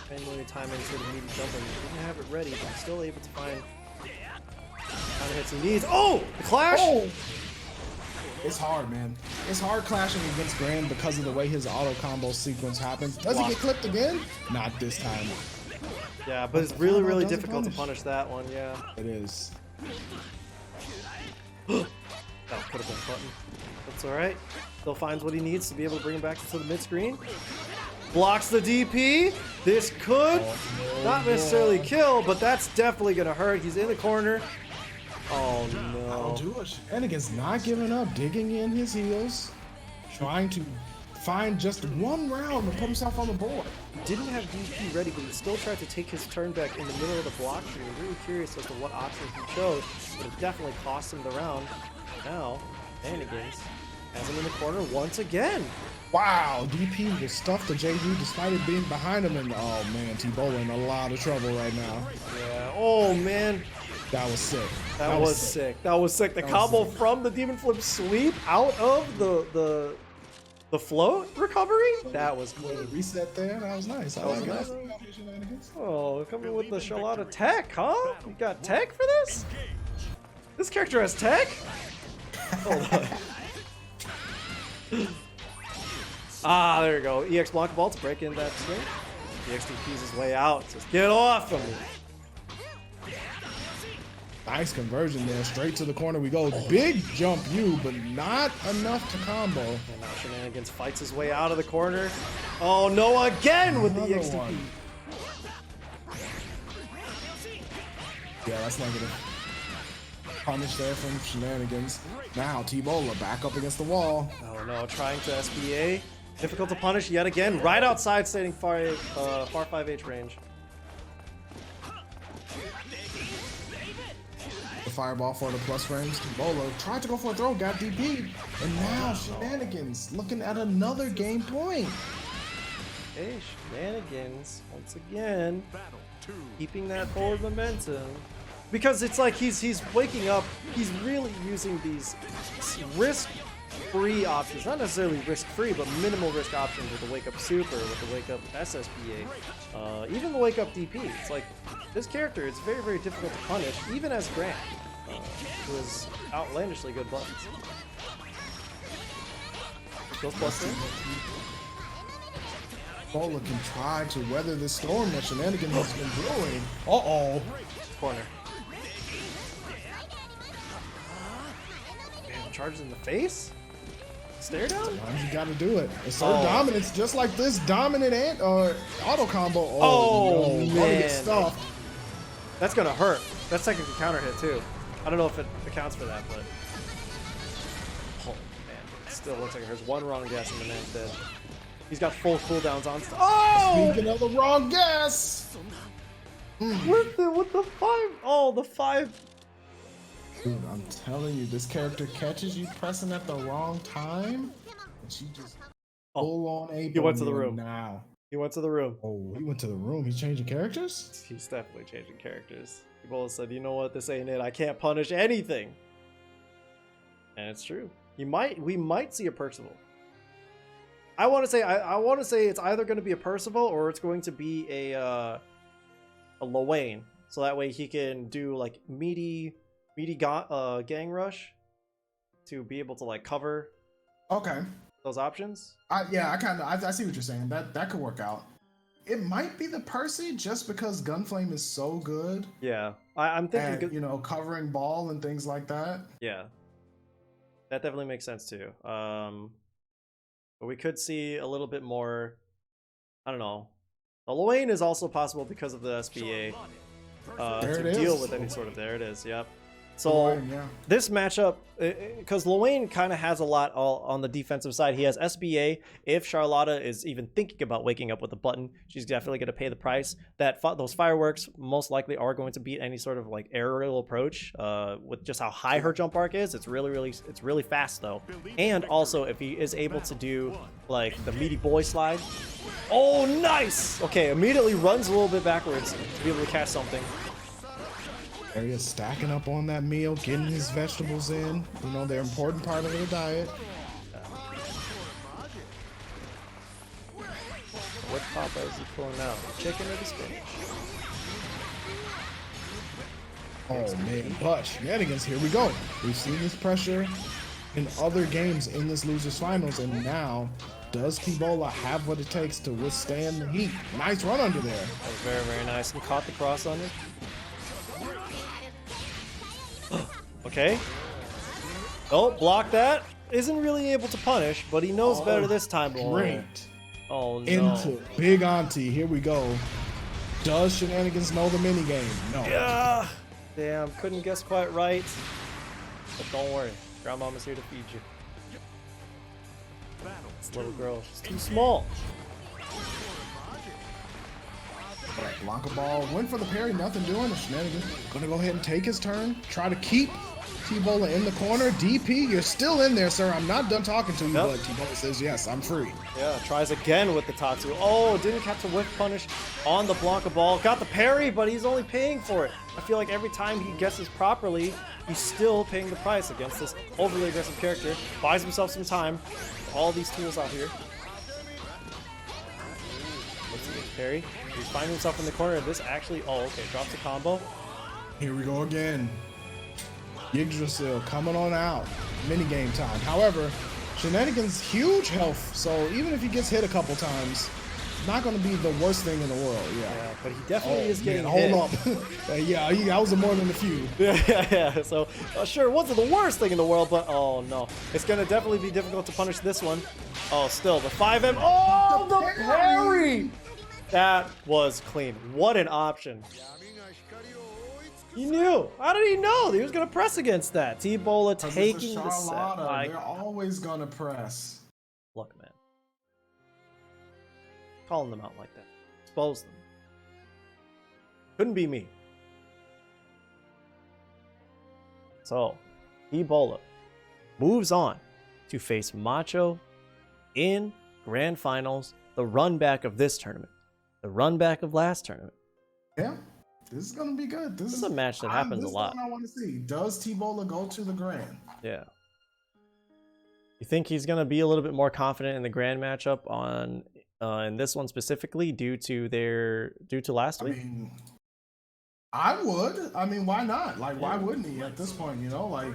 Manually timing sort of needy jump, and he didn't have it ready, but he's still able to find kind of hits he needs. Oh, the clash! Oh! It's hard, man. It's hard clashing against Grand because of the way his auto combo sequence happens. Does he get clipped again? Not this time. Yeah, but it's really, really doesn't difficult to punish. punish that one. Yeah. It is. That could have been a button. That's all right. Still finds what he needs to be able to bring him back to the mid screen. Blocks the DP. This could not necessarily kill, but that's definitely gonna hurt. He's in the corner. Oh I'll no. do it. Shenanigans not giving up, digging in his heels, trying to find just one round to put himself on the board. Didn't have DP ready, but he still tried to take his turn back in the middle of the block. So we're really curious as to what option he chose, but it definitely cost him the round. Now, Shenanigans has him in the corner once again. Wow, DP was stuffed to JU despite it being behind him, and oh man, T-Bola in a lot of trouble right now. Yeah. Oh man. That was sick. That was sick. That was sick. The combo from the Demon Flip sweep out of the float recovery. That was clean. Reset there. That was nice. I like nice. it. Shenanigans. Oh, coming with the Charlotta tech, huh? You got tech for this? This character has tech? Hold on. Ah, there you go. EX block ball to break in that swing. EX DPs his way out. Just get off of me. Nice conversion there. Straight to the corner we go. Big jump you, but not enough to combo. And now Shenanigans fights his way out of the corner. Oh no, again with the Another EX DP. one. Yeah, that's negative. Punish there from Shenanigans. Now T-Bola back up against the wall. Oh no, trying to SBA. Difficult to punish yet again. Right outside standing far 5H range. The fireball for the plus frames. T-Bola tried to go for a throw, got DP'd. And now Shenanigans looking at another game point. Okay, Shenanigans once again Battle 2. keeping that forward momentum. Because it's like he's waking up, he's really using these risk-free options, not necessarily risk-free, but minimal risk options with the Wake Up Super, with the Wake Up SSBA, even the Wake Up DP. It's like, this character, it's very, very difficult to punish, even as Grant. was outlandishly good buttons. Goes plus 3. Bola can try to weather the storm that Shenanigans has been brewing. Uh-oh. Corner. Man, charges in the face? Stare down? Sometimes you gotta do it. Assert dominance just like this dominant auto combo. Oh, no. man. Get stuffed. That's gonna hurt. That's technically counter hit too. I don't know if it accounts for that, but oh man, it still looks like there's one wrong guess and the man's dead. He's got full cooldowns on. Oh! Speaking of the wrong guess. With the 5? Oh, the 5. Dude, I'm telling you, this character catches you pressing at the wrong time, and she just full on ape. He went to the room. Now. He went to the room. Oh, he went to the room. He's changing characters? He's definitely changing characters. He both said, you know what, this ain't it. I can't punish anything. And it's true. We might see a Percival. I want to say it's either going to be a Percival or it's going to be a Lowain. So that way he can do like meaty gang rush to be able to like cover those options. Yeah, I see what you're saying. That could work out. It might be the Percy just because Gunflame is so good. Yeah, I'm thinking, you know, covering ball and things like that. Yeah, that definitely makes sense too. But we could see a little bit more. I don't know. The Lowain is also possible because of the SBA to deal with any sort of. There it is. Yep. So this matchup, because Lowain kind of has a lot on the defensive side. He has SBA. If Charlotta is even thinking about waking up with a button, she's definitely going to pay the price. Those fireworks most likely are going to beat any sort of like aerial approach. With just how high her jump arc is, it's really fast though. And also, if he is able to do like the meaty boy slide, oh nice! Okay, immediately runs a little bit backwards to be able to catch something. Area stacking up on that meal, getting his vegetables in. You know, they're an important part of their diet. What papa is he pulling out? Chicken or the spinach? Oh man, but Shenanigans, here we go. We've seen this pressure in other games in this losers finals, and now does T-Bola have what it takes to withstand the heat? Nice run under there. That was very, very nice. He caught the cross under. Okay. Oh, block that. Isn't really able to punish, but he knows better this time. Great. Oh, no. Into Big Auntie. Here we go. Does Shenanigans know the minigame? No. Yeah. Damn, couldn't guess quite right. But don't worry. Grandmama's here to feed you. This little girl, she's too small. Blanca ball. Went for the parry. Nothing doing. And Shenanigans gonna go ahead and take his turn. Try to keep T-Bola in the corner. DP, you're still in there, sir. I'm not done talking to you, but T-Bola says, yes, I'm free. Yeah, tries again with the Tatsu. Oh, didn't catch a whiff punish on the Blanca ball. Got the parry, but he's only paying for it. I feel like every time he guesses properly, he's still paying the price against this overly aggressive character. Buys himself some time. All these tools out here. Looks like parry. He's finding himself in the corner. This actually, oh, okay, drops the combo. Here we go again. Yggdrasil coming on out. Minigame time. However, Shenanigans huge health, so even if he gets hit a couple times, it's not going to be the worst thing in the world. Yeah, but he definitely is getting hit. Hold up. Yeah, that was more than a few. Yeah. So sure, it wasn't the worst thing in the world, but oh no, it's going to definitely be difficult to punish this one. Oh, still the 5M. Oh, the parry! That was clean. What an option. He knew. How did he know he was going to press against that? T-Bola taking the set. They're always going to press. Look, man. Calling them out like that. Expose them. Couldn't be me. So, T-Bola moves on to face Macho in Grand Finals, the run back of this tournament. The run back of last tournament. Yeah. This is going to be good. This is a match that happens a lot. This is what I want to see. Does T-Bola go to the Grand? Yeah. You think he's going to be a little bit more confident in the Grand matchup on in this one specifically due to last week? I mean, I would. I mean, why not? Like, why wouldn't he at this point? You know, like,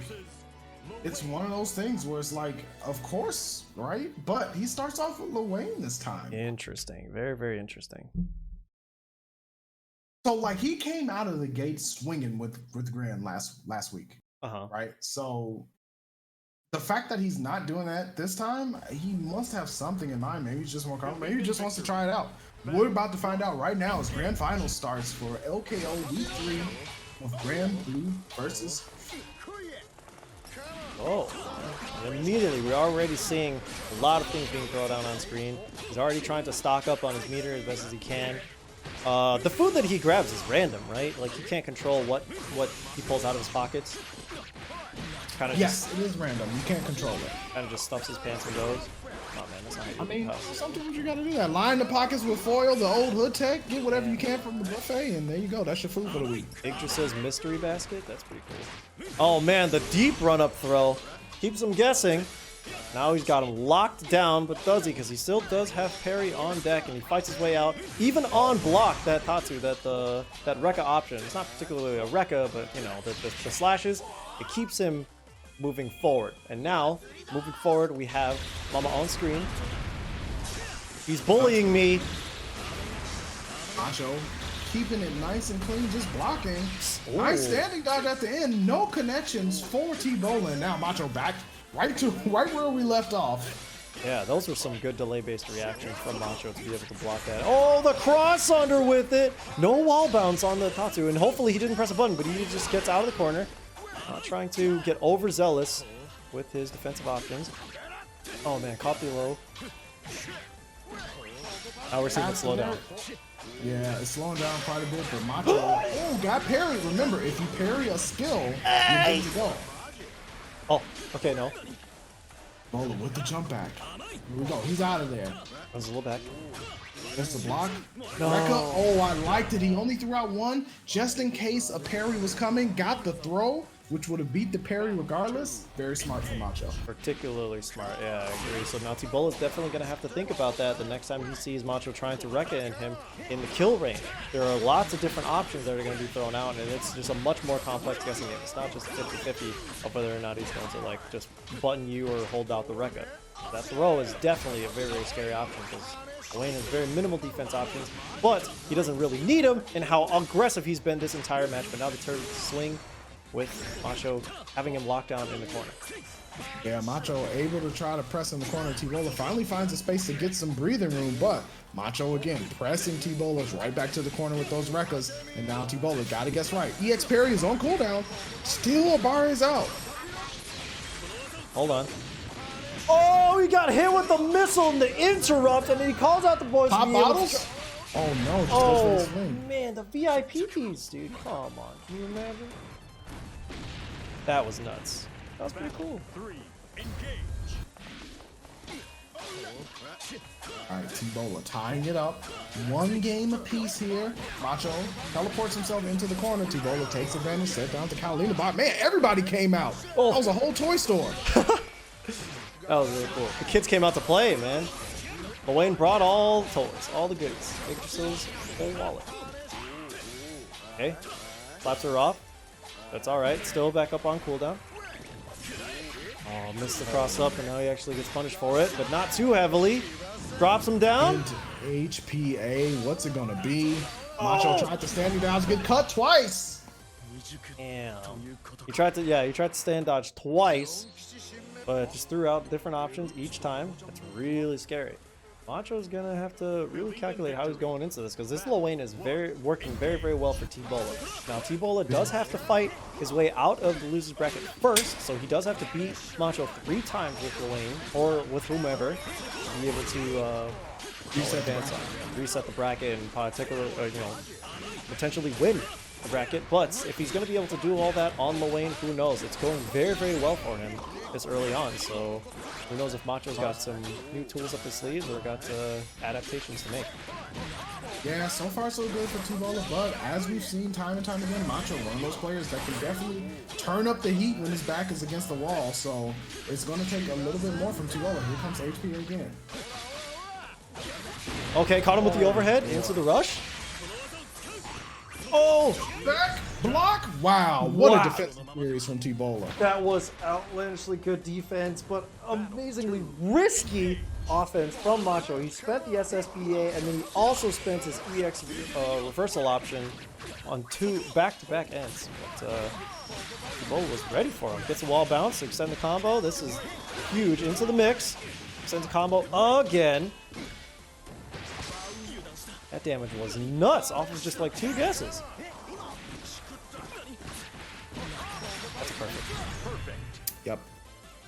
it's one of those things where it's like, of course, right? But he starts off with Lil Wayne this time. Interesting. Very, very interesting. So, like, he came out of the gate swinging with Grand last week, right? So, the fact that he's not doing that this time, he must have something in mind. Maybe he just won't come. Maybe he just wants to try it out. We're about to find out right now as Grand Finals starts for LKO Week 3 of Granblue versus. Oh, and immediately we're already seeing a lot of things being thrown down on screen. He's already trying to stock up on his meter as best as he can. The food that he grabs is random, right? Like, he can't control what he pulls out of his pockets. Kind of Yes, it is random. You can't control it. Kind of just stuffs his pants and goes. Oh man, that's not how you do it. Sometimes you gotta do that. Line the pockets with foil, the old hood tech, get whatever you can from the buffet, and there you go. That's your food for the week. Yggdrasil's mystery basket? That's pretty cool. Oh man, the deep run-up throw keeps him guessing. Now he's got him locked down, but does he? Because he still does have parry on deck, and he fights his way out. Even on block, that Tatsu, that Rekka option. It's not particularly a Rekka, but you know, the slashes, it keeps him moving forward. And now, moving forward, we have Mama on screen. He's bullying me. Macho keeping it nice and clean, just blocking. Nice standing dodge at the end. No connections for T-Bola. Now Macho back right where we left off. Yeah, those were some good delay-based reactions from Macho to be able to block that. Oh, the cross under with it. No wall bounce on the Tatsu, and hopefully he didn't press a button, but he just gets out of the corner. Not trying to get overzealous with his defensive options. Oh man, copy low. Now we're seeing it slow down. Yeah, it's slowing down quite a bit, but Macho, oh, got parried. Remember, if you parry a skill, you're good to go. Oh, okay, no. Bola with the jump back. Here we go. He's out of there. That was a little back. That's the block. No. Rekka, oh, I liked it. He only threw out one just in case a parry was coming. Got the throw, which would have beat the parry regardless. Very smart from Macho. Particularly smart, yeah, I agree. So now T-Bola is definitely going to have to think about that the next time he sees Macho trying to Rekka in him in the kill range. There are lots of different options that are going to be thrown out, and it's just a much more complex guessing game. It's not just 50-50 of whether or not he's going to like just button you or hold out the Rekka. That throw is definitely a very, very scary option because Wayne has very minimal defense options, but he doesn't really need them, and how aggressive he's been this entire match. But now the turret swing with Macho having him locked down in the corner. Yeah, Macho able to try to press in the corner. T-Bola finally finds a space to get some breathing room, but Macho again pressing T-Bola right back to the corner with those Rekkas, and now T-Bola got to guess right. EX parry is on cooldown. Still a bar is out. Hold on. Oh, he got hit with the missile and the interrupt, and then he calls out the boys. Pop bottles? Oh no, just goes for the swing. Man, the VIP piece, dude. Come on. Can you imagine? That was nuts. That was pretty cool. All right, T-Bola tying it up. One game apiece here. Macho teleports himself into the corner. T-Bola takes advantage, set down to Carolina bot. Man, everybody came out. Oh. That was a whole toy store. That was really cool. The kids came out to play, man. But Wayne brought all toys, all the goodies. Yggdrasil's whole wallet. Okay, slaps her off. That's all right. Still back up on cooldown. Oh, missed the cross up, and now he actually gets punished for it, but not too heavily. Drops him down. Into HPA. What's it gonna be? Macho tried to stand him down to get cut twice. Damn. He tried to stand dodge twice, but just threw out different options each time. That's really scary. Macho's gonna have to really calculate how he's going into this, because this Lil Wayne is working very, very well for T-Bola. Now T-Bola does have to fight his way out of the losers bracket first, so he does have to beat Macho 3 times with Lil Wayne or with whomever to be able to reset the bracket and potentially win the bracket. But if he's going to be able to do all that on Lil Wayne, who knows? It's going very, very well for him this early on. So who knows if Macho's got some new tools up his sleeves or got adaptations to make. Yeah, so far so good for T-Bola, but as we've seen time and time again, Macho, one of those players that can definitely turn up the heat when his back is against the wall, so it's going to take a little bit more from T-Bola. Here comes HP again. Okay, caught him with the overhead into the rush. Oh! Back block. Wow, what a defensive series from T-Bola. That was outlandishly good defense, but amazingly risky offense from Macho. He spent the SSBA, and then he also spent his EX reversal option on 2 back-to-back ends. But T-Bola was ready for him. Gets a wall bounce to extend the combo. This is huge. Into the mix. Extends the combo again. That damage was nuts off of just like 2 guesses. That's perfect. Yep,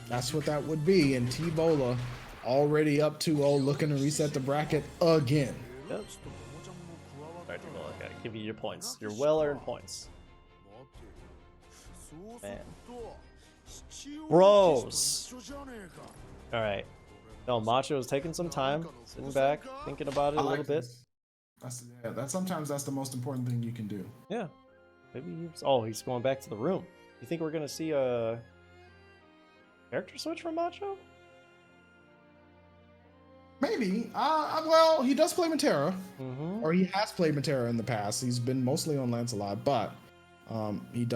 that's what that would be. And T-Bola already up 2-0, looking to reset the bracket again. Yep. Alright, T-Bola, I gotta give you your points. Your well-earned points. Man. Bros. Alright. No, Macho is taking some time, sitting back, thinking about it a little bit. Sometimes that's the most important thing you can do. Yeah. Maybe he's going back to the room. You think we're gonna see a character switch from Macho? Maybe. Well, he does play Matera, or he has played Matera in the past. He's been mostly on Lancelot, but he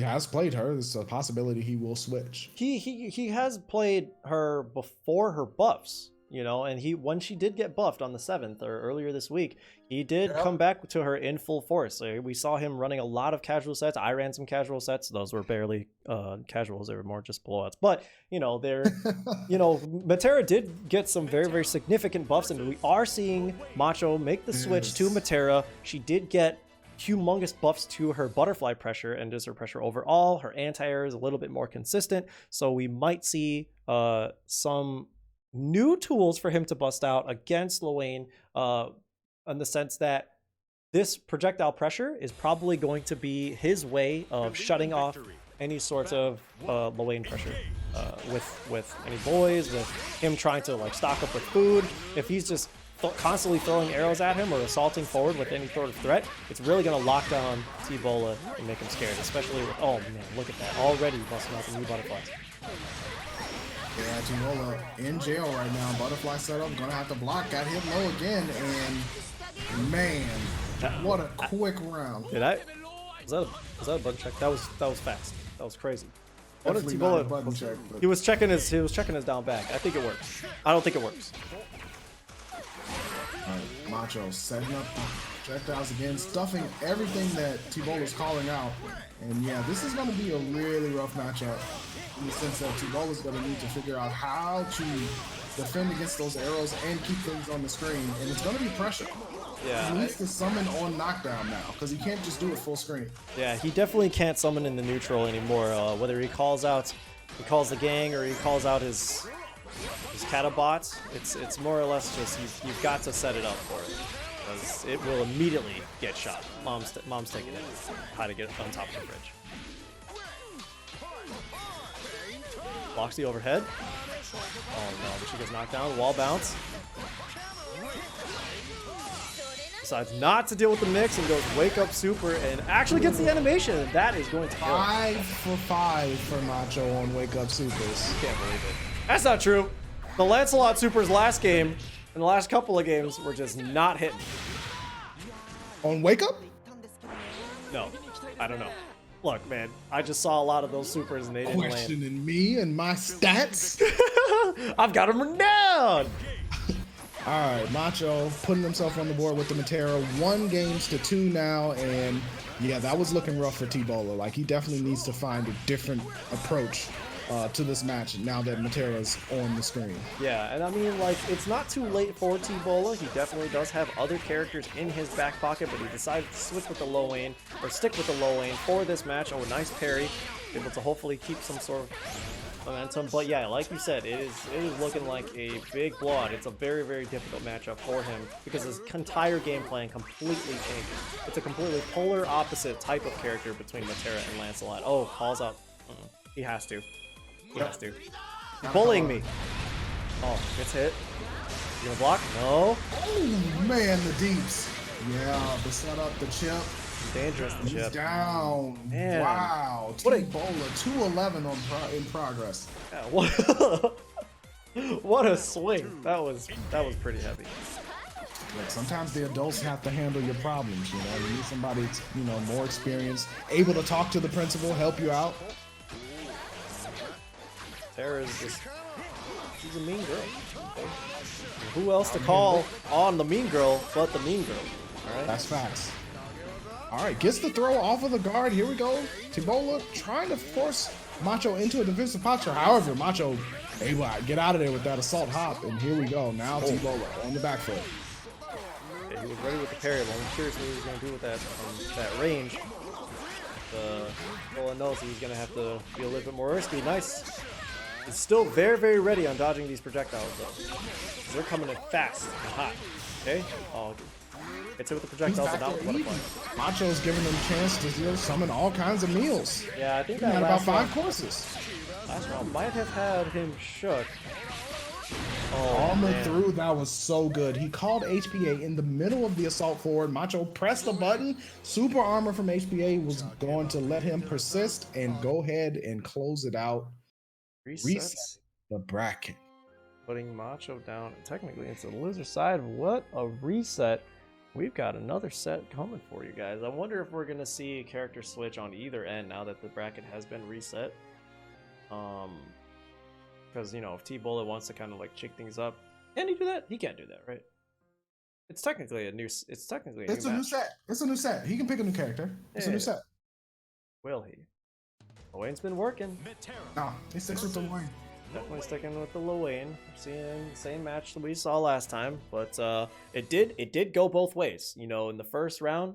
has played her. There's a possibility he will switch. He has played her before her buffs, you know, and when she did get buffed on the 7th or earlier this week, he did come back to her in full force. So we saw him running a lot of casual sets. I ran some casual sets. Those were barely casuals. They were more just blowouts. But, you know, Matera did get some very, very significant buffs, and we are seeing Macho make the switch to Matera. She did get humongous buffs to her butterfly pressure and just her pressure overall. Her anti-air is a little bit more consistent. So we might see some new tools for him to bust out against Lowain, in the sense that this projectile pressure is probably going to be his way of shutting off any sort of Lowain pressure with any boys, with him trying to like stock up with food. If he's just constantly throwing arrows at him or assaulting forward with any sort of threat, it's really going to lock down T-Bola and make him scared, especially with, oh man, look at that, already busting out the new butterflies. Yeah, T-Bola in jail right now. Butterfly setup, gonna have to block. Got hit low again, and man, what a quick round. Was that a button check? That was fast. That was crazy. What did Definitely not a T-Bola? button check, but- He was checking his down back. I think it works. I don't think it works. Alright, Macho setting up the projectiles again, stuffing everything that T-Bola's calling out. And yeah, this is going to be a really rough matchup in the sense that T-Bola's going to need to figure out how to defend against those arrows and keep things on the screen. And it's going to be pressure. Yeah, he needs to summon on knockdown now because he can't just do it full screen. Yeah, he definitely can't summon in the neutral anymore. Whether he calls the gang or he calls out his catabots, it's more or less just you've got to set it up for it, because it will immediately get shot. Mom's taking it. How to get on top of the bridge. Blocks the overhead. Oh no, but she gets knocked down. Wall bounce. Decides not to deal with the mix and goes wake up super and actually gets the animation. That is going to kill. 5 for 5 for Macho on wake up supers. Can't believe it. That's not true. The Lancelot supers last game and the last couple of games were just not hitting. On wake up? No, I don't know. Look, man, I just saw a lot of those supers and they didn't land. Questioning me and my stats? I've got them written down. All right, Macho putting himself on the board with the Matera. 1 games to 2 now, and yeah, that was looking rough for T-Bola. Like, he definitely needs to find a different approach to this match now that Matera's on the screen. Yeah, and I mean, like, it's not too late for T-Bola. He definitely does have other characters in his back pocket, but he decided to switch with the low lane, or stick with the low lane for this match. Oh, a nice parry. Able to hopefully keep some sort of momentum. But yeah, like you said, it is looking like a big blowout. It's a very, very difficult matchup for him because his entire game plan completely changes. It's a completely polar opposite type of character between Matera and Lancelot. Oh, calls out. He has to. He has to. He's bullying me. Oh, gets hit. You gonna block? No. Oh man, the deeps. Yeah, the setup, the chip. Dangerous, the He's chip. down. Man. Wow. T-Bola 211 in progress. Yeah, what a swing. That was pretty heavy. Like sometimes the adults have to handle your problems, you know. You need somebody, you know, more experienced, able to talk to the principal, help you out. Tara's just, she's a mean girl. Okay? Who else to call on the mean girl but the mean girl? All right. That's facts. All right, gets the throw off of the guard. Here we go. Tibola trying to force Macho into a defensive posture. However, Macho able to get out of there with that assault hop. And here we go. Now Tibola on the back foot. Yeah, he was ready with the parry. But I'm curious what he was going to do with that range. Tibola knows he's going to have to be a little bit more risky. Nice. He's still very, very ready on dodging these projectiles, though. They're coming in fast and hot. Okay? Oh, hits it with the projectiles and not with the butterfly. Macho's giving them a chance to, you know, summon all kinds of meals. Yeah, I think He that had about last 5 round, courses. last round might have had him shook. Oh, Armor man. through, that was so good. He called HPA in the middle of the assault forward. Macho pressed the button. Super armor from HPA was going to let him persist and go ahead and close it out. Reset the bracket. Putting Macho down technically into the loser side. What a reset. We've got another set coming for you guys. I wonder if we're going to see a character switch on either end now that the bracket has been reset. Because, you know, if T-Bullet wants to kind of like shake things up, can he do that? He can't do that, right? It's technically a new set. It's a new set. He can pick a new character. It's a new set. Will he? Wayne's been working. No, he sticks with the Wayne. Definitely sticking with the Lil Wayne. Seeing the same match that we saw last time, but it did go both ways. You know, in the first round,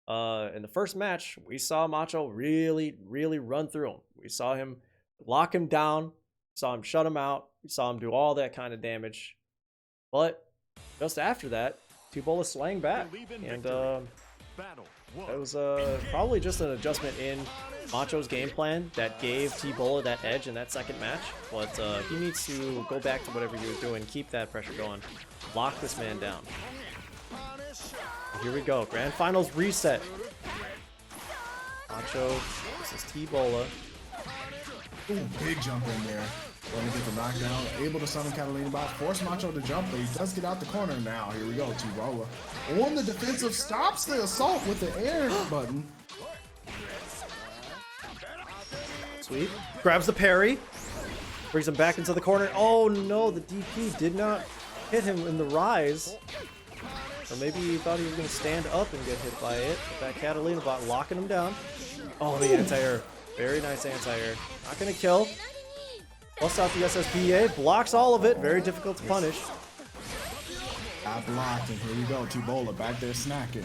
in the first match, we saw Macho really run through him. We saw him lock him down. We saw him shut him out. We saw him do all that kind of damage. But just after that, T-Bola slang back, and it was probably just an adjustment in Macho's game plan that gave T-Bola that edge in that second match, but he needs to go back to whatever he was doing, keep that pressure going, lock this man down. Here we go, Grand Finals reset. Macho versus T-Bola. Ooh, big jump in there. Going to get the knockdown. Able to summon Catalina bot. Force Macho to jump, but he does get out the corner now. Here we go, T-Bola. On the defensive, stops the assault with the air button. Sweet. Grabs the parry. Brings him back into the corner. Oh no, the DP did not hit him in the rise. Or maybe he thought he was going to stand up and get hit by it. But that Catalina bot locking him down. Oh, the anti-air. Very nice anti-air. Not going to kill. Busts out the SSPA. Blocks all of it. Very difficult to punish. Got blocked, and here we go. T-Bola back there snacking.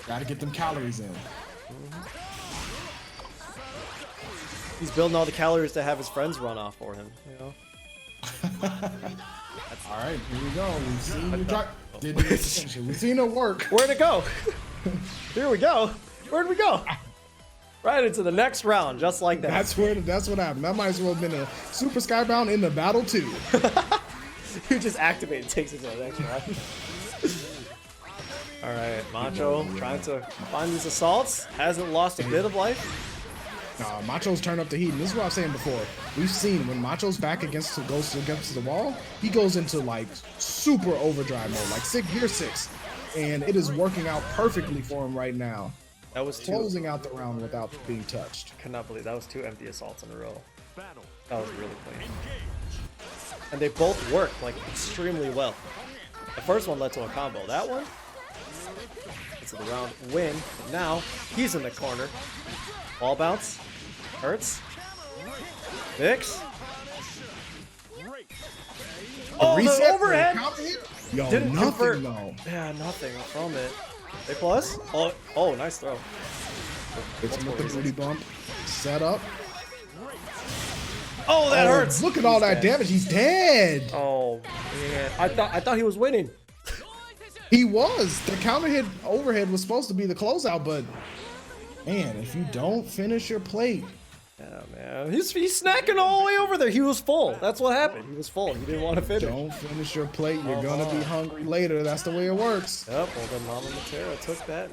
Got to get them calories in. He's building all the calories to have his friends run off for him, you know? All right, here we go. We've seen you drop. We've seen it work. Where'd it go? Here we go. Where'd we go? Right into the next round, just like that. That's what happened. That might as well have been a Super Skybound in the battle too. You just activate and takes it to the next round. All right, Macho trying to find these assaults. Hasn't lost a bit of life. Macho's turned up the heat, and this is what I was saying before. We've seen when Macho's back goes against the wall, he goes into like super overdrive mode, like gear 6, and it is working out perfectly for him right now. That was closing out the round without being touched. Cannot believe that was 2 empty assaults in a row. That was really clean. And they both worked like extremely well. The first one led to a combo. That one, it's the round win. And now he's in the corner. Ball bounce. Hurts. Mix. Oh, the overhead! Yo, Didn't nothing convert. though. Yeah, nothing from it. A plus? Oh, nice throw. It's with the booty bump. Set up. Oh, that hurts. Look at all that damage. He's dead. Oh man, I thought he was winning. He was. The counter hit overhead was supposed to be the closeout, but man, if you don't finish your plate. Yeah, man. He's snacking all the way over there. He was full. That's what happened. He was full. He didn't want to finish. Don't finish your plate. You're gonna be hungry later. That's the way it works. Yep. Well, then Mama Matera took that.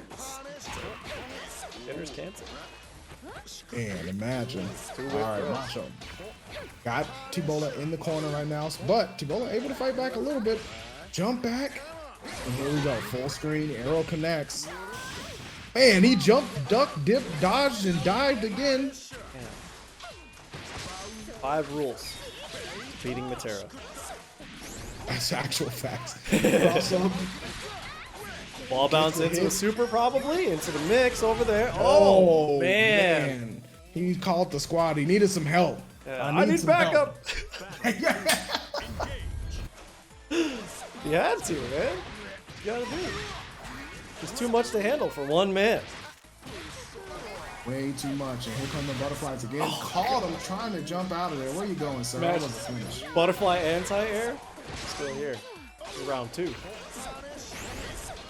Dinner's canceled. Man, imagine. All right, Macho. Got T-Bola in the corner right now, but T-Bola able to fight back a little bit. Jump back. And here we go. Full screen. Arrow connects. Man, he jumped, ducked, dipped, dodged, and dived again. 5 rules. Beating Matera. That's actual facts. Also, Ball bounce into the super, probably into the mix over there. Oh, man. He called the squad. He needed some help. Yeah, I need backup. You had to, man. You gotta do it. There's too much to handle for one man. Way too much. And here come the butterflies again. Caught him trying to jump out of there. Where you going, sir? That was a finish. Butterfly anti-air. Still here. Round 2.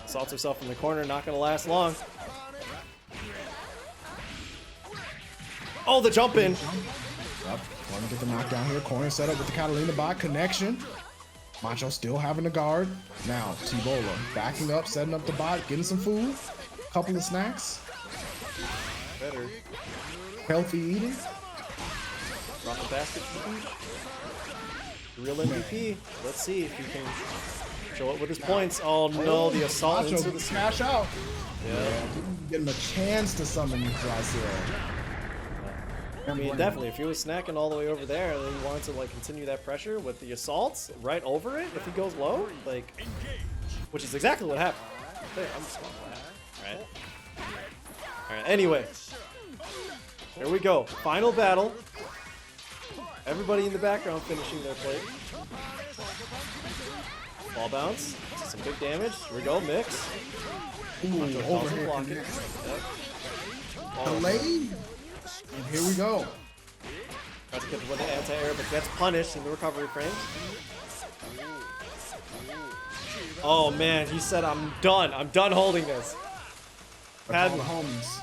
Assaults herself in the corner. Not gonna last long. Oh, the jump in. Yep. Want to get the knockdown here. Corner set up with the Catalina bot connection. Macho still having the guard. Now, T-Bola backing up, setting up the bot, getting some food. Couple of snacks. Better. Healthy eating. Drop the basket for the real MVP. Let's see if he can show it with his points. Oh no, the assault Macho into the cash out. Yeah. Didn't give him a chance to summon Glacier. I mean, definitely, if he was snacking all the way over there and he wanted to like continue that pressure with the assaults right over it, if he goes low, like, which is exactly what happened. There, I'm just going for that. Alright, anyway. Here we go. Final battle. Everybody in the background finishing their plate. Ball bounce. Some big damage. Here we go. Mix. Ooh, overhead blocking. connect. Yep. Delayed. And here we go. Tries to get with the anti-air, but gets punished in the recovery frames. Oh man, he said, I'm done. I'm done holding this. Had the homies.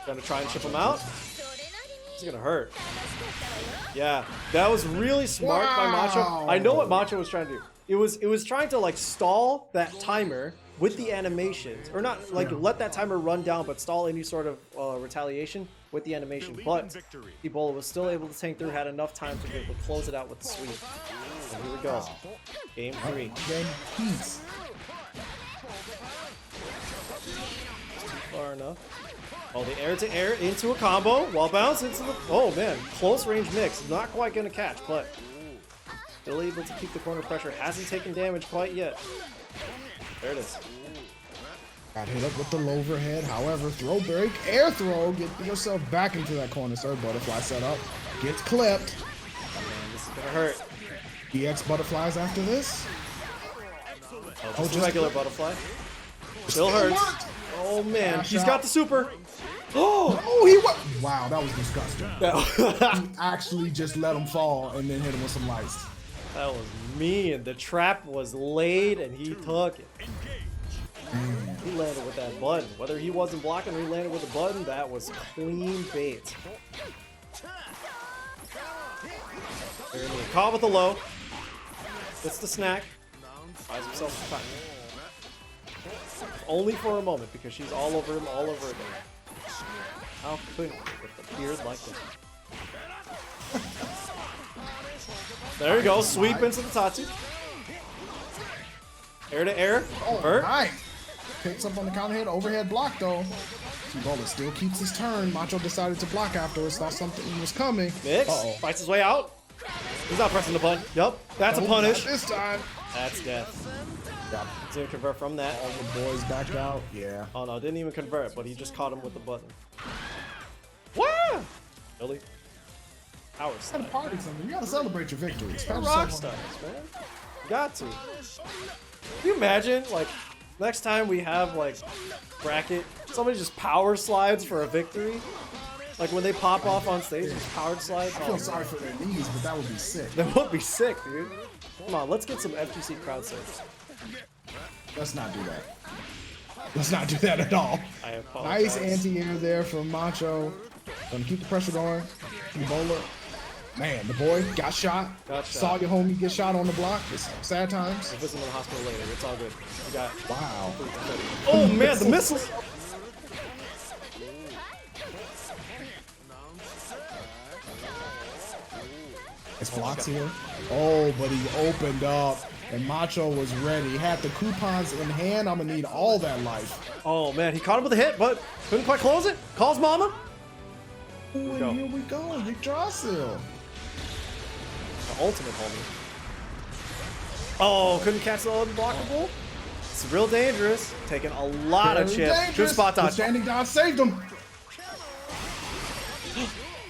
Gonna try and chip him out. It's gonna hurt. Yeah, that was really smart by Macho. I know what Macho was trying to do. It was trying to like stall that timer with the animations, or not like let that timer run down, but stall any sort of retaliation with the animation. But Ebola was still able to tank through, had enough time to be able to close it out with the sweep. And here we go, game 3. Game peace. Far enough. Oh, the air to air into a combo while bounce into the. Oh man, close range mix. Not quite gonna catch, but still able to keep the corner pressure. Hasn't taken damage quite yet. There it is. Got hit up with the overhead. However, throw break, air throw. Get yourself back into that corner, sir. Butterfly set up. Gets clipped. Oh man, this is gonna hurt. EX butterflies after this. Oh, just a regular butterfly. Still hurts. Worked. Oh man, Cash he's out. got the super. Oh! Oh, he was. Wow, that was disgusting. That He actually just let him fall and then hit him with some lights. was mean. The trap was laid and he took it. He landed with that button. Whether he wasn't blocking or he landed with a button, that was clean bait. Caught with the low. Gets the snack. Buys himself some time. Only for a moment because she's all over him all over again. How could he with a beard like that? There you go. Sweep into the Tatsu. Air to air. Oh, Convert. nice. Picks up on the counter hit. Overhead block, though. T-Bola still keeps his turn. Macho decided to block afterwards. Thought something was coming. Mix. Fights his way out. He's not pressing the button. Yup. That's a punish. Not this time. That's death. Yep. Didn't convert from that. All the boys backed out. Yeah. Oh no, didn't even convert, but he just caught him with the button. Wow! Really? Power Gotta slide. party something. You gotta celebrate your victories. You're Pat rock yourself stars, man. You got to. Can you imagine, like, next time we have, like, bracket, somebody just power slides for a victory? Like, when they pop off on stage, just power slides? I feel sorry for their knees, but that would be sick. That would be sick, dude. Come on, let's get some FGC crowd surfs. Let's not do that. Let's not do that at all. I apologize. Nice anti-air there from Macho. Gonna keep the pressure going. Ebola. Man, the boy got shot. Saw your homie get shot on the block. It's sad times. We'll visit him in the hospital later. It's all good. We got. Wow. Oh man, the missiles! It's blocks here. Oh, but he opened up, and Macho was ready. He had the coupons in hand. I'm gonna need all that life. Oh man, he caught him with a hit, but couldn't quite close it. Calls mama. Ooh, and here we go. Yggdrasil. The ultimate homie. Oh, couldn't catch the unblockable. It's real dangerous. Taking a lot of chips. Good spot dodge. The standing dodge saved him.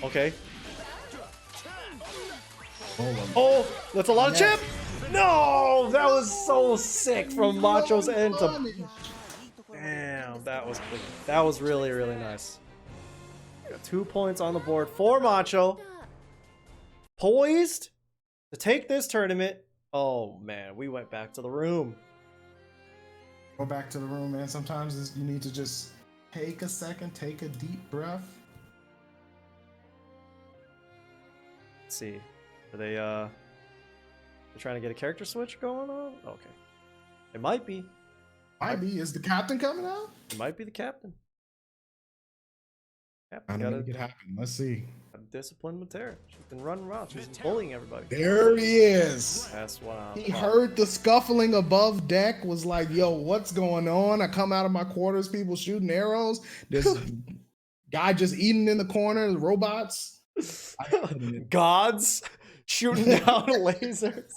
Okay. Oh, Oh, that's a lot of chip. No, that was so sick from Macho's end to. Damn, that was clean. That was really, really nice. Got 2 points on the board for Macho. Poised to take this tournament. Oh man, we went back to the room. Go back to the room, man. Sometimes you need to just take a second, take a deep breath. Let's see. Are they they're trying to get a character switch going on? Okay. It might be. Might be. Is the captain coming out? It might be the captain. I Captain don't got make it happen. Let's see. a disciplined Matera. She can run around. She's bullying everybody. There he is. That's what He heard the scuffling above deck, was like, yo, what's going on? I come out of my quarters, people shooting arrows. This guy just eating in the corner, robots. Gods shooting down lasers.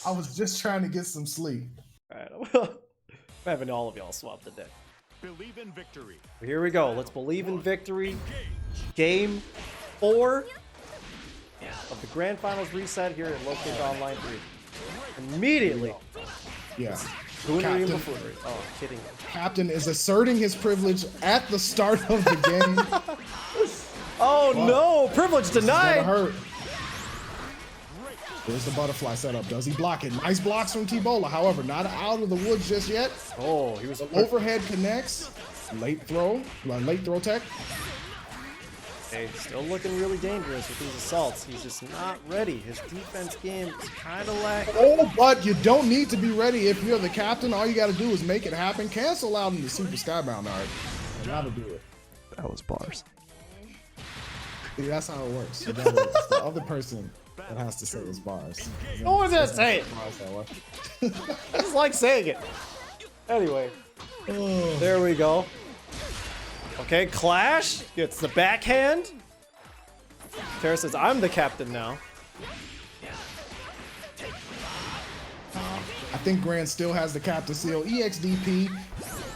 I was just trying to get some sleep. Alright, I'm having all of y'all swap the deck. Believe in victory. Here we go. Let's believe in victory. Game 4 of the Grand Finals reset here at Low-Kick Online 3. Immediately. Yeah. Buffoonery and buffoonery. Oh, kidding. Captain is asserting his privilege at the start of the game. Oh no! Privilege denied! Hurt. There's the butterfly setup. Does he block it? Nice blocks from T-Bola. However, not out of the woods just yet. Oh, he was Overhead connects. Late throw tech. Hey, still looking really dangerous with these assaults. He's just not ready. His defense game is kind of lacking. Oh, but you don't need to be ready if you're the captain. All you got to do is make it happen. Cancel out in the Super Skybound art. And that'll do it. That was bars. See, that's how it works. You gotta, it's the other person that has to say his bars. No one's gonna say it. I just like saying it. Anyway, there we go. Okay, Clash gets the backhand. Tara says, I'm the captain now. I think Grand still has the captain seal. EXDP.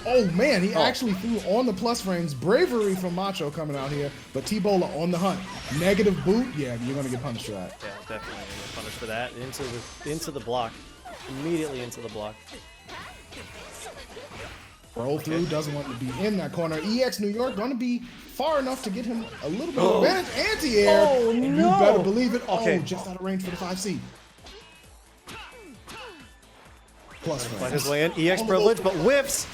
Oh man, he actually threw on the plus frames. Bravery from Macho coming out here, but T-Bola on the hunt. Negative boot. Yeah, you're gonna get punished for that. Yeah, definitely gonna get punished for that. Into the block. Immediately into the block. Roll through, doesn't want to be in that corner. EX New York gonna be far enough to get him a little bit of advantage. Anti-air. Oh no! You better believe it. Okay. Oh, just out of range for the 5C. Plus Find his way in. EX privilege, but whiffs.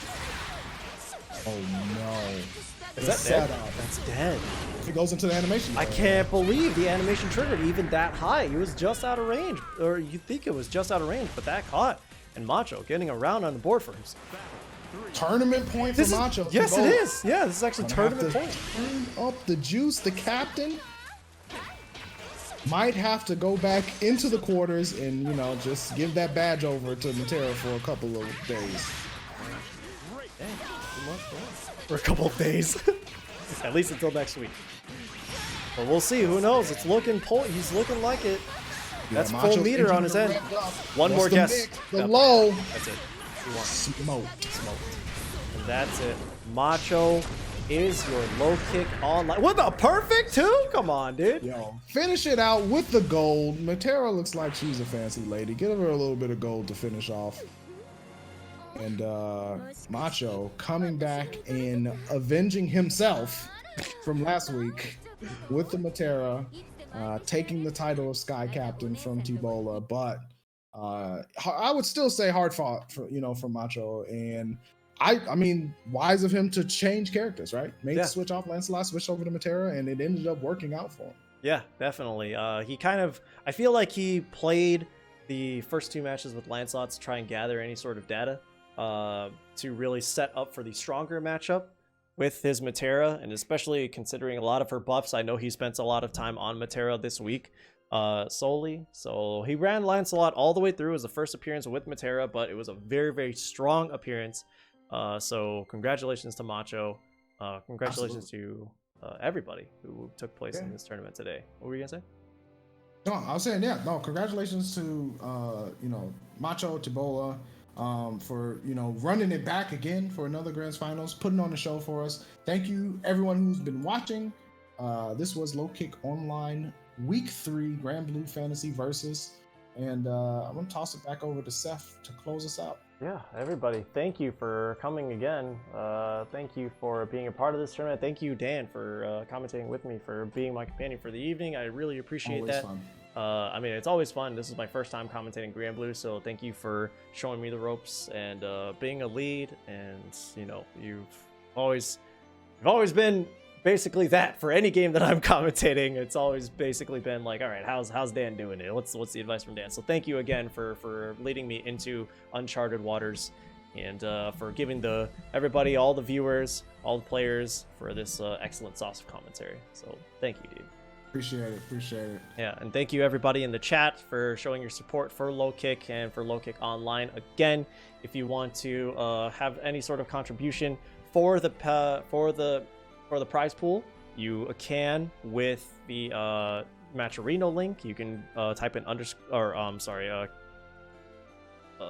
Oh no. Is that dead? That's dead. It goes into the animation. I can't believe the animation triggered even that high. He was just out of range. Or you think it was just out of range, but that caught. And Macho getting around on the board for himself. Tournament point for Macho. Yes, it is. Yeah, this is actually tournament point. Turn up the juice. The captain might have to go back into the quarters and, you know, just give that badge over to Matera for a couple of days. For a couple of days. At least until next week. But we'll see. Who knows? It's looking he's looking like it. That's full meter on his end. One more guess. The low. That's it. Smoked. And that's it. Macho is your low kick online. With a perfect too? Come on, dude. Yo, finish it out with the gold. Matera looks like she's a fancy lady. Give her a little bit of gold to finish off. And Macho coming back and avenging himself from last week with the Matera, taking the title of Sky Captain from T-Bola. But I would still say hard fought for Macho. And I mean, wise of him to change characters, right? Made the switch off Lancelot, switched over to Matera, and it ended up working out for him. Yeah, definitely. He kind of, I feel like he played the first 2 matches with Lancelot to try and gather any sort of data to really set up for the stronger matchup with his Matera, and especially considering a lot of her buffs. I know he spent a lot of time on Matera this week, solely. So he ran Lancelot all the way through as the first appearance with Matera, but it was a very, very strong appearance. So congratulations to Macho. Congratulations to everybody who took place in this tournament today. What were you gonna say? No, I was saying, yeah, no, congratulations to, Macho, Tibola, for, running it back again for another Grand Finals, putting on the show for us. Thank you, everyone who's been watching. This was Low Kick Online Week 3 Granblue Fantasy Versus. And I'm going to toss it back over to Seth to close us out. Yeah, everybody, thank you for coming again. Thank you for being a part of this tournament. Thank you, Dan, for commentating with me, for being my companion for the evening. I really appreciate Always that. Fun. I mean, it's always fun. This is my first time commentating Granblue, so thank you for showing me the ropes and being a lead. And you've always been basically that for any game that I'm commentating. It's always basically been like, all right, how's Dan doing it? What's the advice from Dan? So thank you again for leading me into uncharted waters, and for giving everybody, all the viewers, all the players, for this excellent sauce of commentary. So thank you, dude. Appreciate it. Yeah, and thank you everybody in the chat for showing your support for Low Kick and for Low Kick Online. Again, if you want to have any sort of contribution for the prize pool, you can with the Matcherino link. You can type in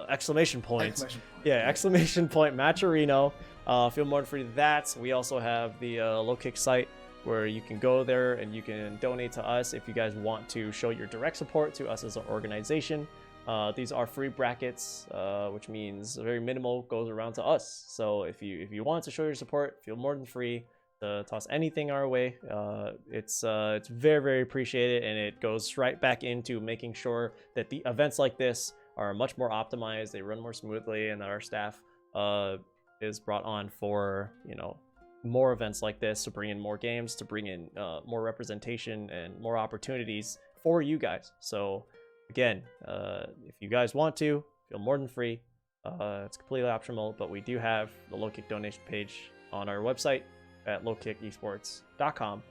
exclamation point. Yeah, exclamation point Matcherino. Feel more free to that. We also have the Low Kick site, where you can go there and you can donate to us if you guys want to show your direct support to us as an organization. These are free brackets, which means very minimal goes around to us. So if you want to show your support, feel more than free to toss anything our way. It's very, very appreciated, and it goes right back into making sure that the events like this are much more optimized, they run more smoothly, and that our staff is brought on for more events like this, to bring in more games, to bring in more representation and more opportunities for you guys. So again, if you guys want to, feel more than free. It's completely optional, but we do have the Low Kick donation page on our website at lowkickesports.com,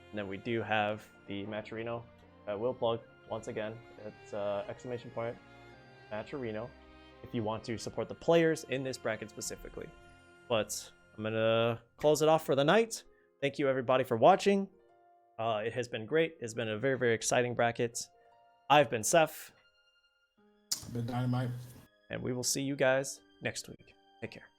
and then we do have the Matcherino. I will plug once again. It's exclamation point Matcherino if you want to support the players in this bracket specifically. But I'm gonna close it off for the night. Thank you everybody for watching. It has been great. It's been a very, very exciting bracket. I've been Seth. Been Dynamite. And we will see you guys next week. Take care.